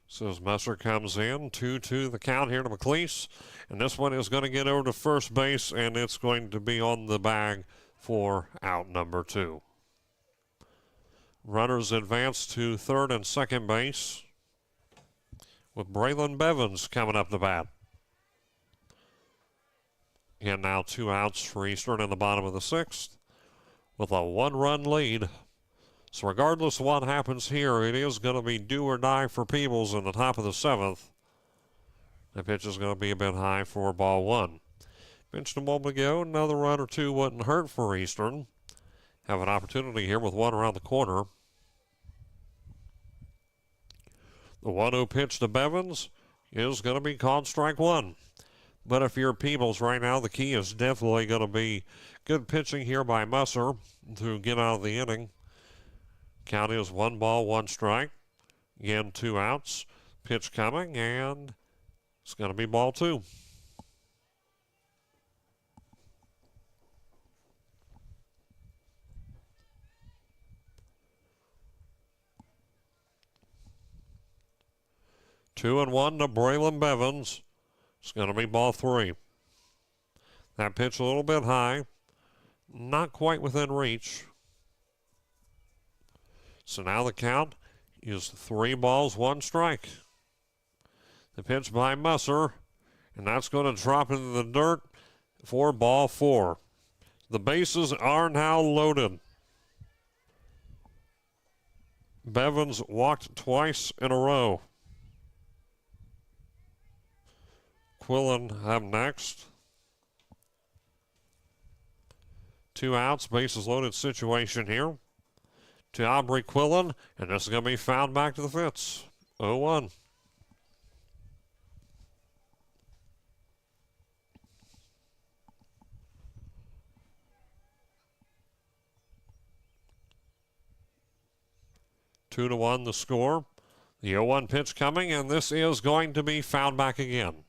So as Musser comes in, 2-2 the count here to McLeese. And this one is going to get over to first base, and it's going to be on the bag for out number 2. Runners advance to third and second base with Braylon Bevins coming up the bat. And now 2 outs for Eastern in the bottom of the 6th with a 1-run lead. So regardless of what happens here, it is going to be do or die for Peebles in the top of the 7th. The pitch is going to be a bit high for ball 1. Mentioned a moment ago, another run or 2 wouldn't hurt for Eastern. Have an opportunity here with 1 around the corner. The 1-0 pitch to Bevins is going to be called strike 1. But if you're Peebles right now, the key is definitely going to be good pitching here by Musser to get out of the inning. Count is 1 ball, 1 strike. Again, 2 outs. Pitch coming, and it's going to be ball 2. Two and 1 to Braylon Bevins. It's going to be ball 3. That pitch a little bit high. Not quite within reach. So now the count is 3 balls, 1 strike. The pitch by Musser, and that's going to drop into the dirt for ball 4. The bases are now loaded. Bevins walked twice in a row. Quillen up next. 2 outs, bases loaded situation here to Aubrey Quillen, and this is going to be fouled back to the fence. 0-1. Two to 1 the score. The 0-1 pitch coming, and this is going to be fouled back again.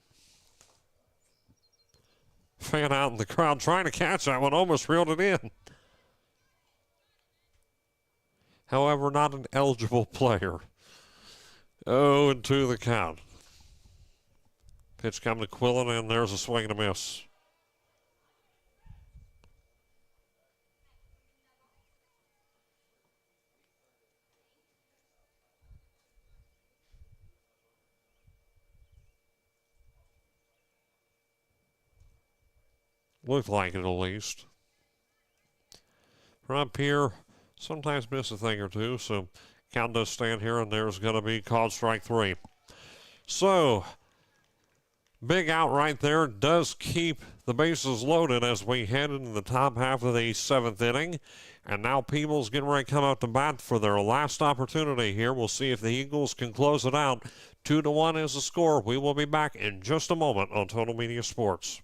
Fan out in the crowd trying to catch that one, almost reeled it in. However, not an eligible player. 0-2 the count. Pitch coming to Quillen, and there's a swing and a miss. Looked like it at least. From up here, sometimes miss a thing or two, so Count does stand here, and there's going to be called strike 3. So, big out right there does keep the bases loaded as we head into the top half of the 7th inning. And now Peebles getting ready to come out to bat for their last opportunity here. We'll see if the Eagles can close it out. 2-1 is the score. We will be back in just a moment on Total Media Sports.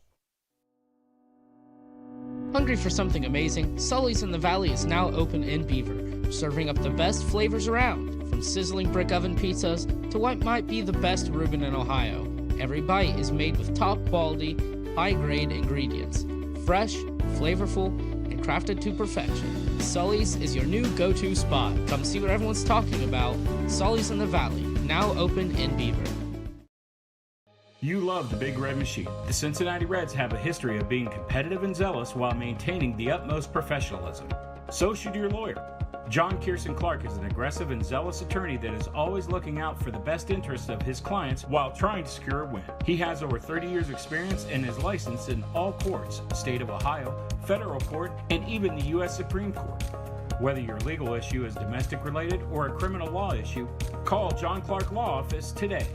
Hungry for something amazing? Sully's in the Valley is now open in Beaver, serving up the best flavors around, from sizzling brick oven pizzas to what might be the best Reuben in Ohio. Every bite is made with top quality, high-grade ingredients, fresh, flavorful, and crafted to perfection. Sully's is your new go-to spot. Come see what everyone's talking about. Sully's in the Valley, now open in Beaver. You love the Big Red Machine. The Cincinnati Reds have a history of being competitive and zealous while maintaining the utmost professionalism. So should your lawyer. John Clark is an aggressive and zealous attorney that is always looking out for the best interests of his clients while trying to secure a win. He has over 30 years experience and is licensed in all courts, state of Ohio, federal court, and even the U.S. Supreme Court. Whether your legal issue is domestic related or a criminal law issue, call John Clark Law Office today.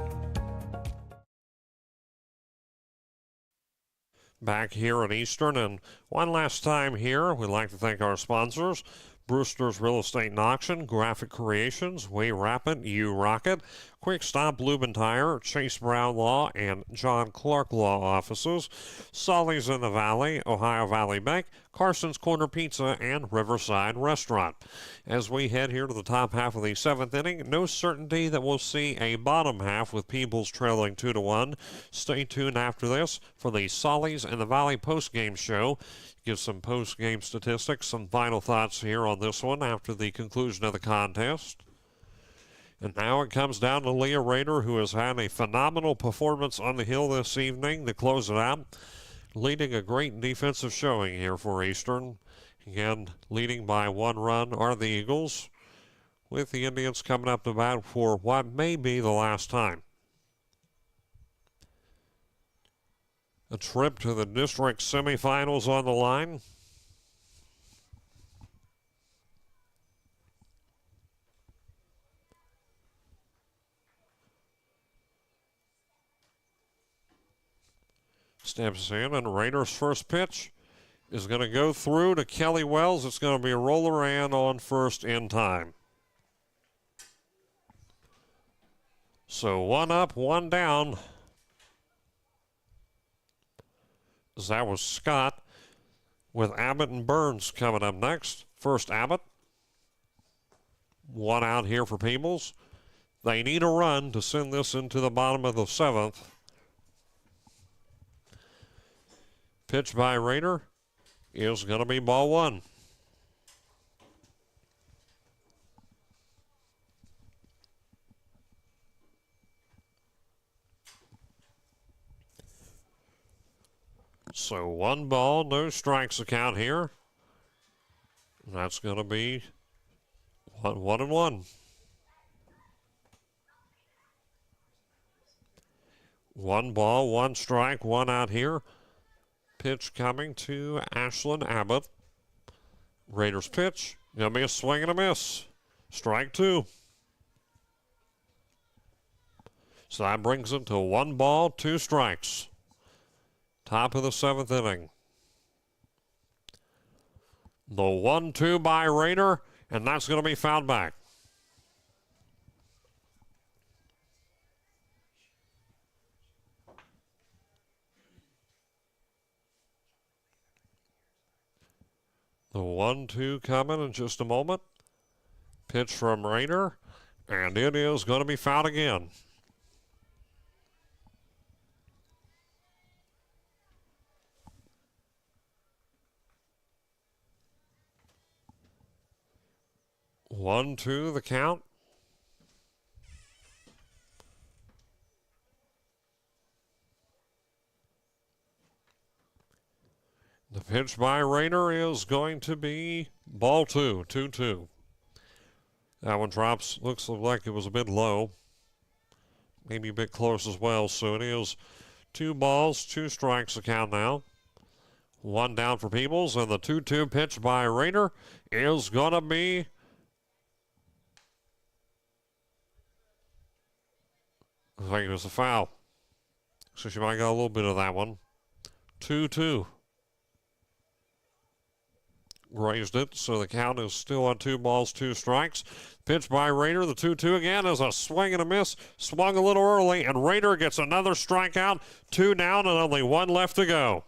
Back here at Eastern, and one last time here, we'd like to thank our sponsors: Brewster's Real Estate and Auction, Graphic Creations, We Wrap It, You Rock It, Quick Stop Lube and Tire, Chase Brown Law, and John Clark Law Offices, Sully's in the Valley, Ohio Valley Bank, Carson's Corner Pizza, and Riverside Restaurant. As we head here to the top half of the 7th inning, no certainty that we'll see a bottom half with Peebles trailing 2-1. Stay tuned after this for the Sully's in the Valley postgame show. Give some post-game statistics, some final thoughts here on this one after the conclusion of the contest. And now it comes down to Leah Rader, who has had a phenomenal performance on the hill this evening to close it out, leading a great defensive showing here for Eastern. Again, leading by 1 run are the Eagles, with the Indians coming up to bat for what may be the last time. A trip to the district semifinals on the line. Steps in, and Raiders' first pitch is going to go through to Kelly Wells. It's going to be a roller and on first in time. So 1 up, 1 down. That was Scott, with Abbott and Burns coming up next. First Abbott. 1 out here for Peebles. They need a run to send this into the bottom of the 7th. Pitch by Rader is going to be ball 1. So 1 ball, no strikes account here. That's going to be 1-1. 1 ball, 1 strike, 1 out here. Pitch coming to Ashlyn Abbott. Raiders pitch. Going to be a swing and a miss. Strike 2. So that brings it to 1 ball, 2 strikes. Top of the 7th inning. The 1-2 by Rader, and that's going to be fouled back. The 1-2 coming in just a moment. Pitch from Rader, and it is going to be fouled again. One, two, the count. The pitch by Rader is going to be ball 2, 2-2. That one drops, looks like it was a bit low. Maybe a bit close as well. So it is 2 balls, 2 strikes the count now. 1 down for Peebles, and the 2-2 pitch by Rader is going to be I think it was a foul. So she might get a little bit of that one. 2-2. Raised it, so the count is still on 2 balls, 2 strikes. Pitch by Raider. The 2-2 again is a swing and a miss. Swung a little early, and Raider gets another strikeout. 2 down and only 1 left to go.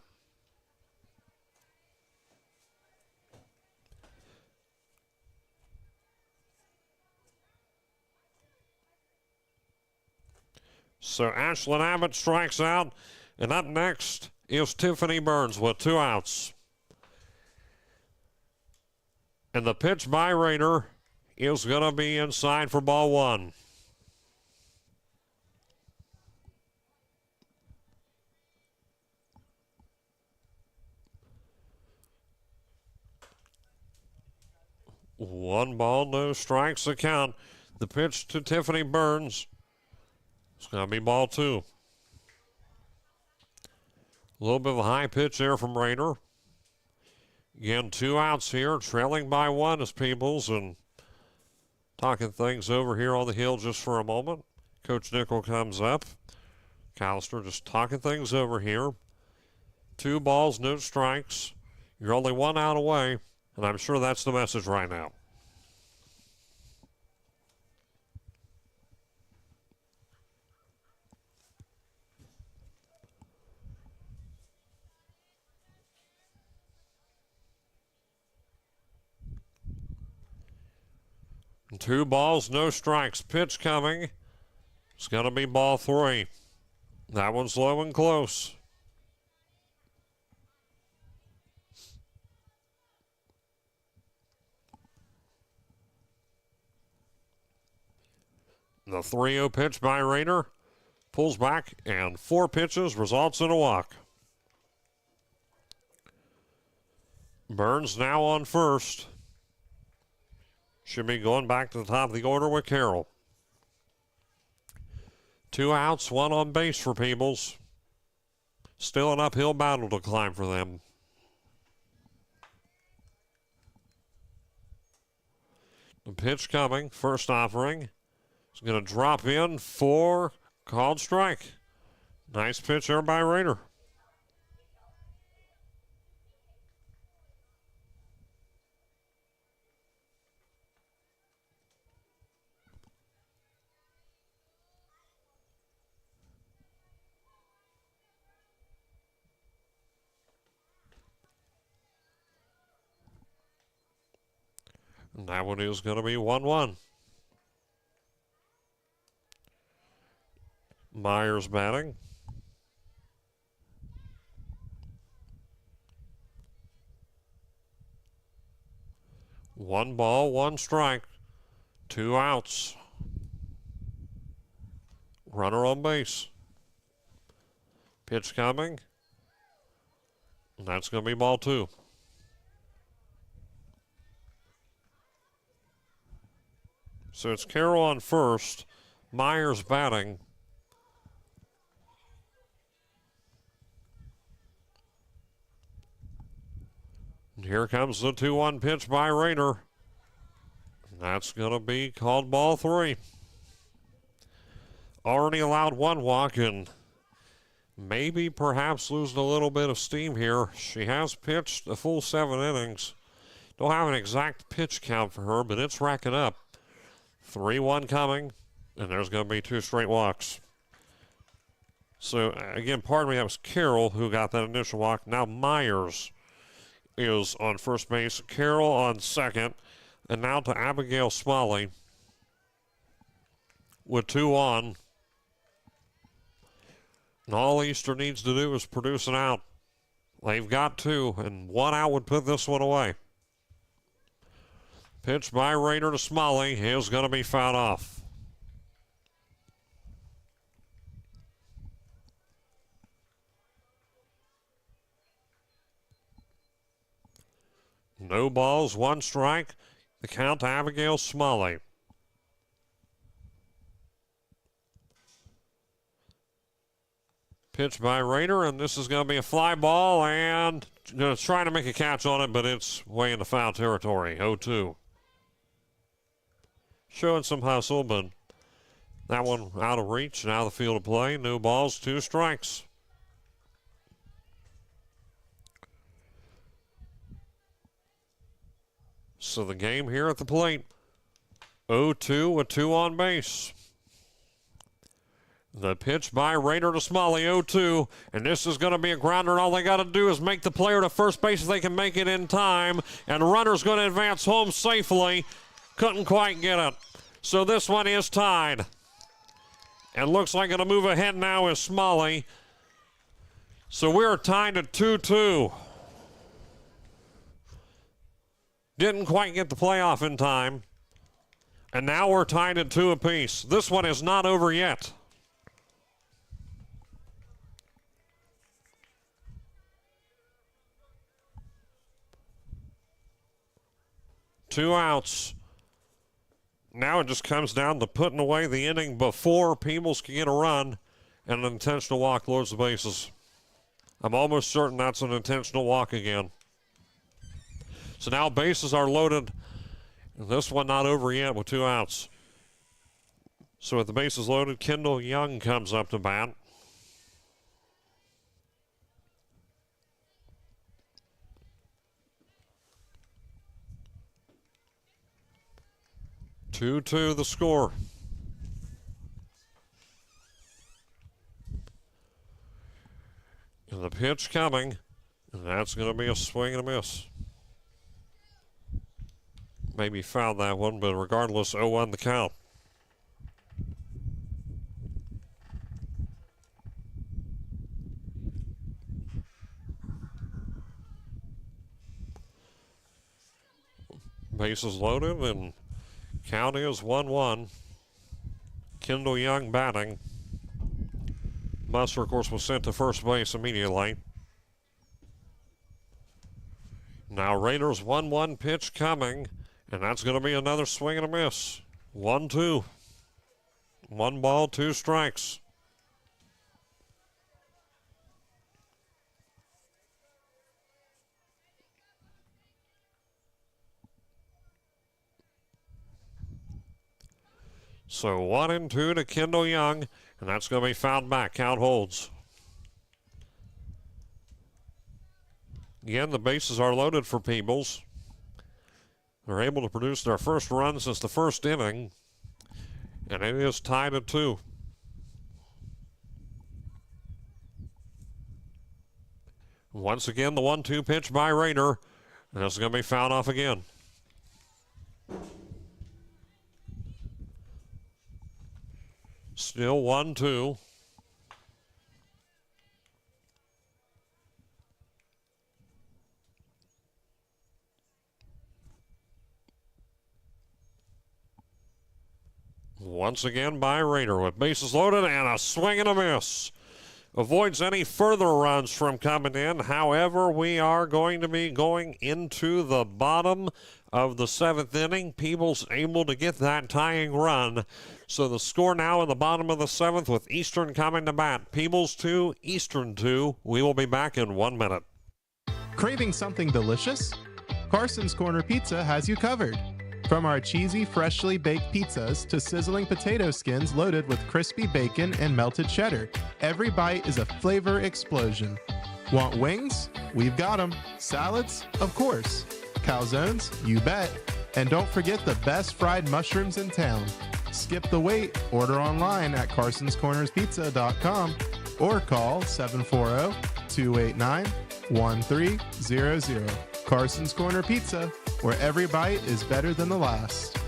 So Ashlyn Abbott strikes out, and up next is Tiffany Burns with 2 outs. And the pitch by Raider is going to be inside for ball 1. One ball, no strikes the count. The pitch to Tiffany Burns. It's going to be ball 2. A little bit of a high pitch there from Raider. Again, 2 outs here, trailing by 1 is Peebles, and talking things over here on the hill just for a moment. Coach Nickel comes up. Callister just talking things over here. 2 balls, no strikes. You're only 1 out away, and I'm sure that's the message right now. And 2 balls, no strikes. Pitch coming. It's going to be ball 3. That one's low and close. The 3-0 pitch by Raider. Pulls back, and 4 pitches results in a walk. Burns now on first. Should be going back to the top of the order with Carroll. 2 outs, 1 on base for Peebles. Still an uphill battle to climb for them. The pitch coming, first offering. It's going to drop in for called strike. Nice pitch there by Raider. And that one is going to be 1-1. Myers batting. One ball, 1 strike, 2 outs. Runner on base. Pitch coming. And that's going to be ball 2. So it's Carroll on first, Myers batting. And here comes the 2-1 pitch by Raider. That's going to be called ball 3. Already allowed 1 walk and maybe perhaps losing a little bit of steam here. She has pitched a full 7 innings. Don't have an exact pitch count for her, but it's racking up. 3-1 coming, and there's going to be 2 straight walks. So, again, pardon me, that was Carroll who got that initial walk. Now Myers is on first base, Carroll on second, and now to Abigail Smalley with 2 on. And all Easter needs to do is produce an out. They've got 2, and 1 out would put this one away. Pitch by Raider to Smalley is going to be fouled off. No balls, 1 strike. The count to Abigail Smalley. Pitch by Raider, and this is going to be a fly ball, and going to try to make a catch on it, but it's way into foul territory. 0-2. Showing some hustle, but That one out of reach, and out of the field of play. No balls, 2 strikes. So the game here at the plate, 0-2 with 2 on base. The pitch by Raider to Smalley, 0-2, and this is going to be a grounder. All they got to do is make the player to first base if they can make it in time, and runner's going to advance home safely. Couldn't quite get it. So this one is tied. And looks like it'll move ahead now is Smalley. So we're tied at 2-2. Didn't quite get the playoff in time. And now we're tied at 2 apiece. This one is not over yet. Two outs. Now it just comes down to putting away the inning before Peebles can get a run, and an intentional walk loads the bases. I'm almost certain that's an intentional walk again. So now bases are loaded. This one not over yet with 2 outs. So with the bases loaded, Kendall Young comes up to bat. Two the score. And the pitch coming, and that's going to be a swing and a miss. Maybe fouled that one, but regardless, 0-1 the count. Bases loaded, and count is 1-1. Kendall Young batting. Buster, of course, was sent to first base immediately. Now Raiders 1-1 pitch coming, and that's going to be another swing and a miss. 1-2. 1 ball, 2 strikes. So 1-2 to Kendall Young, and that's going to be fouled back. Count holds. Again, the bases are loaded for Peebles. They're able to produce their first run since the first inning, and it is tied at 2. Once again, the 1-2 pitch by Raider, and it's going to be fouled off again. Still 1-2. Once again by Raider with bases loaded and a swing and a miss. Avoids any further runs from coming in. However, we are going to be going into the bottom of the 7th inning. Peebles able to get that tying run. So the score now in the bottom of the 7th with Eastern coming to bat. Peebles 2, Eastern 2. We will be back in 1 minute. Craving something delicious? Carson's Corner Pizza has you covered. From our cheesy, freshly baked pizzas to sizzling potato skins loaded with crispy bacon and melted cheddar, every bite is a flavor explosion. Want wings? We've got them. Salads? Of course. Calzones? You bet. And don't forget the best fried mushrooms in town. Skip the wait. Order online at carsonscornerspizza.com or call 740-289-1300. Carson's Corner Pizza, where every bite is better than the last.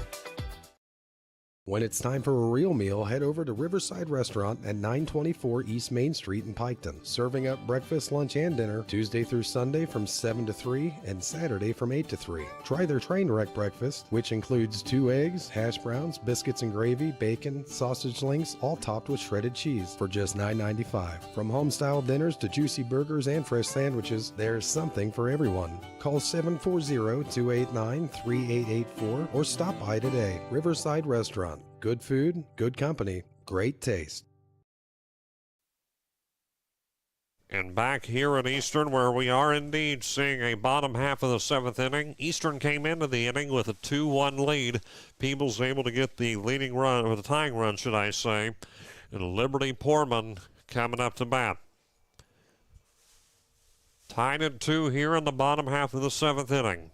When it's time for a real meal, head over to Riverside Restaurant at 924 East Main Street in Piketon, serving up breakfast, lunch, and dinner Tuesday through Sunday from 7 to 3 and Saturday from 8 to 3. Try their train wreck breakfast, which includes 2 eggs, hash browns, biscuits and gravy, bacon, sausage links, all topped with shredded cheese for just $9.95. From home-style dinners to juicy burgers and fresh sandwiches, there's something for everyone. Call 740-289-3884 or stop by today. Riverside Restaurant. Good food, good company, great taste. And back here at Eastern, where we are indeed seeing a bottom half of the 7th inning. Eastern came into the inning with a 2-1 lead. Peebles able to get the leading run, or the tying run, should I say. And Liberty Poorman coming up to bat. Tied at 2 here in the bottom half of the 7th inning.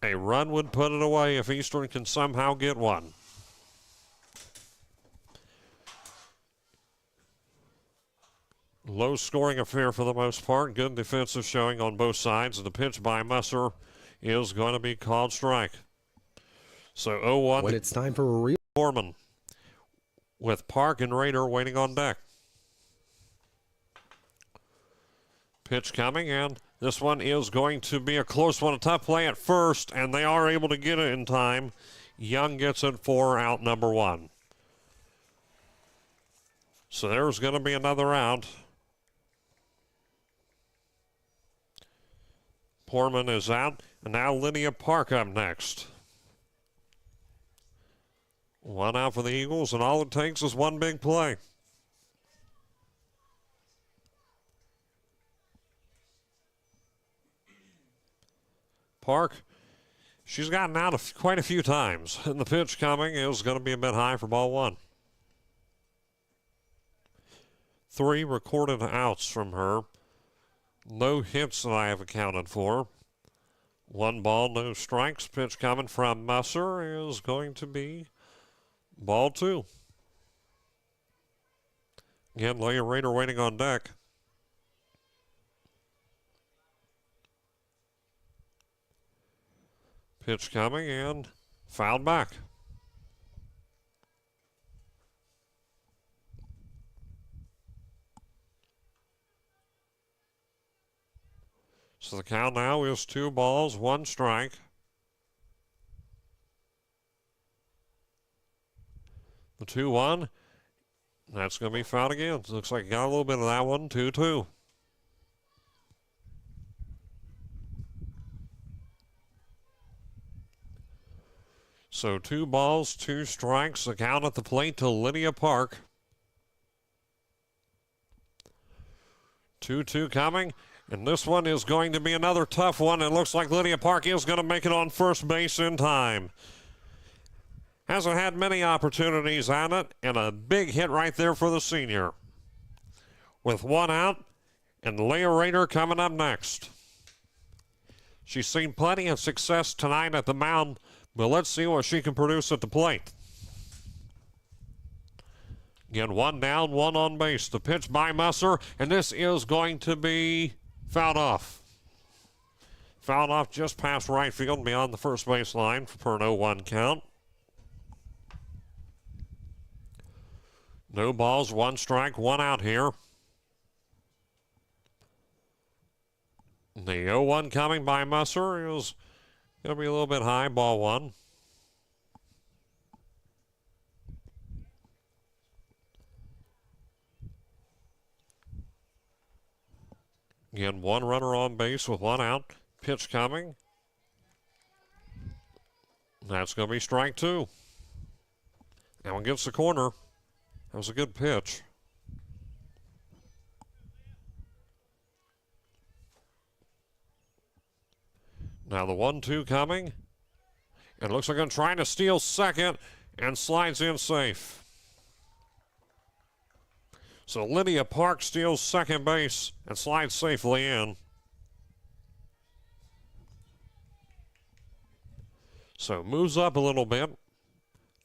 A run would put it away if Eastern can somehow get one. Low-scoring affair for the most part. Good defensive showing on both sides. The pitch by Musser is going to be called strike. So 0-1. When it's time for a real Foreman with Park and Rader waiting on deck. Pitch coming, and this one is going to be a close one. A tough play at first, and they are able to get it in time. Young gets it for out number 1. So there's going to be another out. Poorman is out, and now Lydia Park up next. One out for the Eagles, and all it takes is one big play. Park, she's gotten out quite a few times, and the pitch coming is going to be a bit high for ball 1. 3 recorded outs from her. No hits that I have accounted for. 1 ball, no strikes. Pitch coming from Musser is going to be ball 2. Again, Leah Rader waiting on deck. Pitch coming and fouled back. So the count now is 2 balls, 1 strike. The 2-1. That's going to be fouled again. Looks like you got a little bit of that one. 2-2. So 2 balls, 2 strikes. The count at the plate to Lydia Park. 2-2 coming. And this one is going to be another tough one. It looks like Lydia Park is going to make it on first base in time. Hasn't had many opportunities on it, and a big hit right there for the senior. With 1 out, and Leah Rader coming up next. She's seen plenty of success tonight at the mound, but let's see what she can produce at the plate. Again, 1 down, 1 on base. The pitch by Musser, and this is going to be fouled off. Fouled off just past right field beyond the first base line for an 0-1 count. No balls, 1 strike, 1 out here. The 0-1 coming by Musser is going to be a little bit high, ball 1. Again, 1 runner on base with 1 out. Pitch coming. That's going to be strike 2. That one gets the corner. That was a good pitch. Now the 1-2 coming. It looks like I'm trying to steal second and slides in safe. So Lydia Park steals second base and slides safely in. So moves up a little bit.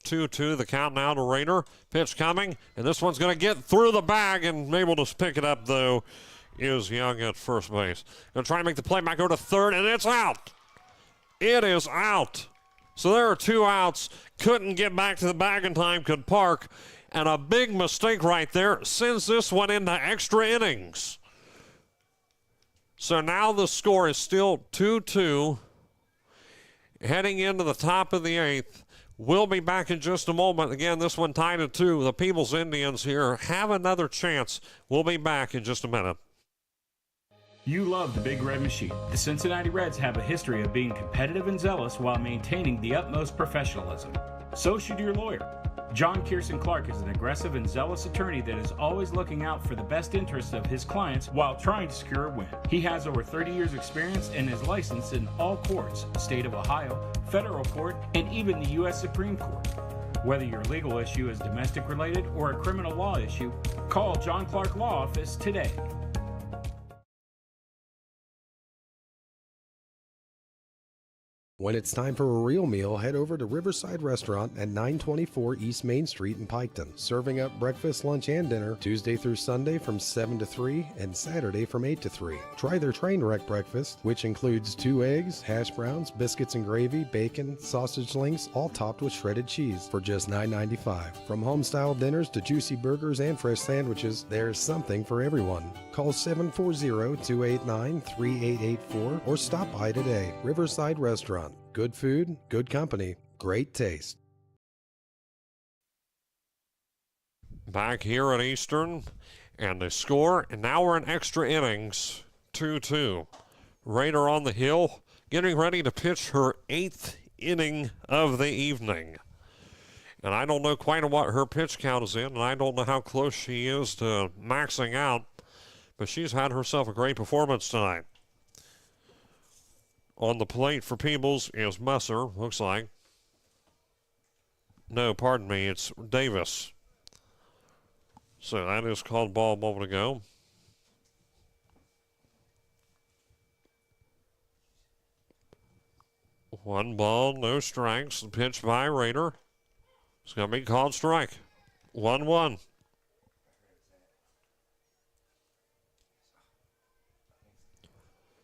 2-2, the count now to Rader. Pitch coming, and this one's going to get through the bag, and able to pick it up, though, is Young at first base. Going to try and make the play back over to third, and it's out. It is out. So there are 2 outs. Couldn't get back to the bag in time, could Park. And a big mistake right there sends this one into extra innings. So now the score is still 2-2. Heading into the top of the 8th. We'll be back in just a moment. Again, this one tied at 2. The Peebles Indians here have another chance. We'll be back in just a minute. You love the Big Red Machine. The Cincinnati Reds have a history of being competitive and zealous while maintaining the utmost professionalism. So should your lawyer. John Kirsten Clark is an aggressive and zealous attorney that is always looking out for the best interests of his clients while trying to secure a win. He has over 30 years experience and is licensed in all courts, state of Ohio, federal court, and even the U.S. Supreme Court. Whether your legal issue is domestic related or a criminal law issue, call John Clark Law Office today. When it's time for a real meal, head over to Riverside Restaurant at 924 East Main Street in Piketon. Serving up breakfast, lunch, and dinner Tuesday through Sunday from 7 to 3 and Saturday from 8 to 3. Try their train wreck breakfast, which includes 2 eggs, hash browns, biscuits and gravy, bacon, sausage links, all topped with shredded cheese for just $9.95. From home-style dinners to juicy burgers and fresh sandwiches, there's something for everyone. Call 740-289-3884 or stop by today. Riverside Restaurant. Good food, good company, great taste. Back here at Eastern, and the score, and now we're in extra innings, 2-2. Raider on the hill, getting ready to pitch her 8th inning of the evening. And I don't know quite what her pitch count is in, and I don't know how close she is to maxing out, but she's had herself a great performance tonight. On the plate for Peebles is Musser, looks like. No, pardon me, it's Davis. So that is called ball a moment ago. One ball, no strikes. The pitch by Raider. It's going to be called strike. 1-1.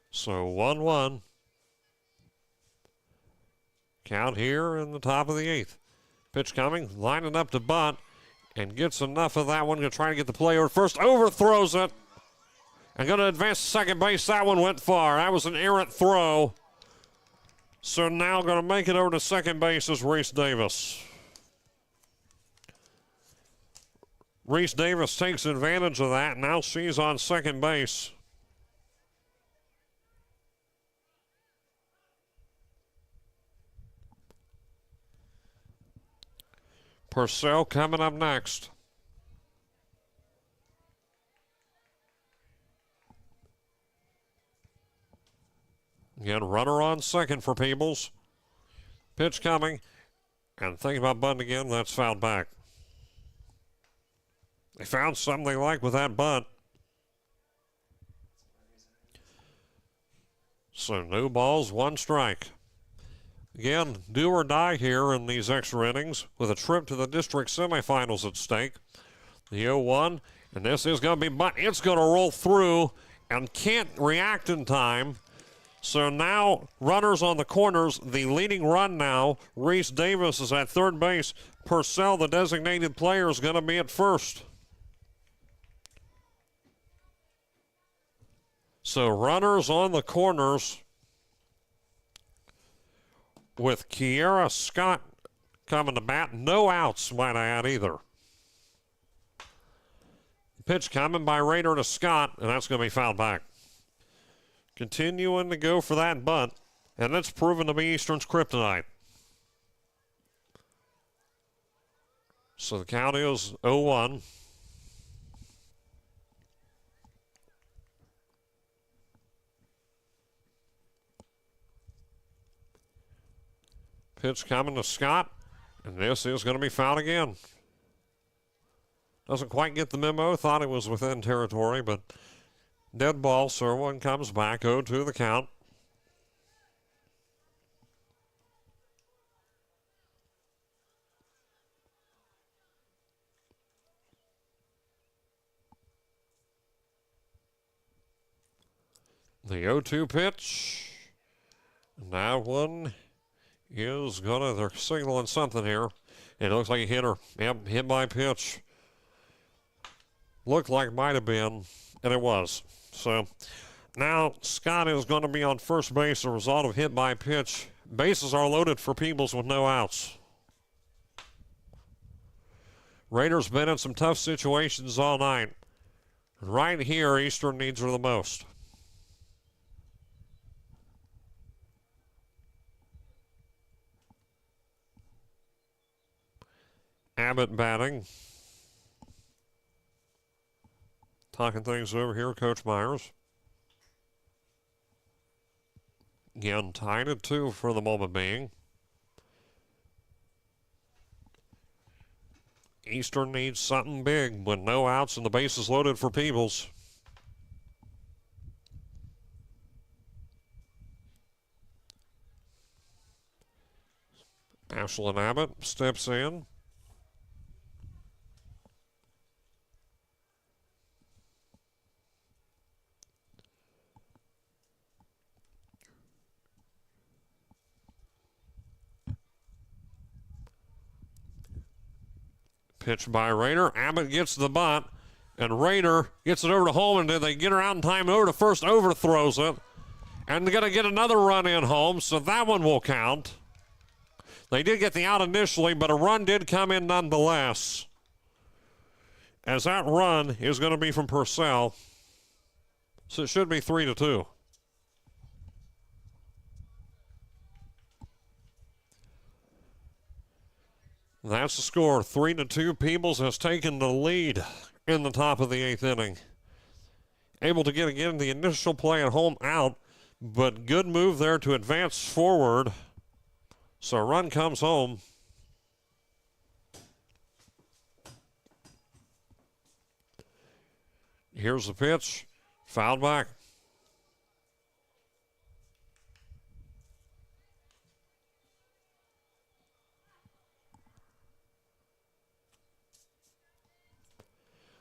So 1-1. Count here in the top of the 8th. Pitch coming, lining up to bunt, and gets enough of that one to try to get the play over first. Overthrows it. And going to advance to second base. That one went far. That was an errant throw. So now going to make it over to second base is Reese Davis. Reese Davis takes advantage of that. Now she's on second base. Purcell coming up next. Again, runner on second for Peebles. Pitch coming. And thinking about bunting again, that's fouled back. They found something they like with that bunt. So no balls, 1 strike. Again, do or die here in these extra innings with a trip to the district semifinals at stake. The 0-1, and this is going to be, but it's going to roll through and can't react in time. So now runners on the corners, the leading run now, Reese Davis is at third base. Purcell, the designated player, is going to be at first. So runners on the corners, with Kiera Scott coming to bat. No outs, might I add, either. Pitch coming by Raider to Scott, and that's going to be fouled back. Continuing to go for that bunt, and that's proven to be Eastern's kryptonite. So the count is 0-1. Pitch coming to Scott, and this is going to be fouled again. Doesn't quite get the memo. Thought it was within territory, but dead ball, so one comes back. 0-2 the count. The 0-2 pitch. Now one is gonna, they're signaling something here. It looks like a hitter. Yep, hit by pitch. Looked like might have been, and it was. So now Scott is going to be on first base as a result of hit by pitch. Bases are loaded for Peebles with no outs. Raiders been in some tough situations all night. Right here, Eastern needs her the most. Abbott batting. Talking things over here, Coach Myers. Again, tied at 2 for the moment being. Eastern needs something big with no outs and the bases loaded for Peebles. Ashlyn Abbott steps in. Pitch by Rayner. Abbott gets the bunt, and Rayner gets it over to home, and they get her out in time over to first, overthrows it. And they're going to get another run in home, so that one will count. They did get the out initially, but a run did come in nonetheless. As that run is going to be from Purcell. So it should be 3-2. That's the score. 3-2. Peebles has taken the lead in the top of the 8th inning. Able to get again the initial play at home out, but good move there to advance forward. So a run comes home. Here's the pitch. Fouled back.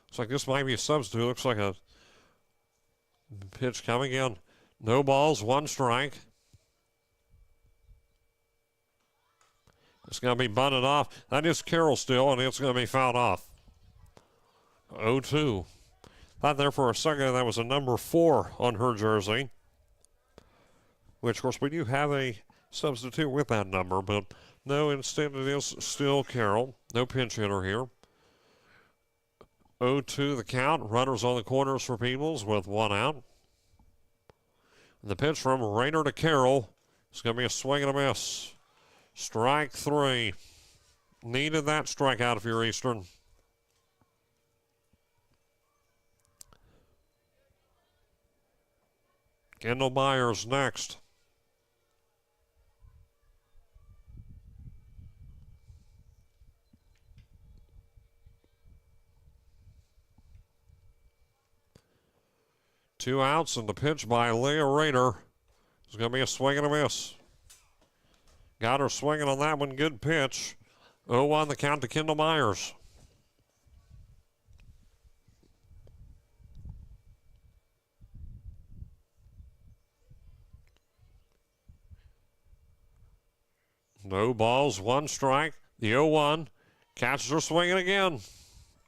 Looks like this might be a substitute. Looks like a pitch coming in. No balls, 1 strike. It's going to be bunted off. That is Carroll still, and it's going to be fouled off. 0-2. Thought there for a second that was a number 4 on her jersey. Which, of course, we do have a substitute with that number, but no, instead it is still Carroll. No pinch hitter here. 0-2 the count. Runners on the corners for Peebles with 1 out. The pitch from Rayner to Carroll. It's going to be a swing and a miss. Strike 3. Needed that strikeout if you're Eastern. Kendall Myers next. Two outs, and the pitch by Leah Rayner is going to be a swing and a miss. Got her swinging on that one. Good pitch. 0-1 the count to Kendall Myers. No balls, 1 strike. The 0-1. Catches her swinging again.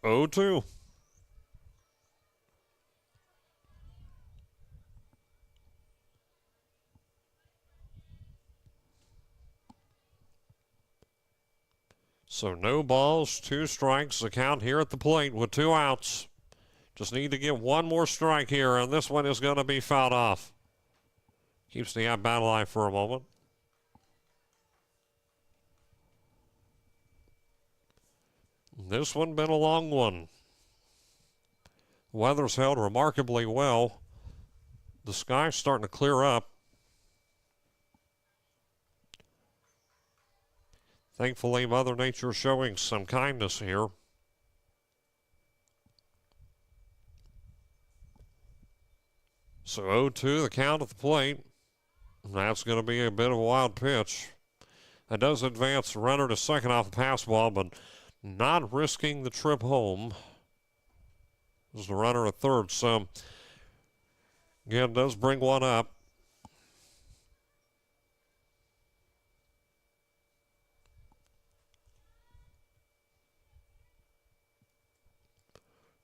0-2. So no balls, 2 strikes. The count here at the plate with 2 outs. Just need to get 1 more strike here, and this one is going to be fouled off. Keeps the at bat alive for a moment. This one been a long one. Weather's held remarkably well. The sky's starting to clear up. Thankfully, Mother Nature showing some kindness here. So 0-2 the count at the plate. And that's going to be a bit of a wild pitch. That does advance the runner to second off the pass ball, but not risking the trip home. There's the runner at third. So, again, does bring one up.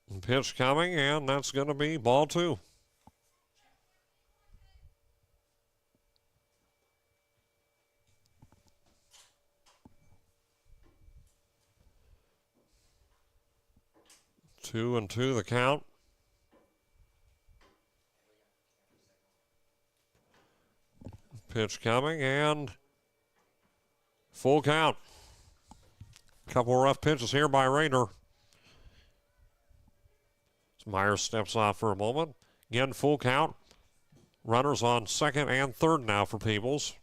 And pitch coming, and that's going to be ball 2. Two and 2 the count. Pitch coming and full count. couple rough pitches here by Raider. Myers steps off for a moment. Again, full count. Runners on second and third now for Peebles.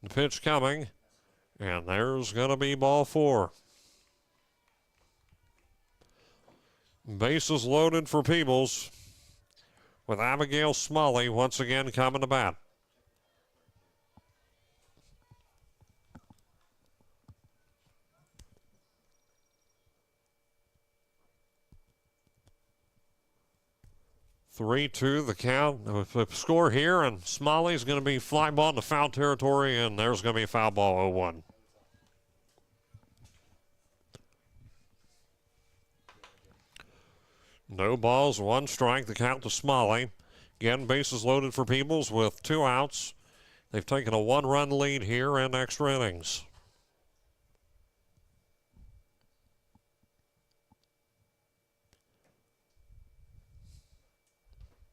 The pitch coming, and there's going to be ball 4. Bases loaded for Peebles, with Abigail Smalley once again coming to bat. Three-two the count. The score here, and Smalley's going to be fly ball into foul territory, and there's going to be a foul ball 0-1. No balls, 1 strike. The count to Smalley. Again, bases loaded for Peebles with 2 outs. They've taken a 1-run lead here in extra innings.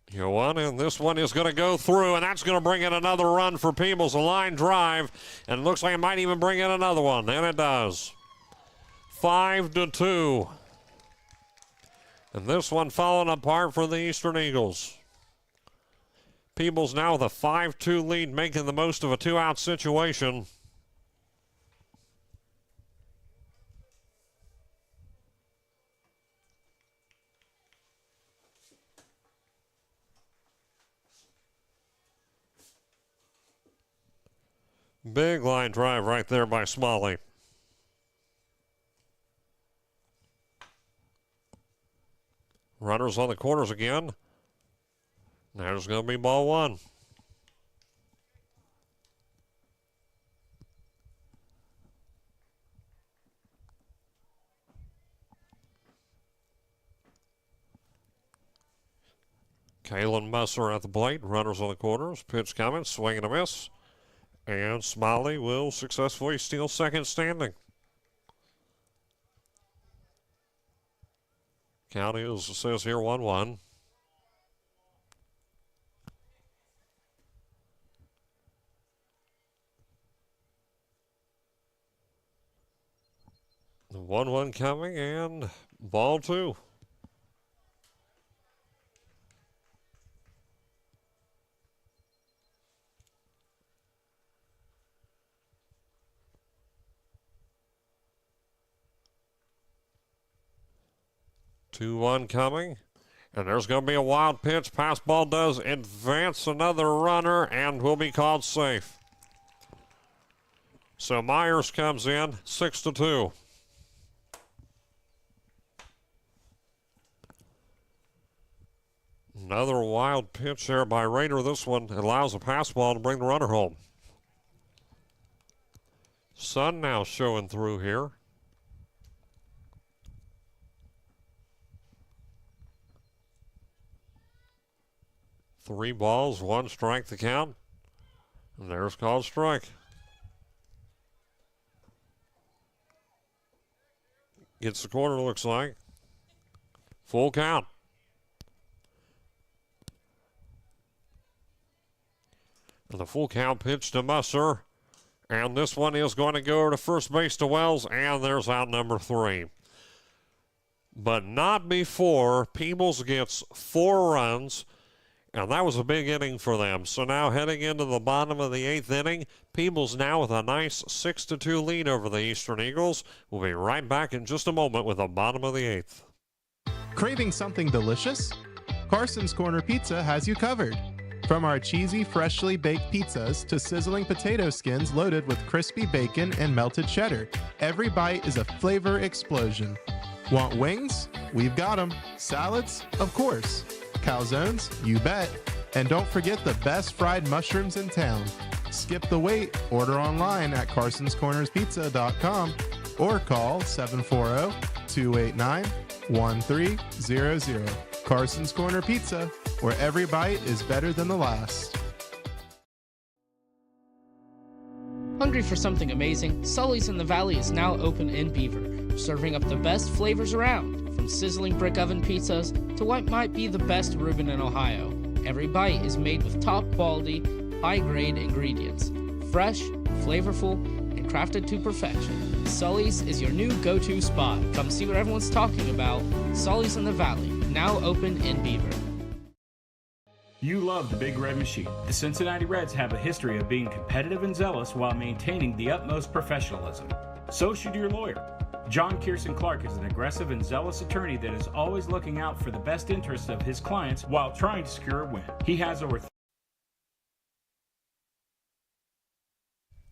Here one, and this one is going to go through, and that's going to bring in another run for Peebles. A line drive, and it looks like it might even bring in another one, and it does. 5-2. And this one falling apart for the Eastern Eagles. Peebles now with a 5-2 lead, making the most of a 2-out situation. Big line drive right there by Smalley. Runners on the corners again. There's going to be ball 1. Kalen Musser at the plate. Runners on the corners. Pitch coming. Swing and a miss. And Smalley will successfully steal second standing. Count is, it says here, 1-1. The 1-1 coming, and ball 2. Two one coming, and there's going to be a wild pitch. Pass ball does advance another runner and will be called safe. So Myers comes in 6-2. Another wild pitch there by Raider. This one allows a pass ball to bring the runner home. Sun now showing through here. Three balls, 1 strike the count. And there's called strike. Gets the corner, looks like. Full count. And the full count pitch to Musser. And this one is going to go over to first base to Wells. And there's out number 3. But not before Peebles gets 4 runs. And that was a big inning for them. So now heading into the bottom of the 8th inning, Peebles now with a nice 6-2 lead over the Eastern Eagles. We'll be right back in just a moment with the bottom of the 8th. Craving something delicious? Carson's Corner Pizza has you covered. From our cheesy, freshly baked pizzas to sizzling potato skins loaded with crispy bacon and melted cheddar, every bite is a flavor explosion. Want wings? We've got them. Salads? Of course. Calzones? You bet. And don't forget the best fried mushrooms in town. Skip the wait. Order online at carsonscornerspizza.com or call 740-289-1300. Carson's Corner Pizza, where every bite is better than the last. Hungry for something amazing? Sully's in the Valley is now open in Beaver, serving up the best flavors around. From sizzling brick oven pizzas to what might be the best Reuben in Ohio. Every bite is made with top quality, high-grade ingredients. Fresh, flavorful, and crafted to perfection. Sully's is your new go-to spot. Come see what everyone's talking about. Sully's in the Valley, now open in Beaver. You love the Big Red Machine. The Cincinnati Reds have a history of being competitive and zealous while maintaining the utmost professionalism. So should your lawyer. John Kirsten Clark is an aggressive and zealous attorney that is always looking out for the best interests of his clients while trying to secure a win. He has over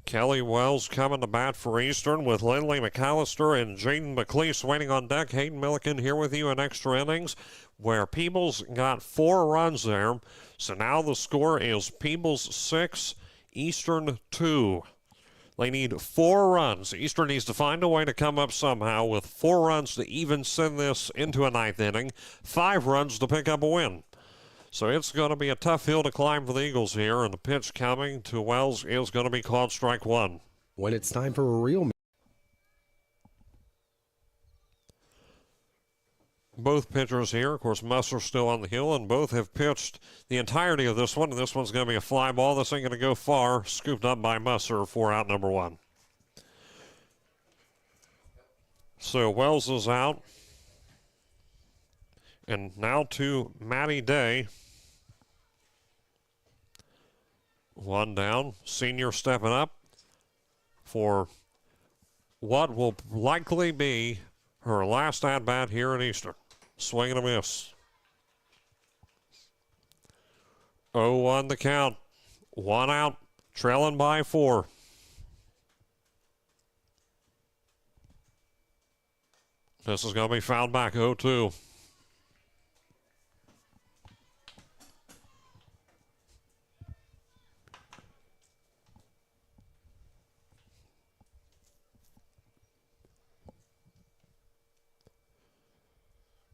Kelly Wells coming to bat for Eastern with Lindley McAllister and Jaden McLeese waiting on deck. Hayden Milliken here with you in extra innings, where Peebles got 4 runs there. So now the score is Peebles 6, Eastern 2. They need 4 runs. Eastern needs to find a way to come up somehow with 4 runs to even send this into a 9th inning, 5 runs to pick up a win. So it's going to be a tough hill to climb for the Eagles here, and the pitch coming to Wells is going to be called strike 1. When it's time for a real Both pitchers here, of course, Musser's still on the hill, and both have pitched the entirety of this one. And this one's going to be a fly ball. This ain't going to go far. Scooped up by Musser for out number 1. So Wells is out. And now to Matty Day. 1 down. Senior stepping up for what will likely be her last at-bat here at Eastern. Swing and a miss. 0-1 the count. 1 out. Trailing by 4. This is going to be fouled back. 0-2.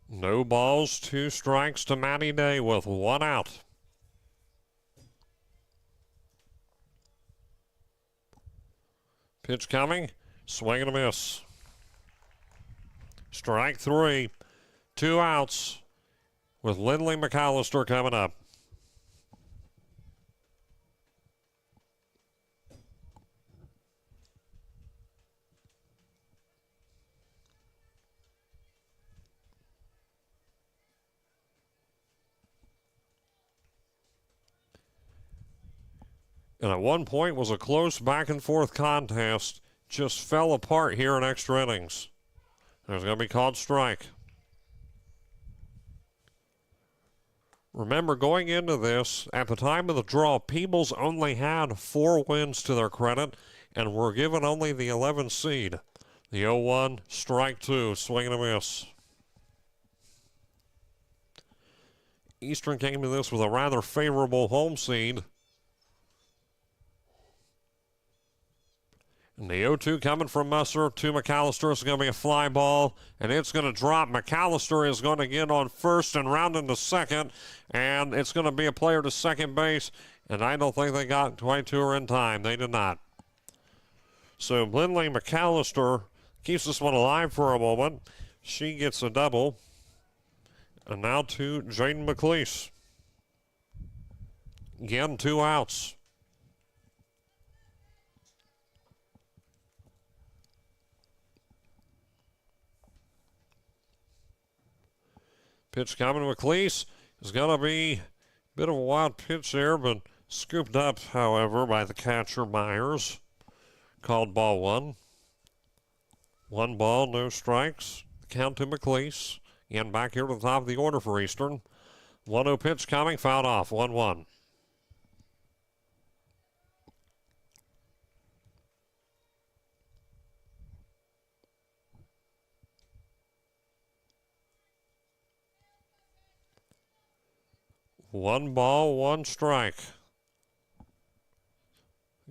No balls, 2 strikes to Matty Day with 1 out. Pitch coming, swing and a miss. Strike 3, 2 outs with Lindley McAllister coming up. And at one point was a close back and forth contest. Just fell apart here in extra innings. There's going to be called strike. Remember, going into this, at the time of the draw, Peebles only had 4 wins to their credit and were given only the 11 seed. The 0-1, strike 2, swing and a miss. Eastern came to this with a rather favorable home seed. And the 0-2 coming from Musser to McAllister. It's going to be a fly ball, and it's going to drop. McAllister is going to get on first and round into second, and it's going to be a player to second base, and I don't think they got quite to her in time. They did not. So Lindley McAllister keeps this one alive for a moment. She gets a double. And now to Jaden McLeese. Again, 2 outs. Pitch coming to McLeese is going to be a bit of a wild pitch there, but scooped up, however, by the catcher Myers. Called ball 1. 1 ball, no strikes. Count to McLeese. Again, back here to the top of the order for Eastern. 1-0 pitch coming, fouled off, 1-1. One ball, 1 strike.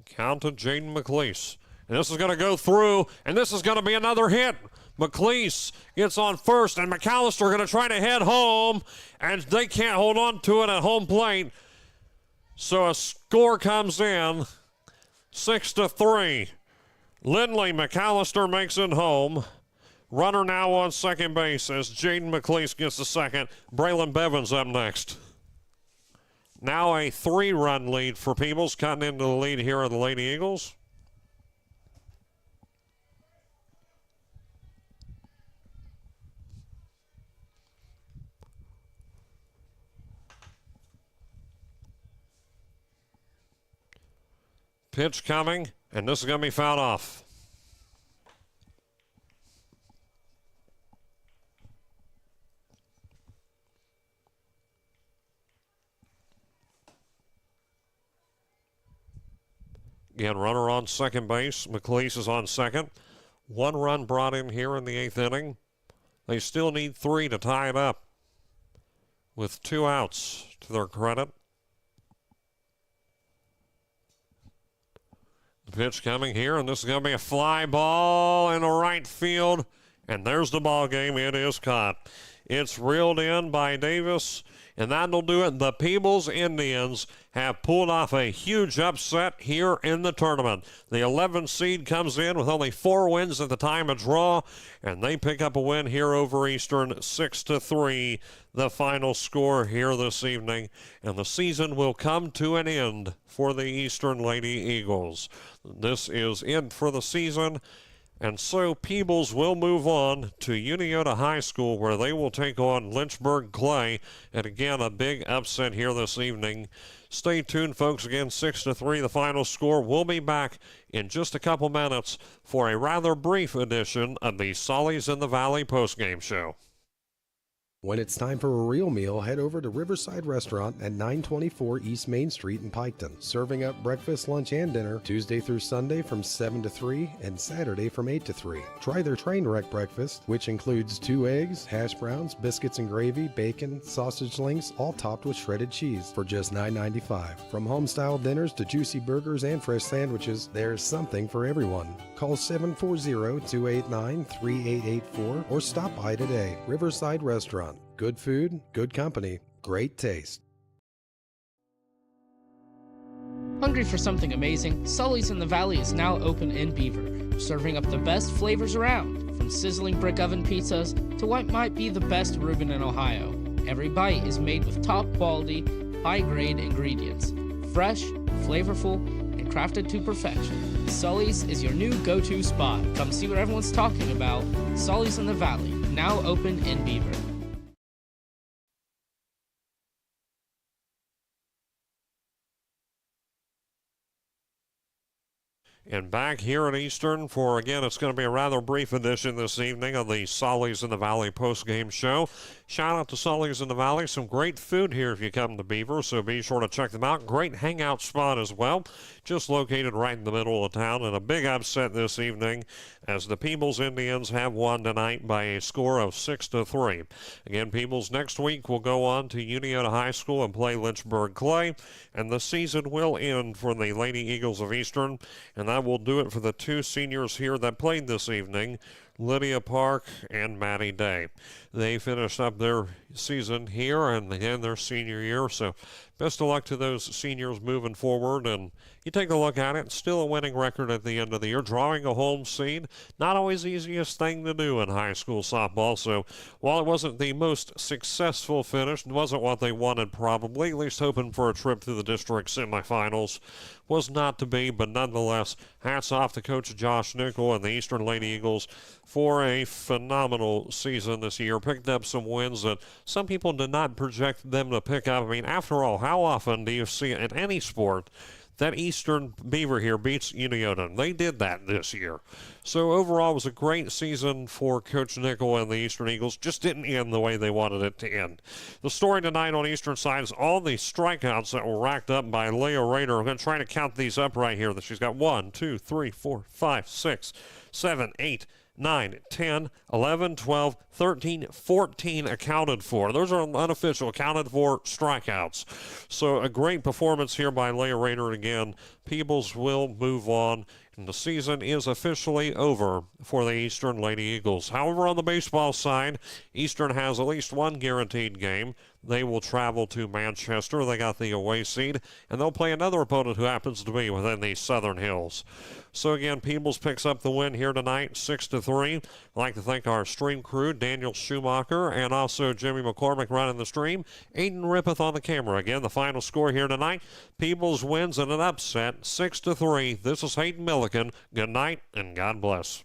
Count to Jaden McLeese. And this is going to go through, and this is going to be another hit. McLeese gets on first, and McAllister going to try to head home, and they can't hold on to it at home plate. So a score comes in, 6-3. Lindley McAllister makes it home. Runner now on second base as Jaden McLeese gets the second. Braylon Bevins up next. Now a 3-run lead for Peebles, cutting into the lead here of the Lady Eagles. Pitch coming, and this is going to be fouled off. Again, runner on second base. McLeese is on second. 1 run brought in here in the 8th inning. They still need 3 to tie it up with 2 outs to their credit. The pitch coming here, and this is going to be a fly ball in the right field. And there's the ball game. It is caught. It's reeled in by Davis, and that'll do it. The Peebles Indians have pulled off a huge upset here in the tournament. The 11 seed comes in with only 4 wins at the time of draw, and they pick up a win here over Eastern, 6-3, the final score here this evening. And the season will come to an end for the Eastern Lady Eagles. This is it for the season. And so Peebles will move on to Uniota High School, where they will take on Lynchburg Clay. And again, a big upset here this evening. Stay tuned, folks. Again, 6-3, the final score. We'll be back in just a couple minutes for a rather brief edition of the Sullies in the Valley postgame show. When it's time for a real meal, head over to Riverside Restaurant at 924 East Main Street in Piketon. Serving up breakfast, lunch, and dinner Tuesday through Sunday from 7 to 3 and Saturday from 8 to 3. Try their train wreck breakfast, which includes 2 eggs, hash browns, biscuits and gravy, bacon, sausage links, all topped with shredded cheese for just $9.95. From home-style dinners to juicy burgers and fresh sandwiches, there's something for everyone. Call 740-289-3884 or stop by today. Riverside Restaurant. Good food, good company, great taste. Hungry for something amazing? Sully's in the Valley is now open in Beaver, serving up the best flavors around, from sizzling brick oven pizzas to what might be the best Reuben in Ohio. Every bite is made with top quality, high-grade ingredients, fresh, flavorful, and crafted to perfection. Sully's is your new go-to spot. Come see what everyone's talking about. Sully's in the Valley, now open in Beaver. And back here at Eastern for, again, it's going to be a rather brief edition this evening of the Sullies in the Valley postgame show. Shout out to Sullies in the Valley. Some great food here if you come to Beaver, so be sure to check them out. Great hangout spot as well, just located right in the middle of town. And a big upset this evening as the Peebles Indians have won tonight by a score of 6-3. Again, Peebles next week will go on to Uniota High School and play Lynchburg Clay, and the season will end for the Lady Eagles of Eastern. And that will do it for the 2 seniors here that played this evening, Lydia Park and Maddie Day. They finished up their season here and again their senior year, so best of luck to those seniors moving forward. And you take a look at it, still a winning record at the end of the year, drawing a home seed. Not always the easiest thing to do in high school softball, so while it wasn't the most successful finish, it wasn't what they wanted probably, at least hoping for a trip to the district semifinals, was not to be. But nonetheless, hats off to Coach Josh Nickel and the Eastern Lady Eagles for a phenomenal season this year. Picked up some wins that some people did not project them to pick up. I mean, after all, how often do you see in any sport that Eastern Beaver here beats Uniota? They did that this year. So overall, it was a great season for Coach Nickel and the Eastern Eagles. Just didn't end the way they wanted it to end. The story tonight on Eastern side is all the strikeouts that were racked up by Leah Rader. I'm going to try to count these up right here. That she's got 1, 2, 3, 4, 5, 6, 7, 8, 9, 10, 11, 12, 13, 14 accounted for. Those are unofficial, accounted for strikeouts. So a great performance here by Leah Rader. Again, Peebles will move on, and the season is officially over for the Eastern Lady Eagles. However, on the baseball side, Eastern has at least one guaranteed game. They will travel to Manchester. They got the away seed, and they'll play another opponent who happens to be within the Southern Hills. So again, Peebles picks up the win here tonight, 6-3. I'd like to thank our stream crew, Daniel Schumacher, and also Jimmy McCormick running the stream. Aiden Rippeth on the camera. Again, the final score here tonight, Peebles wins in an upset, 6-3. This is Hayden Milliken. Good night, and God bless.